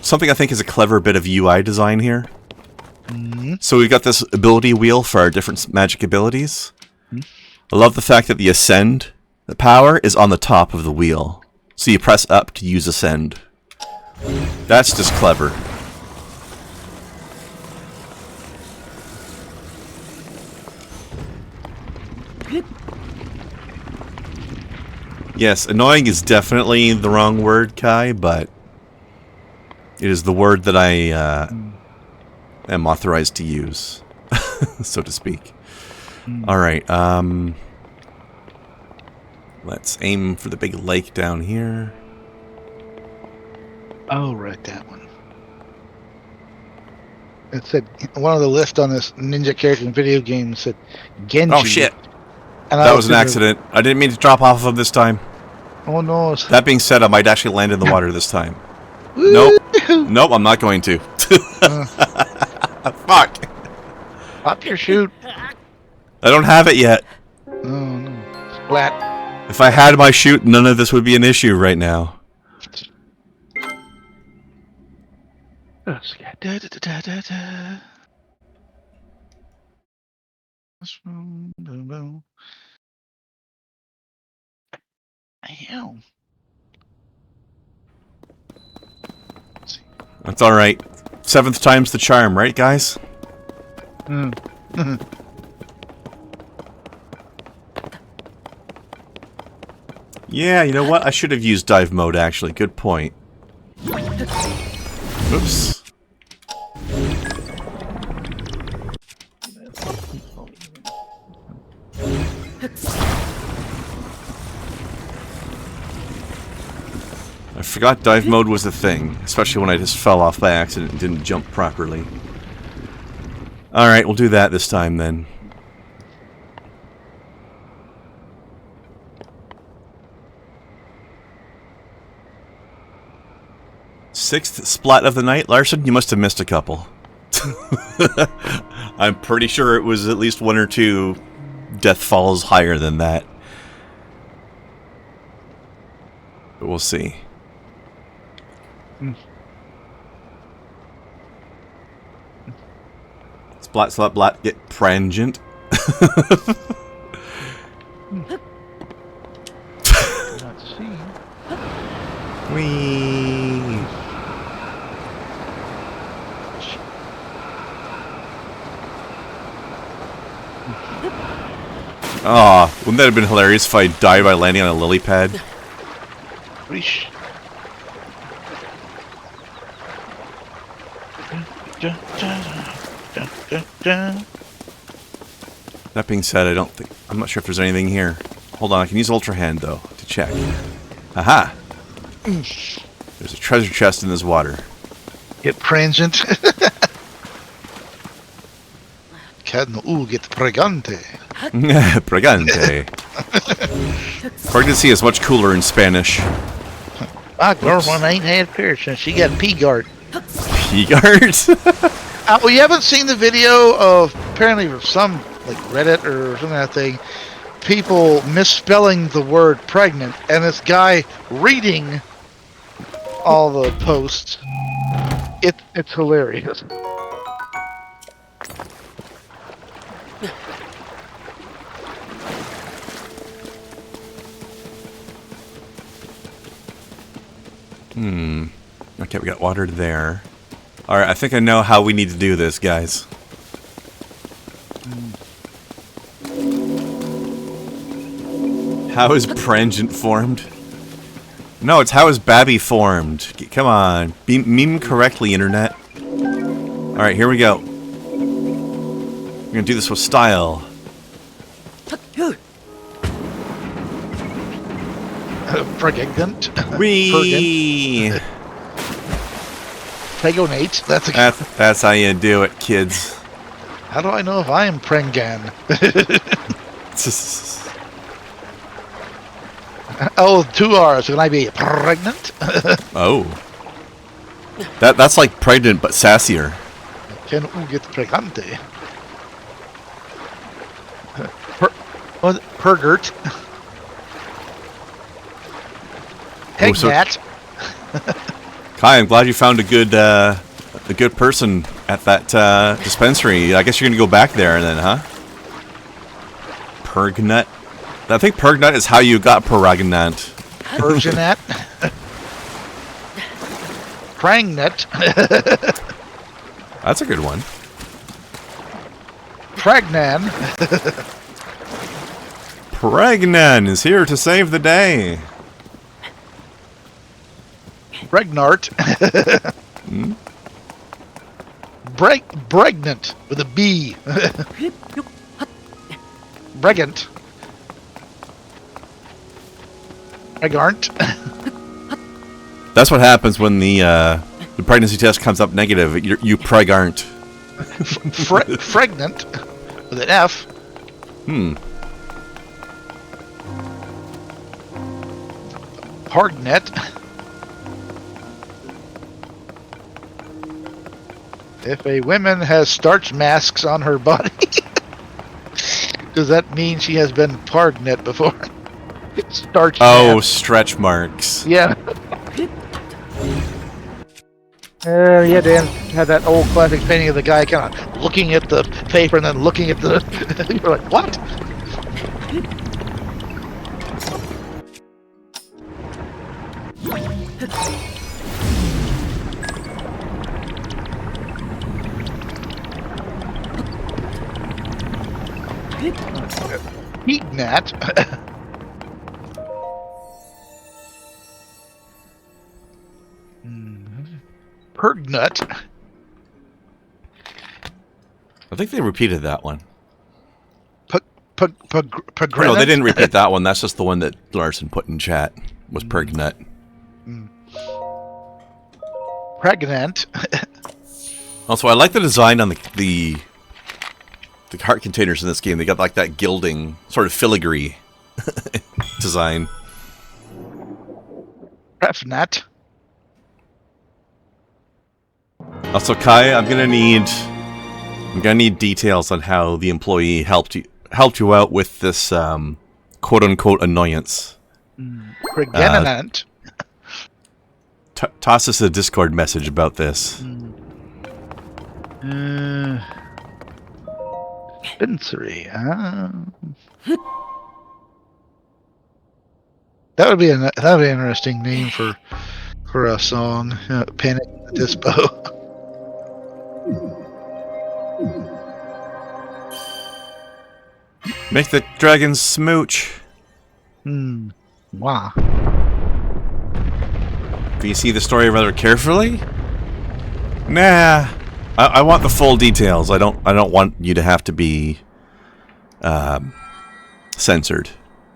something I think is a clever bit of UI design here? So we've got this ability wheel for our different magic abilities. I love the fact that the Ascend, the power, is on the top of the wheel. So you press up to use Ascend. That's just clever. Yes, annoying is definitely the wrong word, Kai, but it is the word that I am authorized to use, so to speak. Alright, let's aim for the big lake down here. Oh, right, that one. It said, one of the lists on this ninja character in video game said Genji. Oh, shit. And that was an accident. I didn't mean to drop off of him this time. Oh, no. That being said, I might actually land in the water this time. Nope. Nope, I'm not going to. Fuck. Pop your chute. I don't have it yet. Oh, no. Splat. If I had my chute, none of this would be an issue right now. That's alright. 7th time's the charm, right, guys? Yeah, you know what? I should have used dive mode, actually. Good point. Oops. I forgot dive mode was a thing, especially when I just fell off by accident and didn't jump properly. Alright, we'll do that this time then. Sixth splat of the night, Larson? You must have missed a couple. I'm pretty sure it was at least 1 or 2 death falls higher than that. But we'll see. Splat, splat, blat, get prangent. Let's see. Whee! Aw, wouldn't that have been hilarious if I died by landing on a lily pad? Reach. That being said, I'm not sure if there's anything here. Hold on, I can use Ultra Hand, though, to check. Aha! There's a treasure chest in this water. Get transient. Can get pregante. Pregante. Pregnancy is much cooler in Spanish. My girlfriend ain't had piercings. She got P-guard. P-guard? Well, you haven't seen the video of apparently from some like Reddit or something like that thing, people misspelling the word pregnant, and this guy reading all the posts. It's hilarious. Okay, we got water there. Alright, I think I know how we need to do this, guys. How is Prangent formed? No, it's how is Babby formed. Come on. Meme correctly, internet. Alright, here we go. We're gonna do this with style. Pregnant. Whee! Pregonate. That's how you do it, kids. How do I know if I am prengan? Oh, 2 R's. Can I be pregnant? Oh. That's like pregnant, but sassier. Can get pregante? Pergert. Hegnat. Kai, I'm glad you found a good person at that dispensary. I guess you're gonna go back there then, huh? Pergnut. I think Pergnut is how you got pregnant. Persianat. Prangnet. That's a good one. Pregnan. Pregnan is here to save the day. Bregnart. Bregnant with a B. Bregant. Bregarnt. That's what happens when the pregnancy test comes up negative. You pregnant. Pregnant with an F. Hardnet. If a woman has starch masks on her body, does that mean she has been pregnant before? Starch masks. Stretch marks. Yeah. Yeah, Dan had that old classic painting of the guy kind of looking at the paper and then looking at the... You're like, what? Heat gnat. Pergnut. I think they repeated that one. No, they didn't repeat that one. That's just the one that Larson put in chat. Was Pergnut. Pregnant. Also, I like the design on the heart containers in this game. They got like that gilding, sort of filigree design. Prefnat. Also, Kai, I'm gonna need details on how the employee helped you out with this quote unquote annoyance. Pregnant. Toss us a Discord message about this. Dispensory. That would be an interesting name for a song. Panic at the Dispo. Make the dragons smooch. Wow. Do you see the story rather carefully? Nah. I want the full details. I don't want you to have to be censored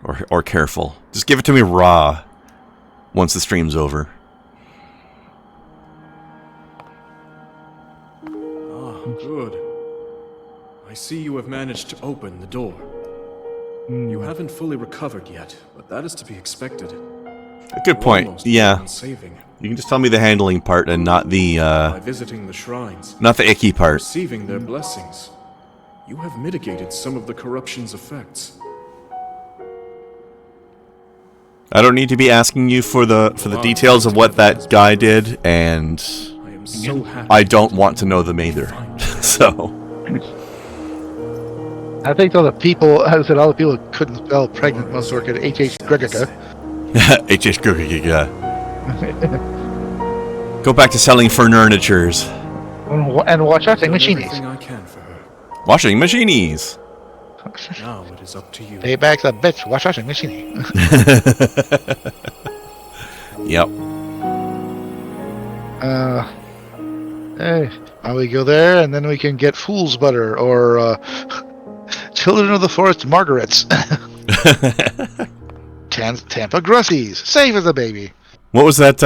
or careful. Just give it to me raw once the stream's over. Good. I see you have managed to open the door. You haven't fully recovered yet, but that is to be expected. Good point. Yeah. Saving. You can just tell me the handling part and not the By visiting the shrines, not the icky part. receiving their blessings, you have mitigated some of the corruption's effects. I don't need to be asking you for the details of what that guy did, and I am so happy. I don't want to know them either. So I think all the people who couldn't spell pregnant must work at H.H. Gregica. H.H. Gregica. Go back to selling furnitures. And washing machines. Everything I can for her. Washing machines. Now it is up to you. Payback's a bitch. Washing machine. Yep. Hey, we go there, and then we can get fool's butter or Children of the Forest Margarets. Tampa Grussies, safe as a baby. What was that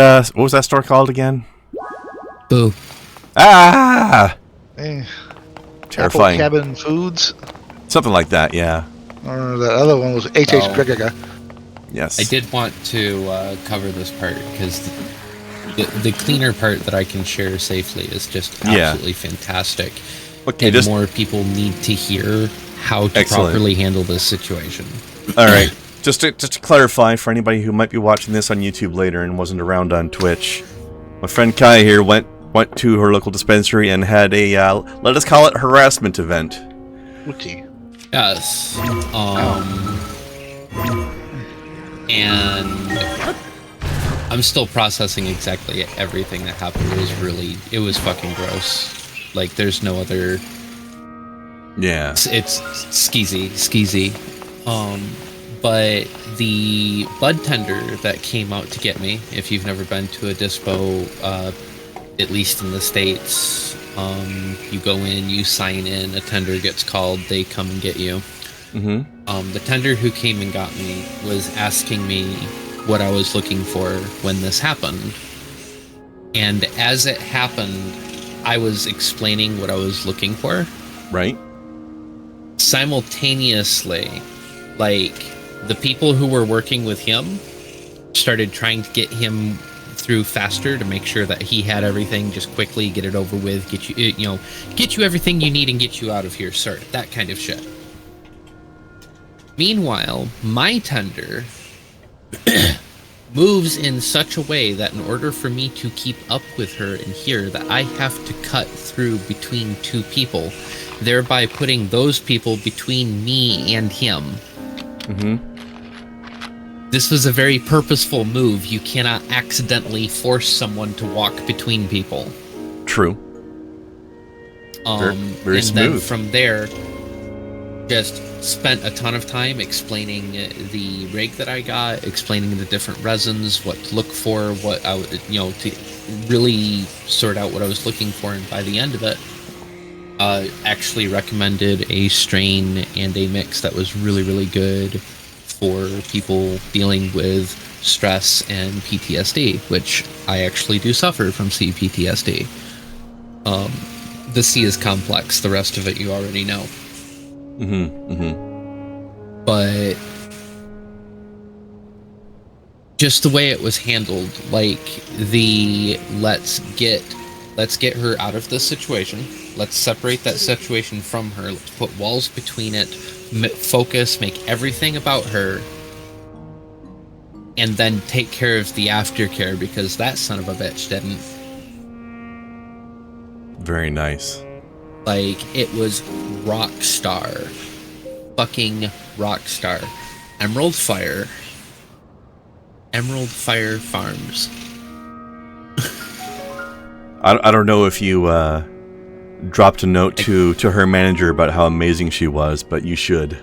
store called again? Boo. Ah! Terrifying. Apple Cabin Foods. Something like that, yeah. Or that other one was H.H. Gregica. Yes. I did want to cover this part because the cleaner part that I can share safely is just absolutely fantastic. Okay, and more people need to hear how to properly handle this situation. All right. Just to clarify for anybody who might be watching this on YouTube later and wasn't around on Twitch, my friend Kai here went to her local dispensary and had a let us call it harassment event. Okay. Yes. And I'm still processing exactly everything that happened. It was fucking gross. Like, there's no other. Yeah. It's skeezy. But the bud tender that came out to get me, if you've never been to a dispo, at least in the States, you go in, you sign in, a tender gets called, they come and get you. Mm-hmm. The tender who came and got me was asking me what I was looking for when this happened. And as it happened, I was explaining what I was looking for. Right. Simultaneously, like, the people who were working with him started trying to get him through faster to make sure that he had everything, just quickly get it over with, get you everything you need and get you out of here, sir. That kind of shit. Meanwhile, my tender moves in such a way that in order for me to keep up with her in here, that I have to cut through between two people, thereby putting those people between me and him. This was a very purposeful move. You cannot accidentally force someone to walk between people. True. Very and smooth. Then from there, just spent a ton of time explaining the rig that I got, explaining the different resins, what to look for, what I would, to really sort out what I was looking for. And by the end of it, actually recommended a strain and a mix that was really, really good for people dealing with stress and PTSD, which I actually do suffer from CPTSD. The C is complex. The rest of it you already know. But just the way it was handled, like the let's get her out of this situation. Let's separate that situation from her. Let's put walls between it. Focus, make everything about her, and then take care of the aftercare, because that son of a bitch didn't. Very nice. Like, it was rock star. Fucking rock star. Emerald Fire Farms. I don't know if you dropped a note to her manager about how amazing she was, but you should.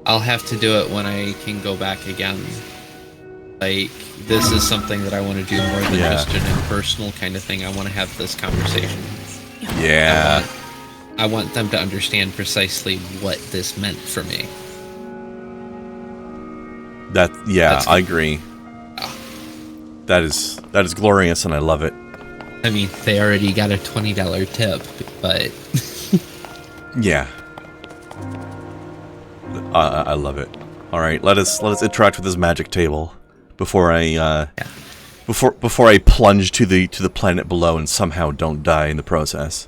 I'll have to do it when I can go back again. Like, this is something that I want to do more than just an impersonal kind of thing. I want to have this conversation. Yeah. I want them to understand precisely what this meant for me. I agree. That is glorious, and I love it. I mean, they already got a $20 tip, but yeah, I love it. All right, let us interact with this magic table before I before I plunge to the planet below and somehow don't die in the process.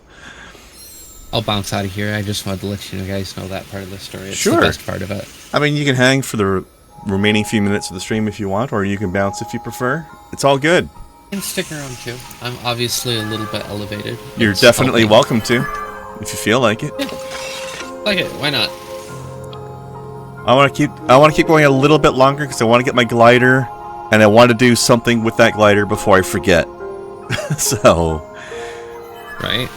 I'll bounce out of here. I just wanted to let you guys know that part of the story. It's Sure. The best part of it. I mean, you can hang for the remaining few minutes of the stream if you want, or you can bounce if you prefer. It's all good. And stick around too. I'm obviously a little bit elevated. You're definitely welcome to, if you feel like it. Yeah. Like it, why not? I want to keep going a little bit longer because I want to get my glider, and I want to do something with that glider before I forget. So, right?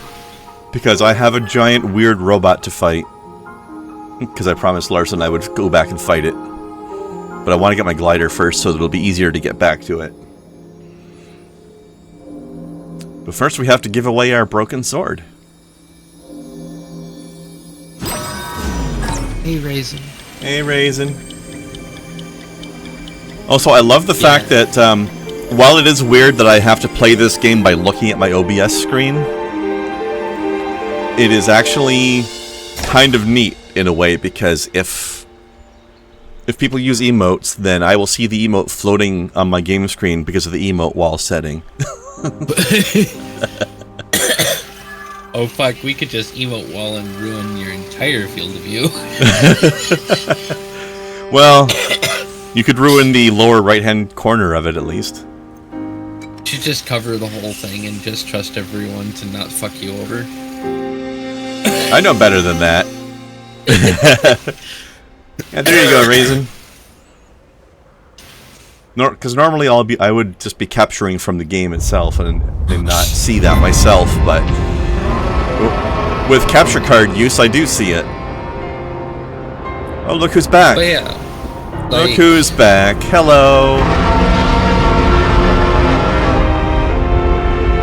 Because I have a giant weird robot to fight. Because I promised Larson I would go back and fight it. But I want to get my glider first so that it'll be easier to get back to it. But first we have to give away our broken sword. Hey, Raisin. Hey, Raisin. Also, I love the fact that while it is weird that I have to play this game by looking at my OBS screen, it is actually kind of neat in a way, because if people use emotes, then I will see the emote floating on my game screen because of the emote wall setting. Oh fuck, we could just emote wall and ruin your entire field of view. Well, you could ruin the lower right-hand corner of it at least. You should just cover the whole thing and just trust everyone to not fuck you over. I know better than that. Yeah, there you go, Raisin. Because normally I would just be capturing from the game itself and not see that myself, but with capture card use, I do see it. Oh, look who's back! But yeah, look who's back! Hello.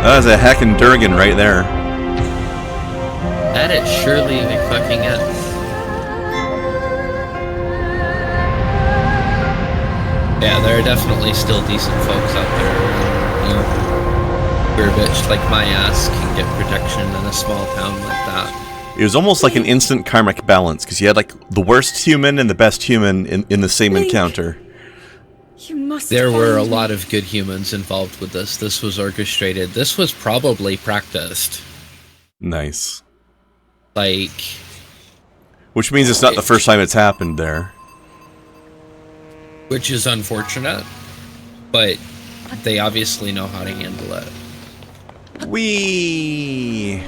That was a heckin' Durgan right there. That it surely fucking is. Yeah, there are definitely still decent folks out there. Where a bitch like my ass can get protection in a small town like that. It was almost like an instant karmic balance, because you had like the worst human and the best human in the same encounter. You must There were a find me. lot of good humans involved with this. This was orchestrated. This was probably practiced. Nice. Like... Which means it's not the first time it's happened there. Which is unfortunate, but they obviously know how to handle it. Wee.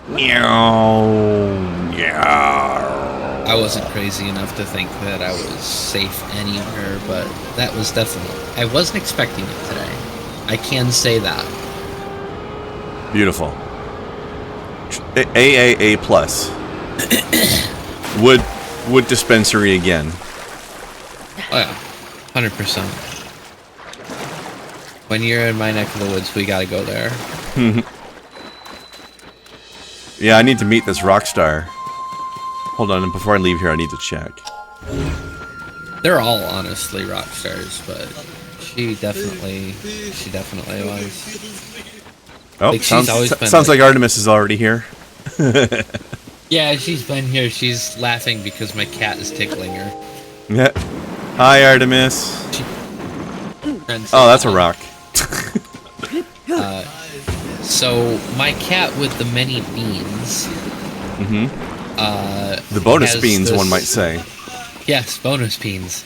Meow. Meow. I wasn't crazy enough to think that I was safe anywhere, but that was definitely... I wasn't expecting it today. I can say that. Beautiful. AAA plus. Wood dispensary again. Oh yeah, 100%. When you're in my neck of the woods, we gotta go there. Yeah, I need to meet this rock star. Hold on, and before I leave here, I need to check. They're all honestly rock stars, but she definitely was. Oh, Like, she's always been sounds like Artemis is already here. Yeah, she's been here. She's laughing because my cat is tickling her. Yeah. Hi, Artemis. Oh, that's a rock. So my cat with the many beans. The bonus has beans, this- one might say. Yes, bonus beans.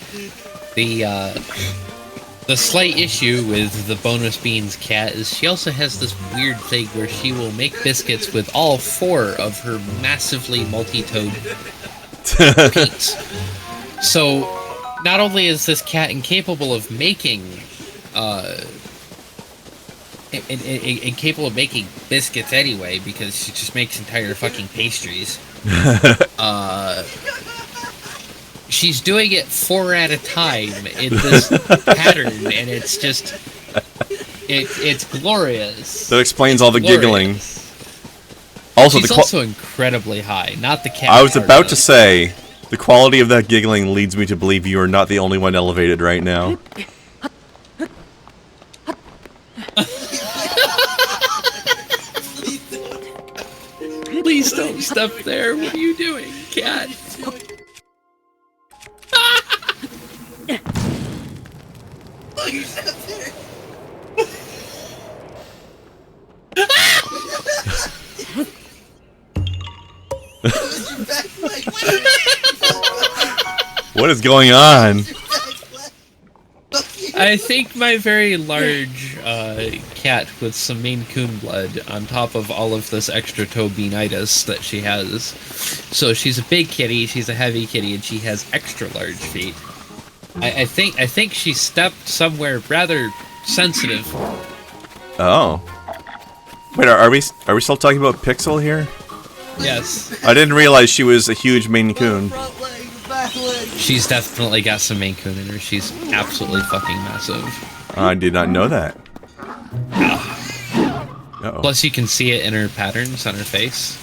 The slight issue with the bonus beans cat is she also has this weird thing where she will make biscuits with all 4 of her massively multi-toed peats. So not only is this cat incapable of making incapable of making biscuits anyway, because she just makes entire fucking pastries. She's doing it 4 at a time in this pattern, and it's just it's glorious. That explains all the Glorious. giggling. Also, She's also incredibly high, not the cat. I was about to say, the quality of that giggling leads me to believe you are not the only one elevated right now. Please don't step there. What are you doing, cat? What is going on? I think my very large cat with some Maine Coon blood on top of all of this extra toe-beanitis that she has. So she's a big kitty, she's a heavy kitty, and she has extra large feet. I think she stepped somewhere rather sensitive. Oh. Wait, are we still talking about Pixel here? Yes. I didn't realize she was a huge Maine Coon. She's definitely got some Maine Coon in her. She's absolutely fucking massive. I did not know that. Uh-oh. Plus, you can see it in her patterns on her face.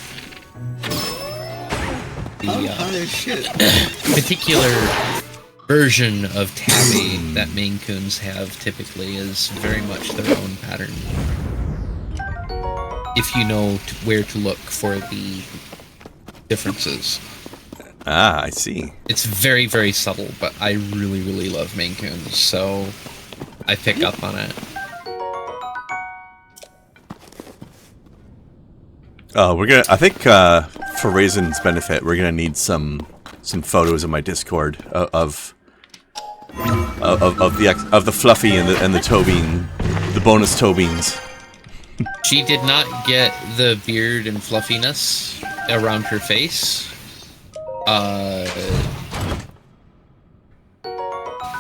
The particular version of tabby that Maine Coons have typically is very much their own pattern. If you know where to look for the differences. Ah, I see. It's very, very subtle, but I really, really love Maine Coons, so I pick up on it. I think for Raisin's benefit, we're gonna need some photos in my Discord of the Fluffy and the toe bean, the bonus toe beans. She did not get the beard and fluffiness around her face.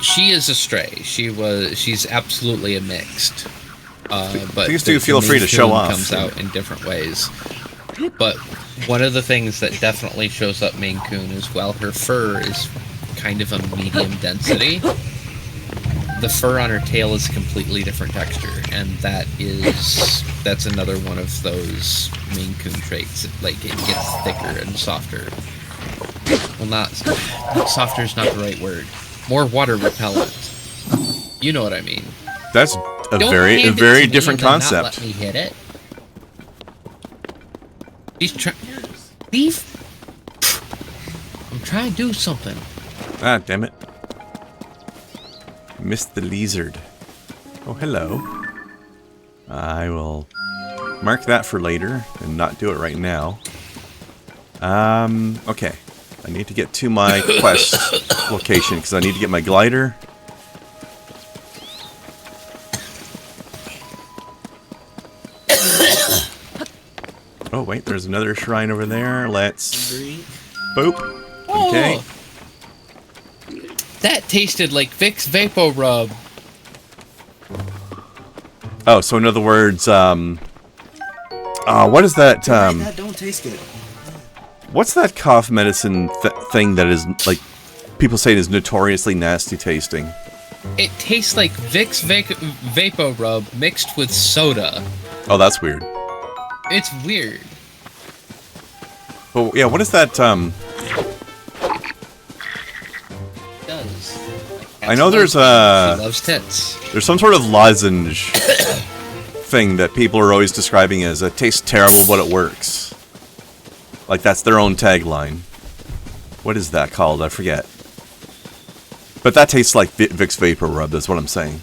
She is a stray. She's absolutely a mixed. But Please do feel free to show off. Comes out in different ways. But one of the things that definitely shows up Maine Coon is, while her fur is kind of a medium density, the fur on her tail is a completely different texture, and that's another one of those Maine Coon traits. Like, it gets thicker and softer. Well, not softer is not the right word. More water repellent. You know what I mean. That's a Don't very hand it to me different and then not concept. let me hit it. He's trying. Leave. I'm trying to do something. Ah, damn it. Missed the lizard. Oh, hello. I will mark that for later and not do it right now. Okay. I need to get to my quest location because I need to get my glider. Oh, wait, there's another shrine over there. Let's... Boop. Okay. Oh, that tasted like Vicks Vapor Rub. Oh, so in other words, what is that, That don't taste good. what's that cough medicine thing that is, like, people say is notoriously nasty tasting? It tastes like Vicks Vapor Rub mixed with soda. Oh, that's weird. It's weird. Well, yeah, what is that, It does. I know there's She loves tits. there's some sort of lozenge thing that people are always describing as it tastes terrible but it works. Like that's their own tagline. What is that called? I forget. But that tastes like Vicks Vapor Rub, that's what I'm saying.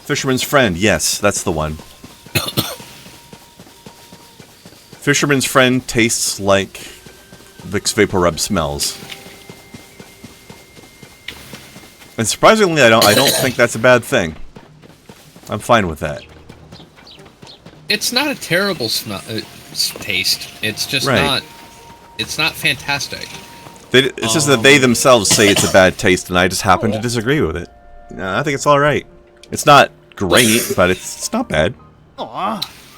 Fisherman's Friend, yes, that's the one. Fisherman's Friend tastes like Vicks Vapor Rub smells. And surprisingly, I don't think that's a bad thing. I'm fine with that. It's not a terrible taste. It's just Right. not. It's not fantastic. It's just that they themselves say it's a bad taste, and I just happen to disagree with it. I think it's all right. It's not great, but it's not bad.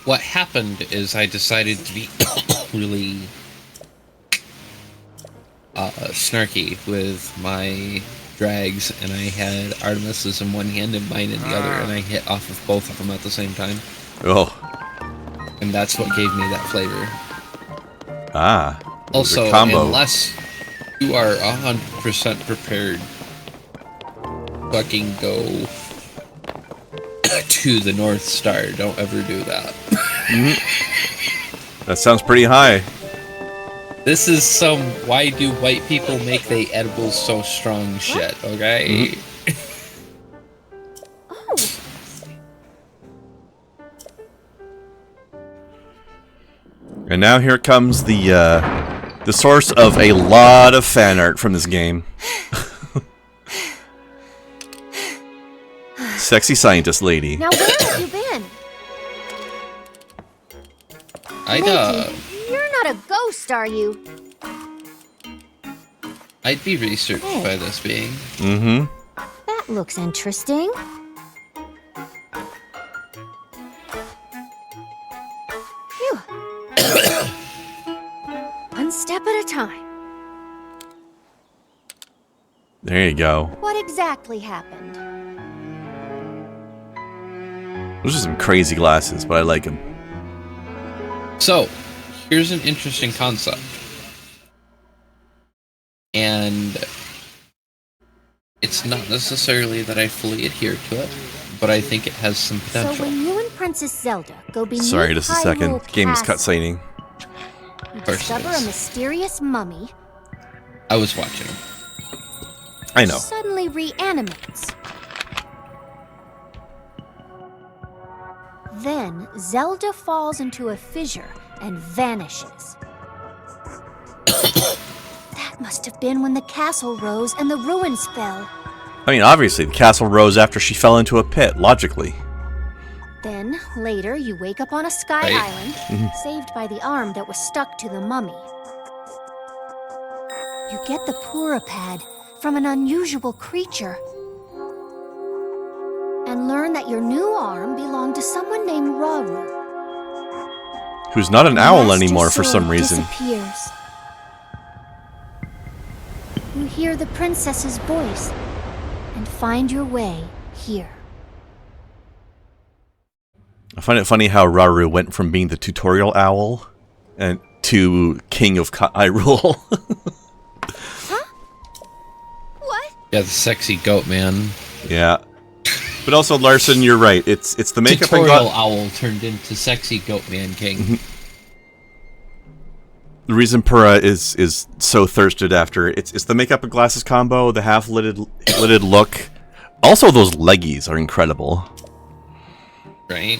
What happened is I decided to be really snarky with my drags, and I had Artemis's in one hand and mine in the other, and I hit off of both of them at the same time. Oh. And that's what gave me that flavor. Ah. Also, combo. unless you are 100% prepared, fucking go to the North Star. Don't ever do that. That sounds pretty high. This is some why do white people make they edibles so strong shit, okay? And now here comes the source of a lot of fan art from this game. Sexy scientist lady. Now where have you been? You're not a ghost, are you? I'd be researched by this being. Mm-hmm. That looks interesting. Phew. One step at a time. There you go. What exactly happened? Those are some crazy glasses, but I like them. So, here's an interesting concept. And it's not necessarily that I fully adhere to it, but I think it has some So potential. when you and Princess Zelda go beneath Sorry, just a second. Hyrule Game is Castle, cutscening. you course it discover is. a mysterious mummy I was watching. I know. suddenly reanimates. Then Zelda falls into a fissure and vanishes. That must have been when the castle rose and the ruins fell. I mean, obviously, the castle rose after she fell into a pit, logically. Then, later, you wake up on a sky Right. island, saved by the arm that was stuck to the mummy. You get the Pura pad from an unusual creature, and learn that your new arm belonged to someone named Rauru. Who's not an owl Master anymore for some Sword reason. Disappears. You hear the princess's voice and find your way here. I find it funny how Rauru went from being the tutorial owl and to King of Hyrule. What? Yeah, the sexy goat man. Yeah. But also, Larson, you're right. It's the makeup and Tutorial owl turned into sexy goat man king. the reason Pura is so thirsted after it's the makeup and glasses combo, the half lidded look, Also, those leggies are incredible. Right?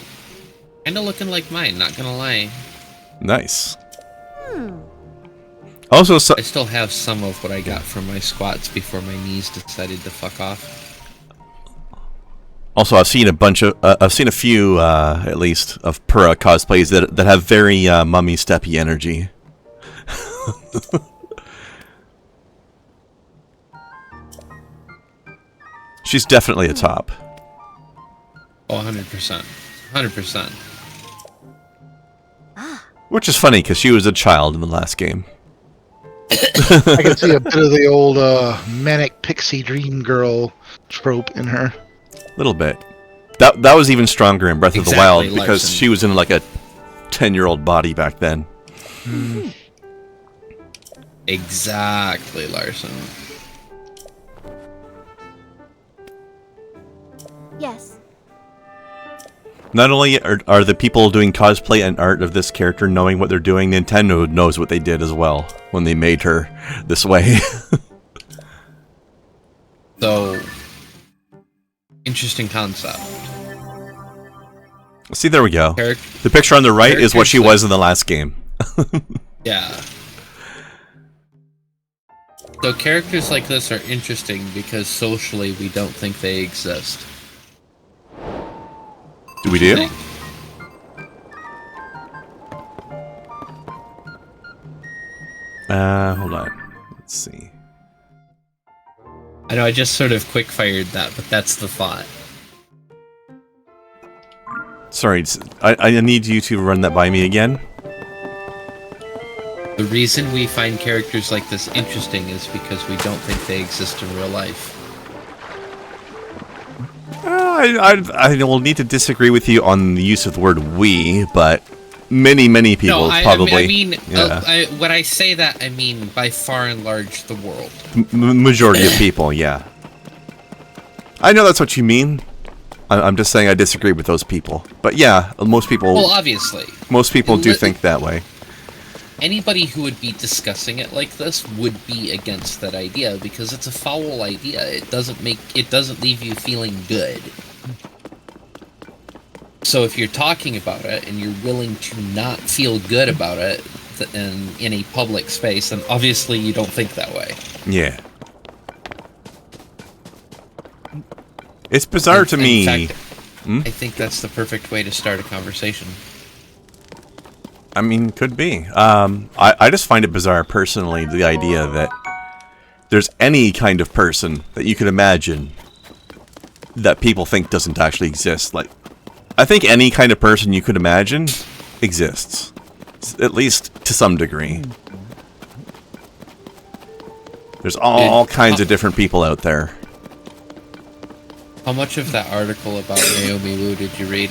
Kinda looking like mine, not gonna lie. Nice. Also, I still have some of what I got from my squats before my knees decided to fuck off. Also, I've seen a few, at least, of Pura cosplays that have very mummy steppy energy. She's definitely a top. Oh, 100%. 100%. Which is funny, because she was a child in the last game. I can see a bit of the old manic pixie dream girl trope in her. A little bit. That was even stronger in Breath of the Wild, because Larson. she was in like a 10-year-old body back then. Exactly, Larson. Yes. Not only are the people doing cosplay and art of this character knowing what they're doing, Nintendo knows what they did as well when they made her this way. So, interesting concept. See, there we go. Charac- The picture on the right is what she characters was in the last game. Yeah. So characters like this are interesting because socially we don't think they exist. Do we do? Hold on. Let's see. I know I just sort of quick-fired that, but that's the thought. Sorry, I need you to run that by me again. The reason we find characters like this interesting is because we don't think they exist in real life. I will need to disagree with you on the use of the word "we," but many people probably. I mean, when I say that, I mean by far and large the world. Majority of people, yeah. I know that's what you mean. I'm just saying I disagree with those people. But yeah, most people. Well, obviously. Most people do think that way. Anybody who would be discussing it like this would be against that idea because it's a foul idea. It doesn't leave you feeling good. So if you're talking about it and you're willing to not feel good about it in a public space, then obviously you don't think that way. Yeah. It's bizarre to me. In fact, I think that's the perfect way to start a conversation. I mean, could be. I just find it bizarre, personally, the idea that there's any kind of person that you could imagine that people think doesn't actually exist. Like, I think any kind of person you could imagine exists, at least to some degree. There's all kinds of different people out there. How much of that article about Naomi Wu did you read?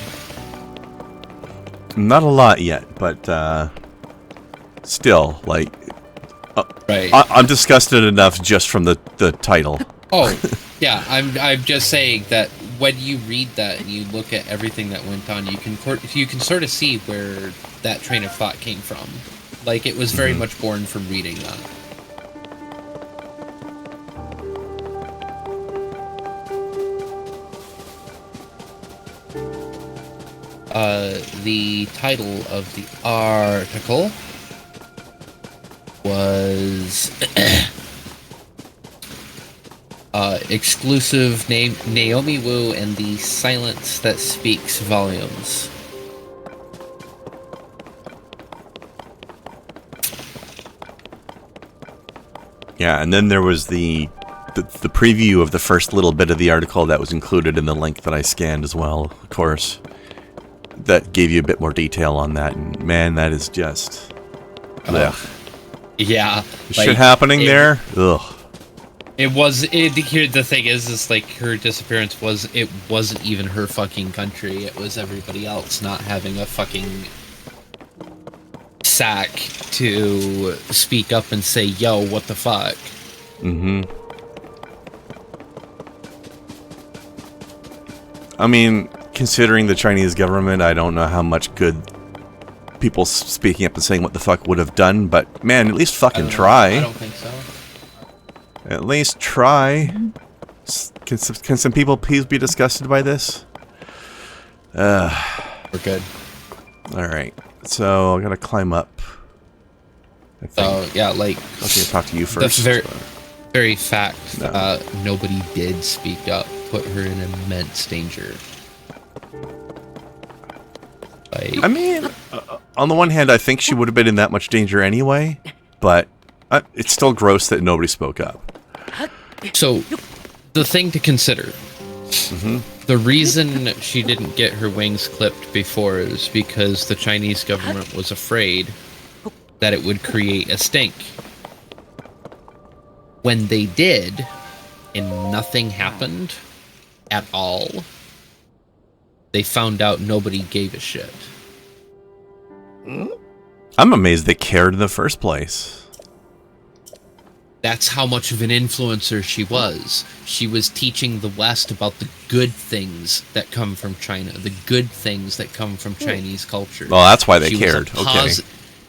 Not a lot yet, but still, like, right. I'm disgusted enough just from the title. Oh, yeah. I'm just saying that when you read that and you look at everything that went on, you can sort of see where that train of thought came from. Like, it was very much born from reading that. The title of the article was exclusive Naomi Wu and the Silence That Speaks Volumes. Yeah, and then there was the preview of the first little bit of the article that was included in the link that I scanned as well, of course. That gave you a bit more detail on that, and man, that is just... ugh. Yeah. Shit happening there? Ugh. Here, the thing is like, her disappearance wasn't even her fucking country, it was everybody else not having a fucking sack to speak up and say, yo, what the fuck? Mm-hmm. I mean, considering the Chinese government, I don't know how much good people speaking up and saying what the fuck would have done, but man, at least fucking try. I don't think so. At least try. Can some people please be disgusted by this? We're good. All right. So I gotta climb up. So yeah, like I was gonna talk to you first. The very fact nobody did speak up put her in immense danger. Like, I mean, on the one hand, I think she would have been in that much danger anyway, but it's still gross that nobody spoke up. So, the thing to consider, the reason she didn't get her wings clipped before is because the Chinese government was afraid that it would create a stink. When they did, and nothing happened at all, they found out nobody gave a shit. I'm amazed they cared in the first place. That's how much of an influencer she was. She was teaching the West about the good things that come from China, the good things that come from Chinese culture. Well, that's why they cared. Okay.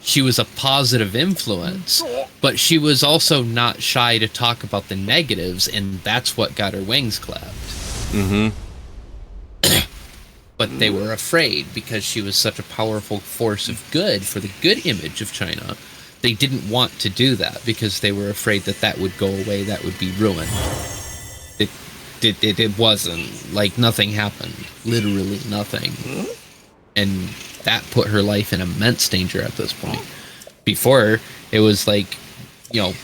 She was a positive influence, but she was also not shy to talk about the negatives, and that's what got her wings clapped. But they were afraid because she was such a powerful force of good for the good image of China. They didn't want to do that because they were afraid that that would go away, that would be ruined. It wasn't. Like, nothing happened. Literally nothing. And that put her life in immense danger at this point. Before, it was like, you know...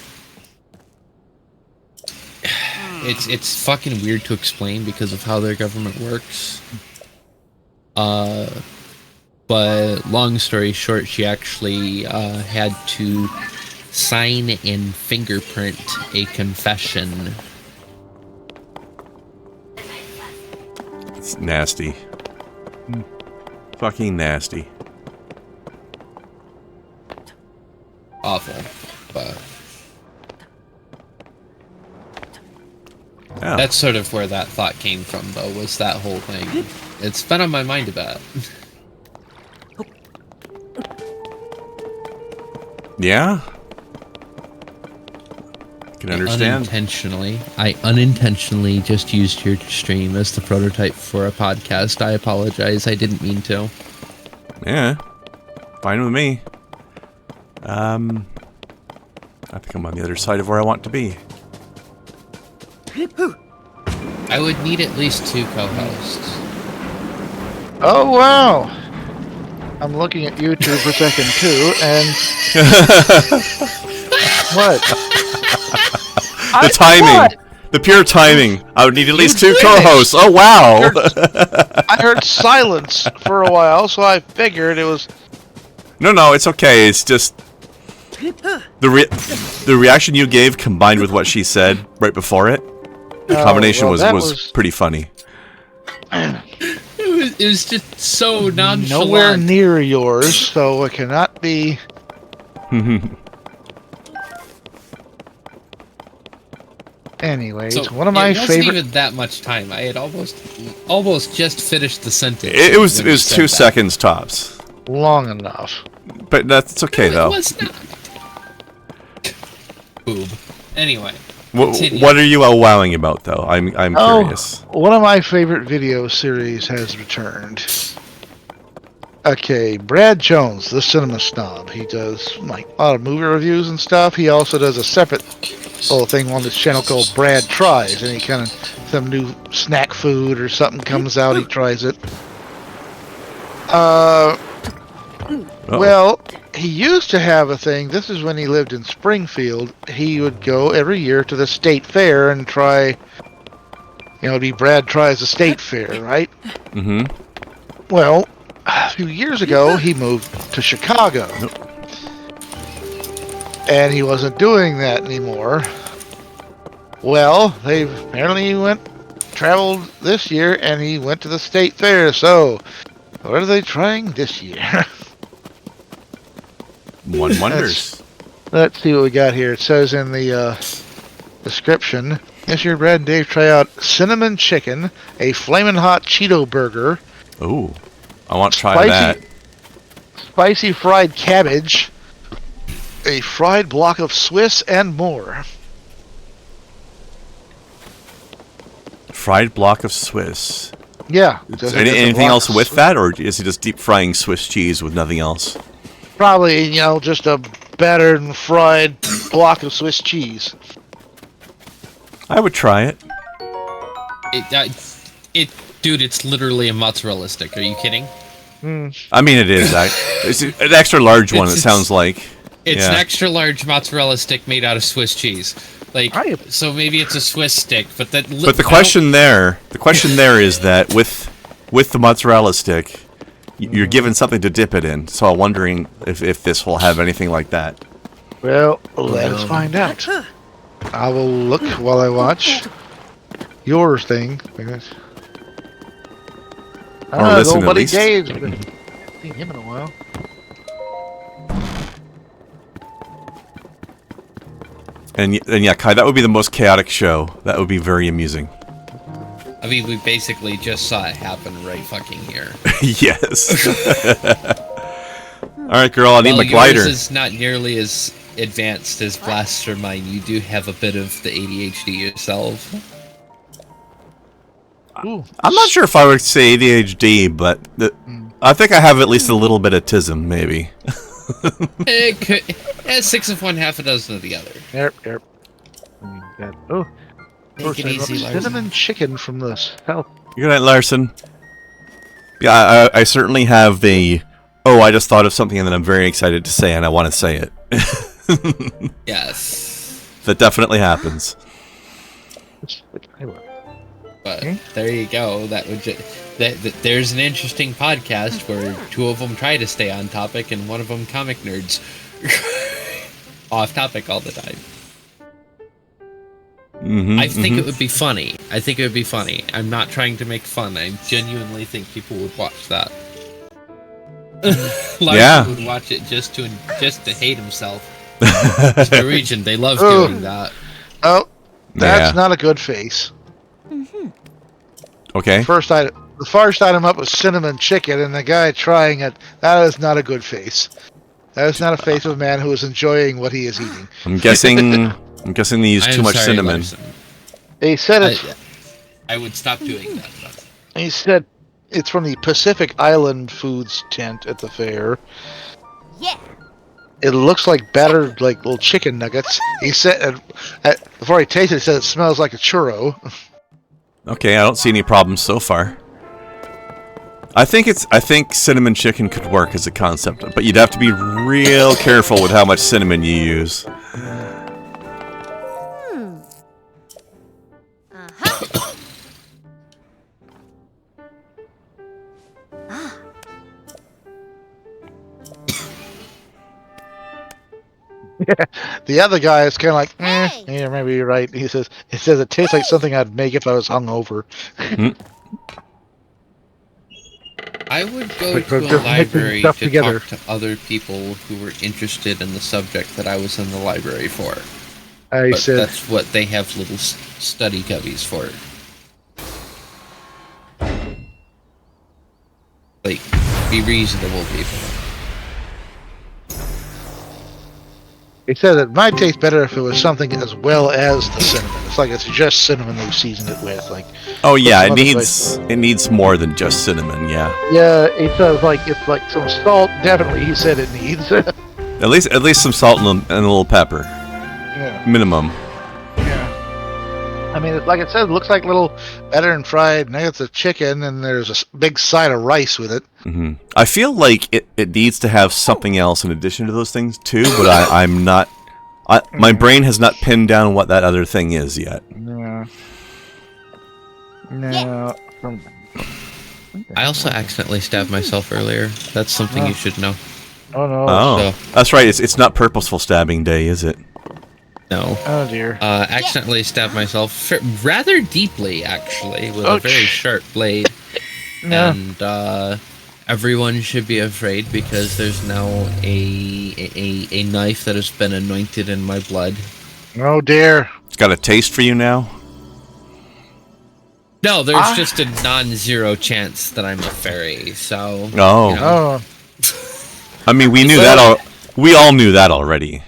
It's fucking weird to explain because of how their government works. But long story short, she actually had to sign and fingerprint a confession. It's nasty. Fucking nasty. Awful, but Yeah. that's sort of where that thought came from, though, was that whole thing. It's been on my mind a bit. Yeah? I can understand. I unintentionally just used your stream as the prototype for a podcast. I apologize. I didn't mean to. Yeah. Fine with me. I think I'm on the other side of where I want to be. I would need at least 2 co-hosts. Oh, wow. I'm looking at YouTube for a second, too, and... What? The timing. What? The pure timing. I would need at least 2 co-hosts. Oh, wow. I heard silence for a while, so I figured it was... No, it's okay. It's just... The reaction you gave combined with what she said right before it, the combination was pretty funny. It was just so nonchalant. Nowhere near yours, so it cannot be... Anyways, So one of my it wasn't favorite... even that much time. I had almost just finished the sentence. It was when you 2 said that. seconds tops. Long enough. But that's okay, No, though. it was not. Boob. Anyway. What are you wowing about, though? I'm curious. One of my favorite video series has returned. Okay, Brad Jones, the cinema snob. He does like a lot of movie reviews and stuff. He also does a separate little thing on this channel called Brad Tries, and he kind of some new snack food or something comes out, he tries it. Well, he used to have a thing. This is when he lived in Springfield. He would go every year to the state fair and try, you know, it'd be Brad Tries the State Fair, right? Mm-hmm. Well, a few years ago, he moved to Chicago. And he wasn't doing that anymore. Well, they apparently traveled this year, and he went to the state fair, so what are they trying this year? One wonders. Let's see what we got here. It says in the description, this year Brad and Dave try out cinnamon chicken, a flamin' hot Cheeto burger. Ooh, I want to try that. Spicy fried cabbage, a fried block of Swiss, and more. Fried block of Swiss. Yeah. Anything else with that, or is he just deep frying Swiss cheese with nothing else? Probably, just a battered and fried block of Swiss cheese. I would try it. Dude, it's literally a mozzarella stick. Are you kidding? I mean, it is. It's an extra large one, it sounds like. It's an extra large mozzarella stick made out of Swiss cheese. So maybe it's a Swiss stick, but that. But the question there is that with the mozzarella stick, you're given something to dip it in. So I'm wondering if this will have anything like that. Well, let us find out. I will look while I watch your thing. Or listen at Buddy least. Gabe's been seen him in a while. And yeah, Kai, that would be the most chaotic show. That would be very amusing. I mean, we basically just saw it happen right fucking here. Yes. All right, girl, I need my glider. Yours is not nearly as advanced as Blaster mine. You do have a bit of the ADHD yourself. Ooh. I'm not sure if I would say ADHD, but I think I have at least a little bit of autism, maybe. It could. 6 of one, half a dozen of the other. Yep. Oh, Take it easy, Larson. cinnamon chicken from the south. Good night, Larson. Yeah, I certainly have the. Oh, I just thought of something and then I'm very excited to say, and I want to say it. Yes. That definitely happens. But there you go. That would there's an interesting podcast where 2 of them try to stay on topic and one of them comic nerds off topic all the time. I think it would be funny. I'm not trying to make fun. I genuinely think people would watch that. Larson would watch it just to hate himself. It's the region. They love doing that. Oh, that's not a good face. Okay. The first item up was cinnamon chicken, and the guy trying it, that is not a good face. That is not a face of a man who is enjoying what he is eating. I'm guessing they use too much cinnamon. Larson. He said I would stop doing that. Though. He said it's from the Pacific Island Foods tent at the fair. Yeah. It looks like battered, little chicken nuggets. He said, before he tasted it, he said it smells like a churro. Okay, I don't see any problems so far. I think cinnamon chicken could work as a concept, but you'd have to be real careful with how much cinnamon you use. The other guy is kind of like, yeah, maybe you're right. He says it tastes like something I'd make if I was hungover. I would go to a library to talk to other people who were interested in the subject that I was in the library for. That's what they have little study cubbies for. Be reasonable, people. He said it might taste better if it was something as well as the cinnamon. It's like it's just cinnamon they seasoned it with. Oh yeah, it needs more than just cinnamon. Yeah. Yeah, he says it's like some salt. Definitely, he said it needs. At least some salt and a little pepper. Yeah. Minimum. I mean, like it says, it looks like little battered and fried nuggets of chicken, and there's a big side of rice with it. Mm-hmm. I feel like it needs to have something else in addition to those things too, but I'm not. My brain has not pinned down what that other thing is yet. No. I also accidentally stabbed myself earlier. That's something you should know. Oh no. Oh, that's right. It's not purposeful stabbing day, is it? No. Oh dear. Accidentally stabbed rather deeply, actually, with a very sharp blade. And everyone should be afraid because there's now a knife that has been anointed in my blood. Oh dear. It's got a taste for you now? No, there's just a non-zero chance that I'm a fairy, so... Oh. You know. I mean, we knew that we all knew that already.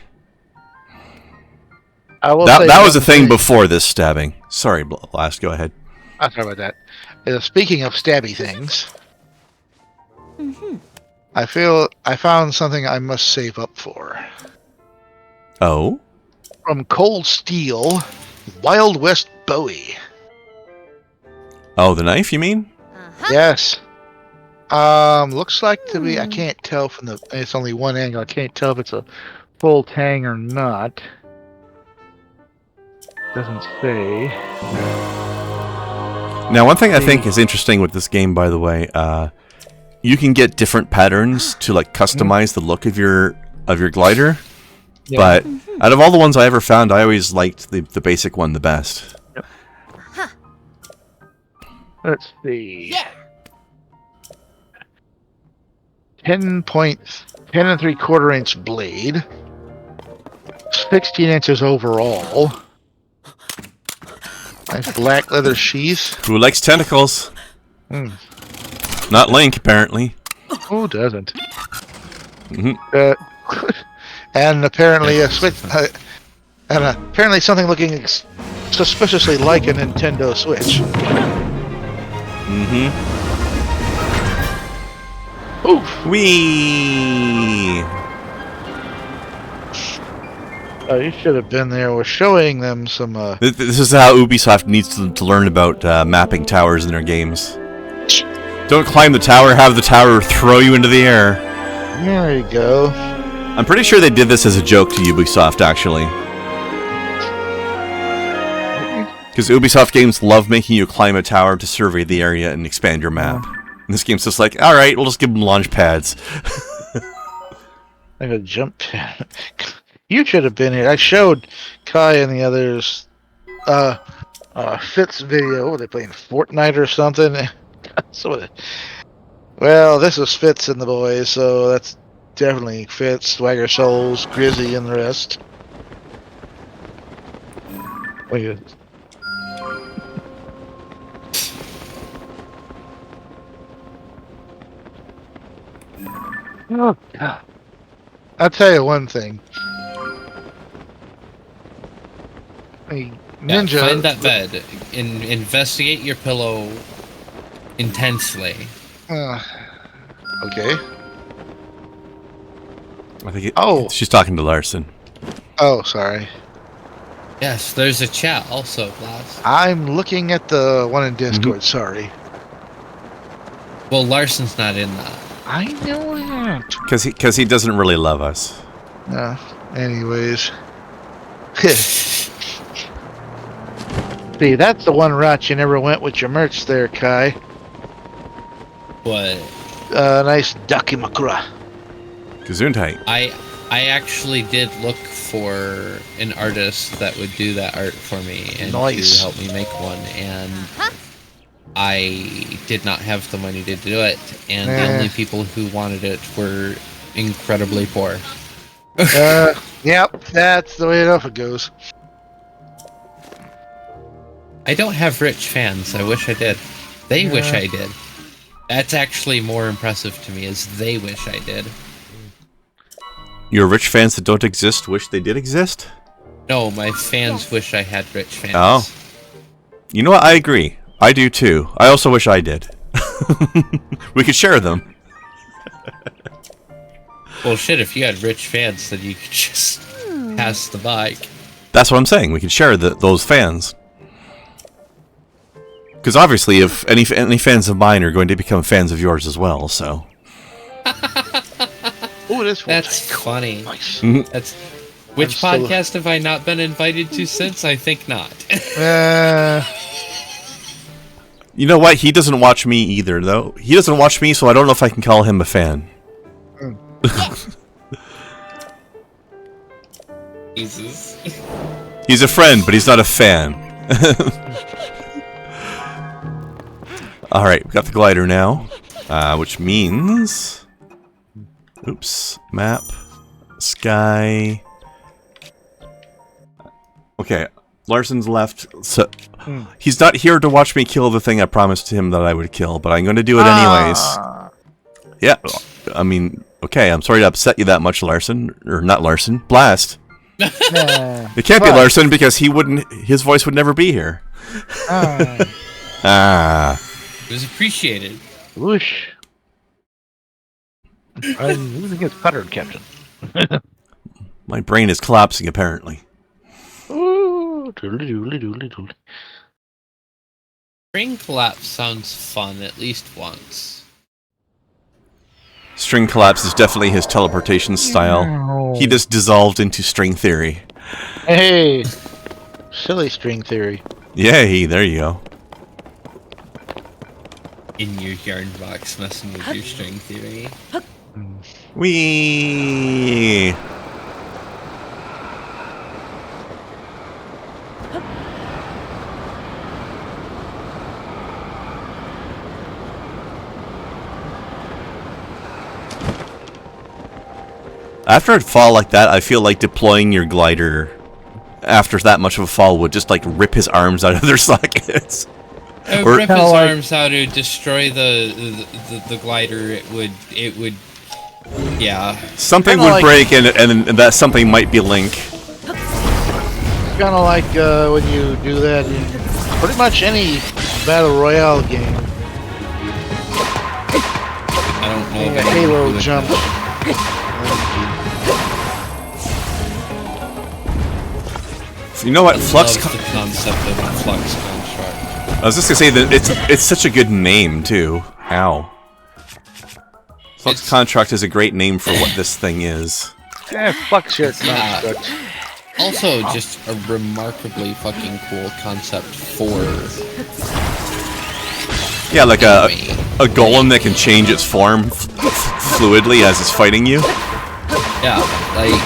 I will that was a thing before this stabbing. Sorry, Blast, go ahead. I'm sorry about that. Speaking of stabby things, I feel I found something I must save up for. Oh? From Cold Steel, Wild West Bowie. Oh, the knife, you mean? Yes. Looks like to be. I can't tell from the. It's only one angle. I can't tell if it's a full tang or not. Doesn't say. Now, one thing I think is interesting with this game, by the way, you can get different patterns to like customize the look of your glider. Yeah. But out of all the ones I ever found, I always liked the basic one the best. Yep. Let's see. Yeah. 10 and 3/4 inch blade. 16 inches overall. Nice black leather sheath. Who likes tentacles? Not Link, apparently. Who doesn't? And apparently a switch, and apparently something looking suspiciously like a Nintendo Switch. Oof! Whee! Oh, you should have been there. We're showing them some. This is how Ubisoft needs to learn about mapping towers in their games. Don't climb the tower, have the tower throw you into the air. There you go. I'm pretty sure they did this as a joke to Ubisoft, actually. Because Ubisoft games love making you climb a tower to survey the area and expand your map. And this game's just like, alright, we'll just give them launch pads. Like a jump pad. You should have been here. I showed Kai and the others Fitz video. Were they playing Fortnite or something? Well, this is Fitz and the boys, so that's definitely Fitz, Swagger Souls, Grizzy, and the rest. Wait. Oh, God. I'll tell you one thing. A ninja. Find that bed. Investigate your pillow intensely. Okay. I think she's talking to Larson. Oh, sorry. Yes, there's a chat also, Blast. I'm looking at the one in Discord, sorry. Well, Larson's not in that. I know that. Because he doesn't really love us. No. Anyways. See, that's the one route you never went with your merch there, Kai. What? Nice Dakimakura. Gesundheit. I actually did look for an artist that would do that art for me and to help me make one, and I did not have the money to do it, and the only people who wanted it were incredibly poor. Yep, that's the way it goes. I don't have rich fans. I wish I did. They wish I did. That's actually more impressive to me, is they wish I did. Your rich fans that don't exist wish they did exist? No, my fans wish I had rich fans. Oh. You know what? I agree. I do too. I also wish I did. We could share them. Well, shit, if you had rich fans, then you could just pass the bike. That's what I'm saying. We could share those fans. Because obviously, if any fans of mine are going to become fans of yours as well, so. That's funny. Nice. That's which podcast have I not been invited to since? I think not. You know what? He doesn't watch me either, though. He doesn't watch me, so I don't know if I can call him a fan. Jesus. He's a friend, but he's not a fan. Alright, we got the glider now. Which means... Oops. Map. Sky. Okay. Larson's left. So he's not here to watch me kill the thing I promised him that I would kill, but I'm going to do it anyways. Yeah. I mean, okay, I'm sorry to upset you that much, Larson. Or not Larson. Blast. It can't be Larson because his voice would never be here. Ah. It was appreciated. Whoosh. I'm losing his putter, Captain. My brain is collapsing, apparently. Ooh, doodly doodly doodly doodly. Brain collapse sounds fun at least once. String collapse is definitely his teleportation style. He just dissolved into string theory. Hey, silly string theory. Yay, there you go. In your yarn box messing with your string theory. Whee! After a fall like that, I feel like deploying your glider after that much of a fall would just like rip his arms out of their sockets. It would rip his arms out to destroy the glider. It would, yeah. Something would break, and that something might be Link. Kind of like when you do that in pretty much any battle royale game. I don't know. A Halo jump. You know what? Flux. The concept of a flux construct. I was just gonna say that it's such a good name too. Ow. Flux Construct is a great name for what this thing is. Yeah, flux your construct. Also, just a remarkably fucking cool concept for. Yeah, like a golem that can change its form fluidly as it's fighting you. Yeah, like.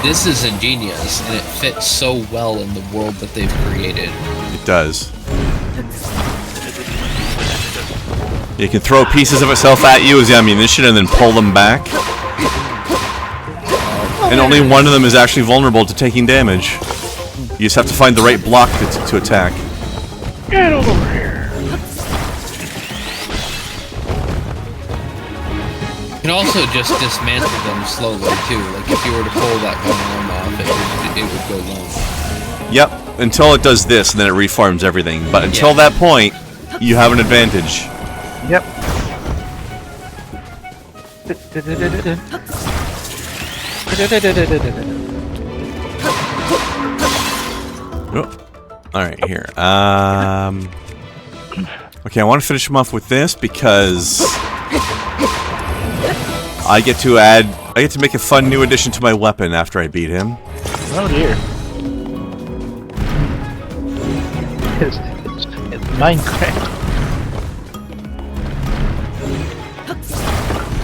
This is ingenious, and it fits so well in the world that they've created. It does. You can throw pieces of itself at you as ammunition and then pull them back. And only one of them is actually vulnerable to taking damage. You just have to find the right block to attack. Get over here. You can also just dismantle them slowly too. Like if you were to pull that one arm off, it would go long. Yep, until it does this, and then it reforms everything. But until that point, you have an advantage. Yep. Oh. Alright, here. Okay, I want to finish him off with this because I get to make a fun new addition to my weapon after I beat him. Oh dear. It's Minecraft.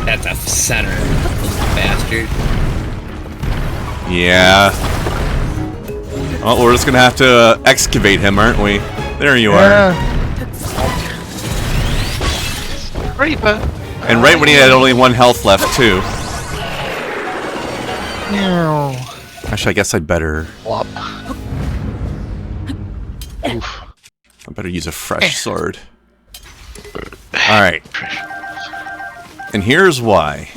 That's a center, little bastard. Yeah. Well, we're just gonna have to excavate him, aren't we? There you are. Creeper. And right when he had only 1 health left, too. No. Actually, I guess I'd better... Flop. Oof. I better use a fresh sword. Alright. And here's why.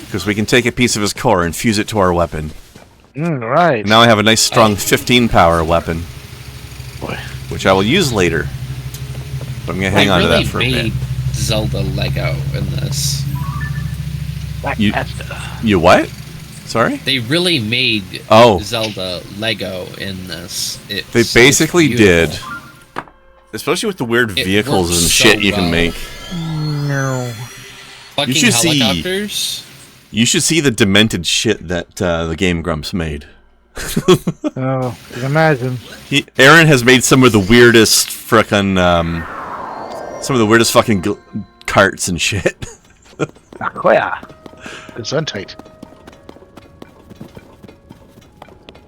Because we can take a piece of his core and fuse it to our weapon. Right. And now I have a nice strong 15 power weapon. Boy. Which I will use later. But I'm going to hang on to that for a bit. Zelda Lego in this. You what? Sorry? They really made Zelda Lego in this. They basically did. Especially with the weird vehicles and shit you can make. No. Fucking helicopters? You should see the demented shit that the Game Grumps made. Oh, I can imagine. Aaron has made some of the weirdest frickin' some of the weirdest fucking carts and shit. Oh yeah. Gesundheit.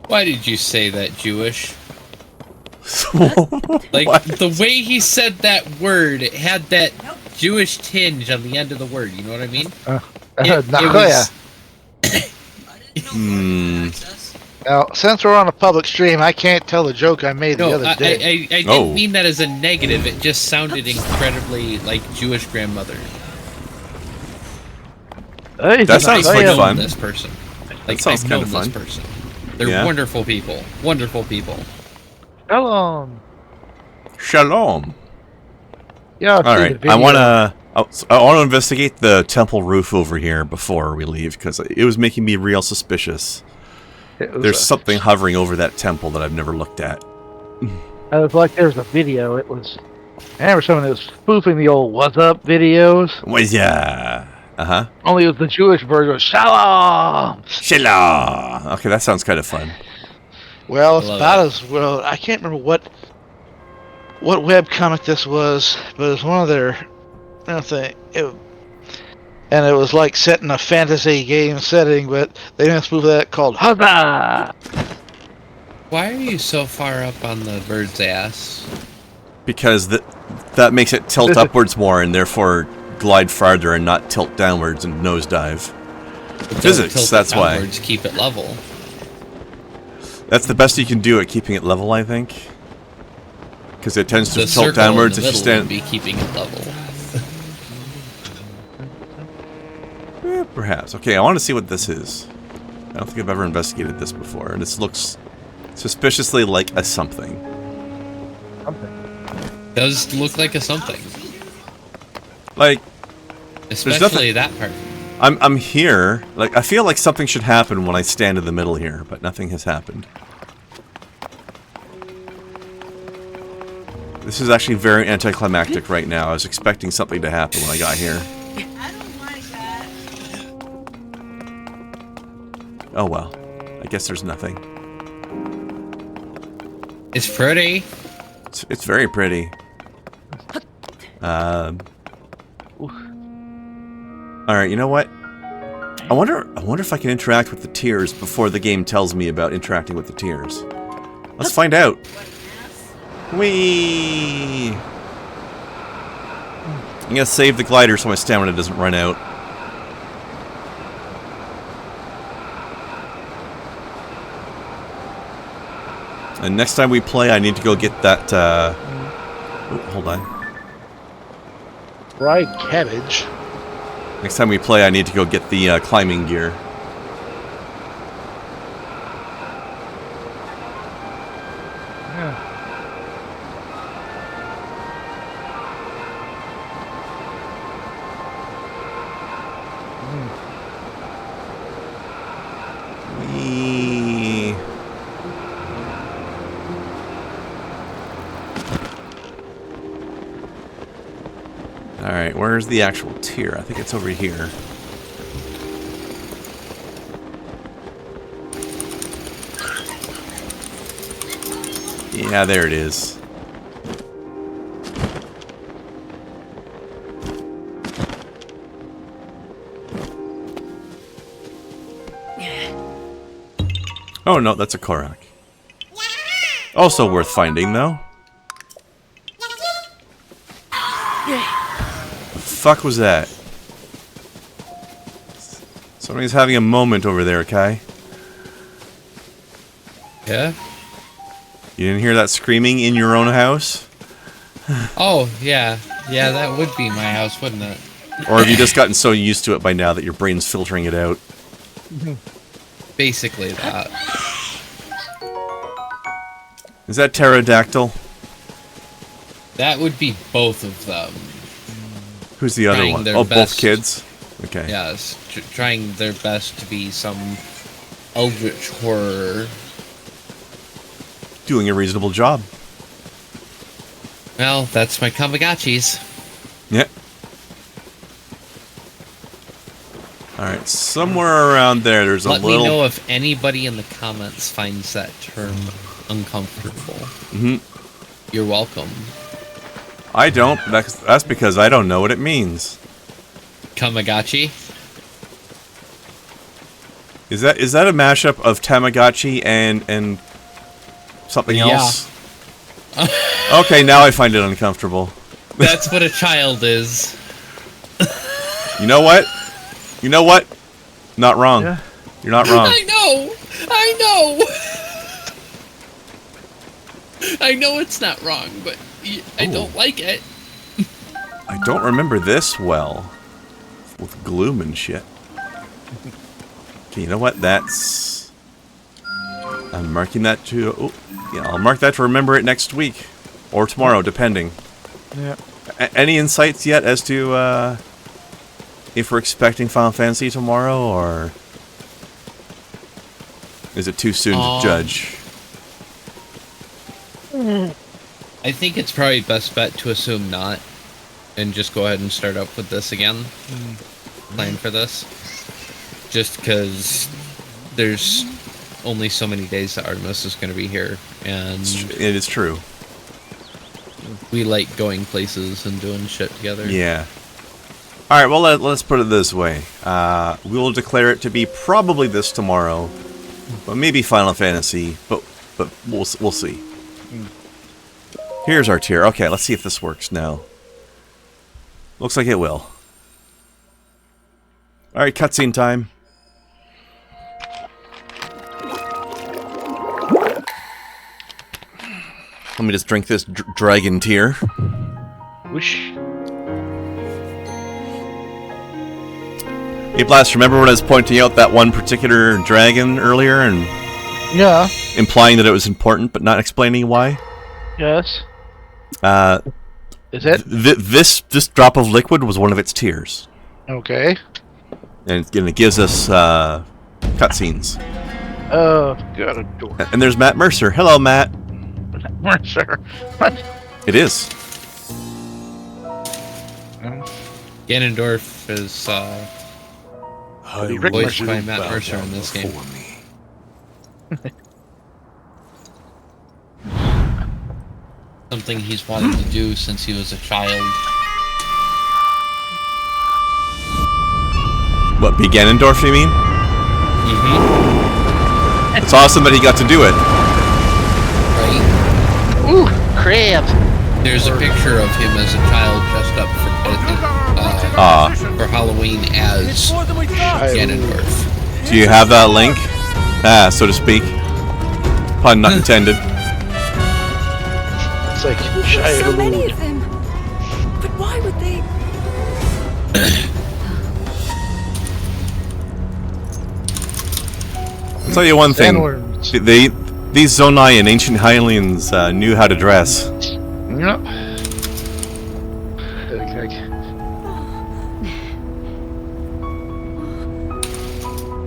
Why did you say that, Jewish? Like, what? The way he said that word, it had that Jewish tinge on the end of the word, you know what I mean? It was... Now, since we're on a public stream, I can't tell the joke I made the other day. I didn't mean that as a negative, it just sounded incredibly like Jewish grandmother. Hey, that sounds like fun. This person. Like, that sounds I've kind known of fun. This person. They're wonderful people. Wonderful people. Shalom. Shalom. Yeah, All right, I want to investigate the temple roof over here before we leave because it was making me real suspicious. There's something hovering over that temple that I've never looked at. I was like, there's a video. It was. I remember someone that was spoofing the old "What's Up" videos. Well, yeah. Only it was the Jewish version of Shalom. Shalom. Okay, that sounds kind of fun. Well, it's about as well. I can't remember what webcomic this was, but it was one of their thing. And it was like set in a fantasy game setting, but they made a spoof of that called Huzzah! Why are you so far up on the bird's ass? Because that makes it tilt upwards more and therefore glide farther and not tilt downwards and nosedive. Physics, that's why. Keep it level. That's the best you can do at keeping it level, I think. Because it tends to The tilt circle downwards in if the you middle stand. would be keeping it level. Perhaps. Okay, I want to see what this is. I don't think I've ever investigated this before. And this looks suspiciously like a something. Does look like a something. Like, especially that part. I'm here. Like, I feel like something should happen when I stand in the middle here, but nothing has happened. This is actually very anticlimactic right now. I was expecting something to happen when I got here. I don't like that. Oh well. I guess there's nothing. It's pretty. It's very pretty. Alright, you know what? I wonder if I can interact with the tears before the game tells me about interacting with the tears. Let's find out. Whee! I'm gonna save the glider so my stamina doesn't run out. And next time we play, I need to go get that, oh, hold on. Fried cabbage. Next time we play, I need to go get the climbing gear. Whee. Alright, where's the actual tier? I think it's over here. Yeah, there it is. Oh no, that's a Korak. Also worth finding, though. The fuck was that? Somebody's having a moment over there, Kai. Yeah? You didn't hear that screaming in your own house? Oh, yeah. Yeah, that would be my house, wouldn't it? Or have you just gotten so used to it by now that your brain's filtering it out? Basically that. Is that pterodactyl? That would be both of them. Who's the other one? Oh, both kids? Okay. Yes, trying their best to be some eldritch horror. Doing a reasonable job. Well, that's my Kamagachis. Yep. Alright, somewhere around there, there's a little... Let me know if anybody in the comments finds that term uncomfortable. Mm-hmm. You're welcome. I don't. That's because I don't know what it means. Kamagachi? Is that a mashup of Tamagotchi and something else? Okay, now I find it uncomfortable. That's what a child is. You know what? You know what? Not wrong. Yeah. You're not wrong. I know! I know! I know it's not wrong, but I don't like it. I don't remember this well. With gloom and shit. Okay, you know what? That's... I'm marking that to... Oh, yeah, I'll mark that to remember it next week. Or tomorrow, depending. Yeah. Any insights yet as to if we're expecting Final Fantasy tomorrow, or is it too soon to judge? I think it's probably best bet to assume not, and just go ahead and start up with this again. Plan for this. Just because there's only so many days that Artemis is going to be here, and it is true. We like going places and doing shit together. Yeah. All right. Well, let's put it this way. We will declare it to be probably this tomorrow, but maybe Final Fantasy. But we'll see. Here's our tier. Okay, let's see if this works now. Looks like it will. All right, cutscene time. Let me just drink this dragon tear. Whoosh. Hey, Blast, remember when I was pointing out that one particular dragon earlier and Yeah. implying that it was important but not explaining why? Yes. Is it? This drop of liquid was one of its tears. Okay. And it gives us cutscenes. Oh, got a door. And there's Matt Mercer. Hello, Matt. Mercer. What? It is. Ganondorf is Rick voiced Mercer. by Matt Mercer in this game. Something he's wanted to do since he was a child. What, be Ganondorf, you mean? Mm-hmm. It's awesome that he got to do it. Right? Ooh, crabs. There's a picture of him as a child dressed up for Halloween as Ganondorf. Do you have that link? So to speak. Pun not intended. It's like So many of them. But why would they? I'll tell you one thing. Sandworms. These Zonai and ancient Hylians knew how to dress. Yep.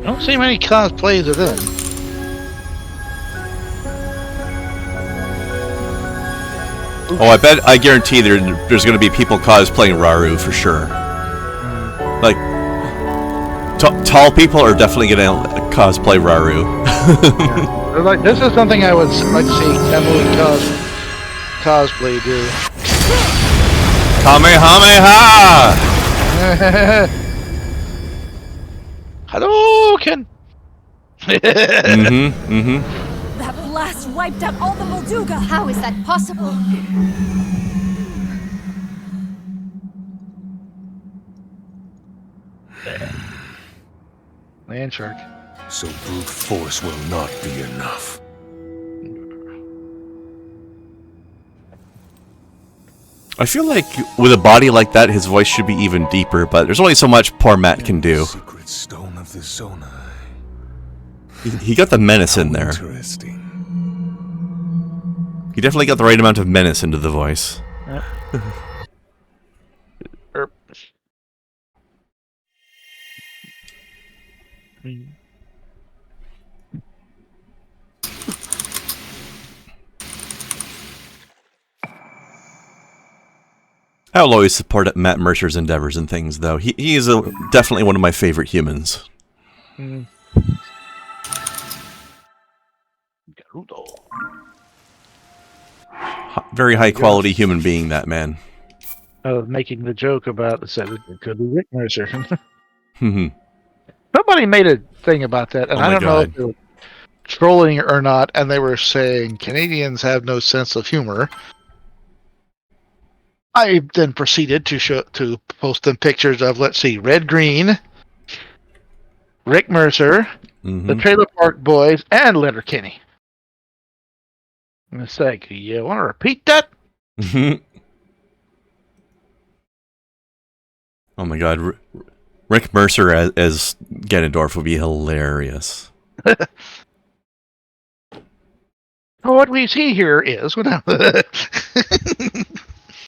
I don't see many cosplays of them. I guarantee there's going to be people cosplaying Raru for sure. Like, tall people are definitely going to cosplay Raru. They're like, this is something I would like to see Emily cosplay do. Kamehameha! Hello, Ken. That blast wiped out all the Molduga. How is that possible? Land shark. So brute force will not be enough. I feel like with a body like that, his voice should be even deeper, but there's only so much poor Matt can do. Secret stone of the Zonai. He got the menace in there. Interesting. He definitely got the right amount of menace into the voice. Yep. I'll always support Matt Mercer's endeavors and things, though. He is definitely one of my favorite humans. Very high quality human being, that man. I was making the joke about it could be Rick Mercer. Somebody made a thing about that, and I don't know if they were trolling or not, and they were saying Canadians have no sense of humor. I then proceeded to post them pictures of, let's see, Red Green, Rick Mercer, the Trailer Park Boys, and Letterkenny. And it's like, you want to repeat that? Oh my god, Rick Mercer as Ganondorf would be hilarious. So what we see here is...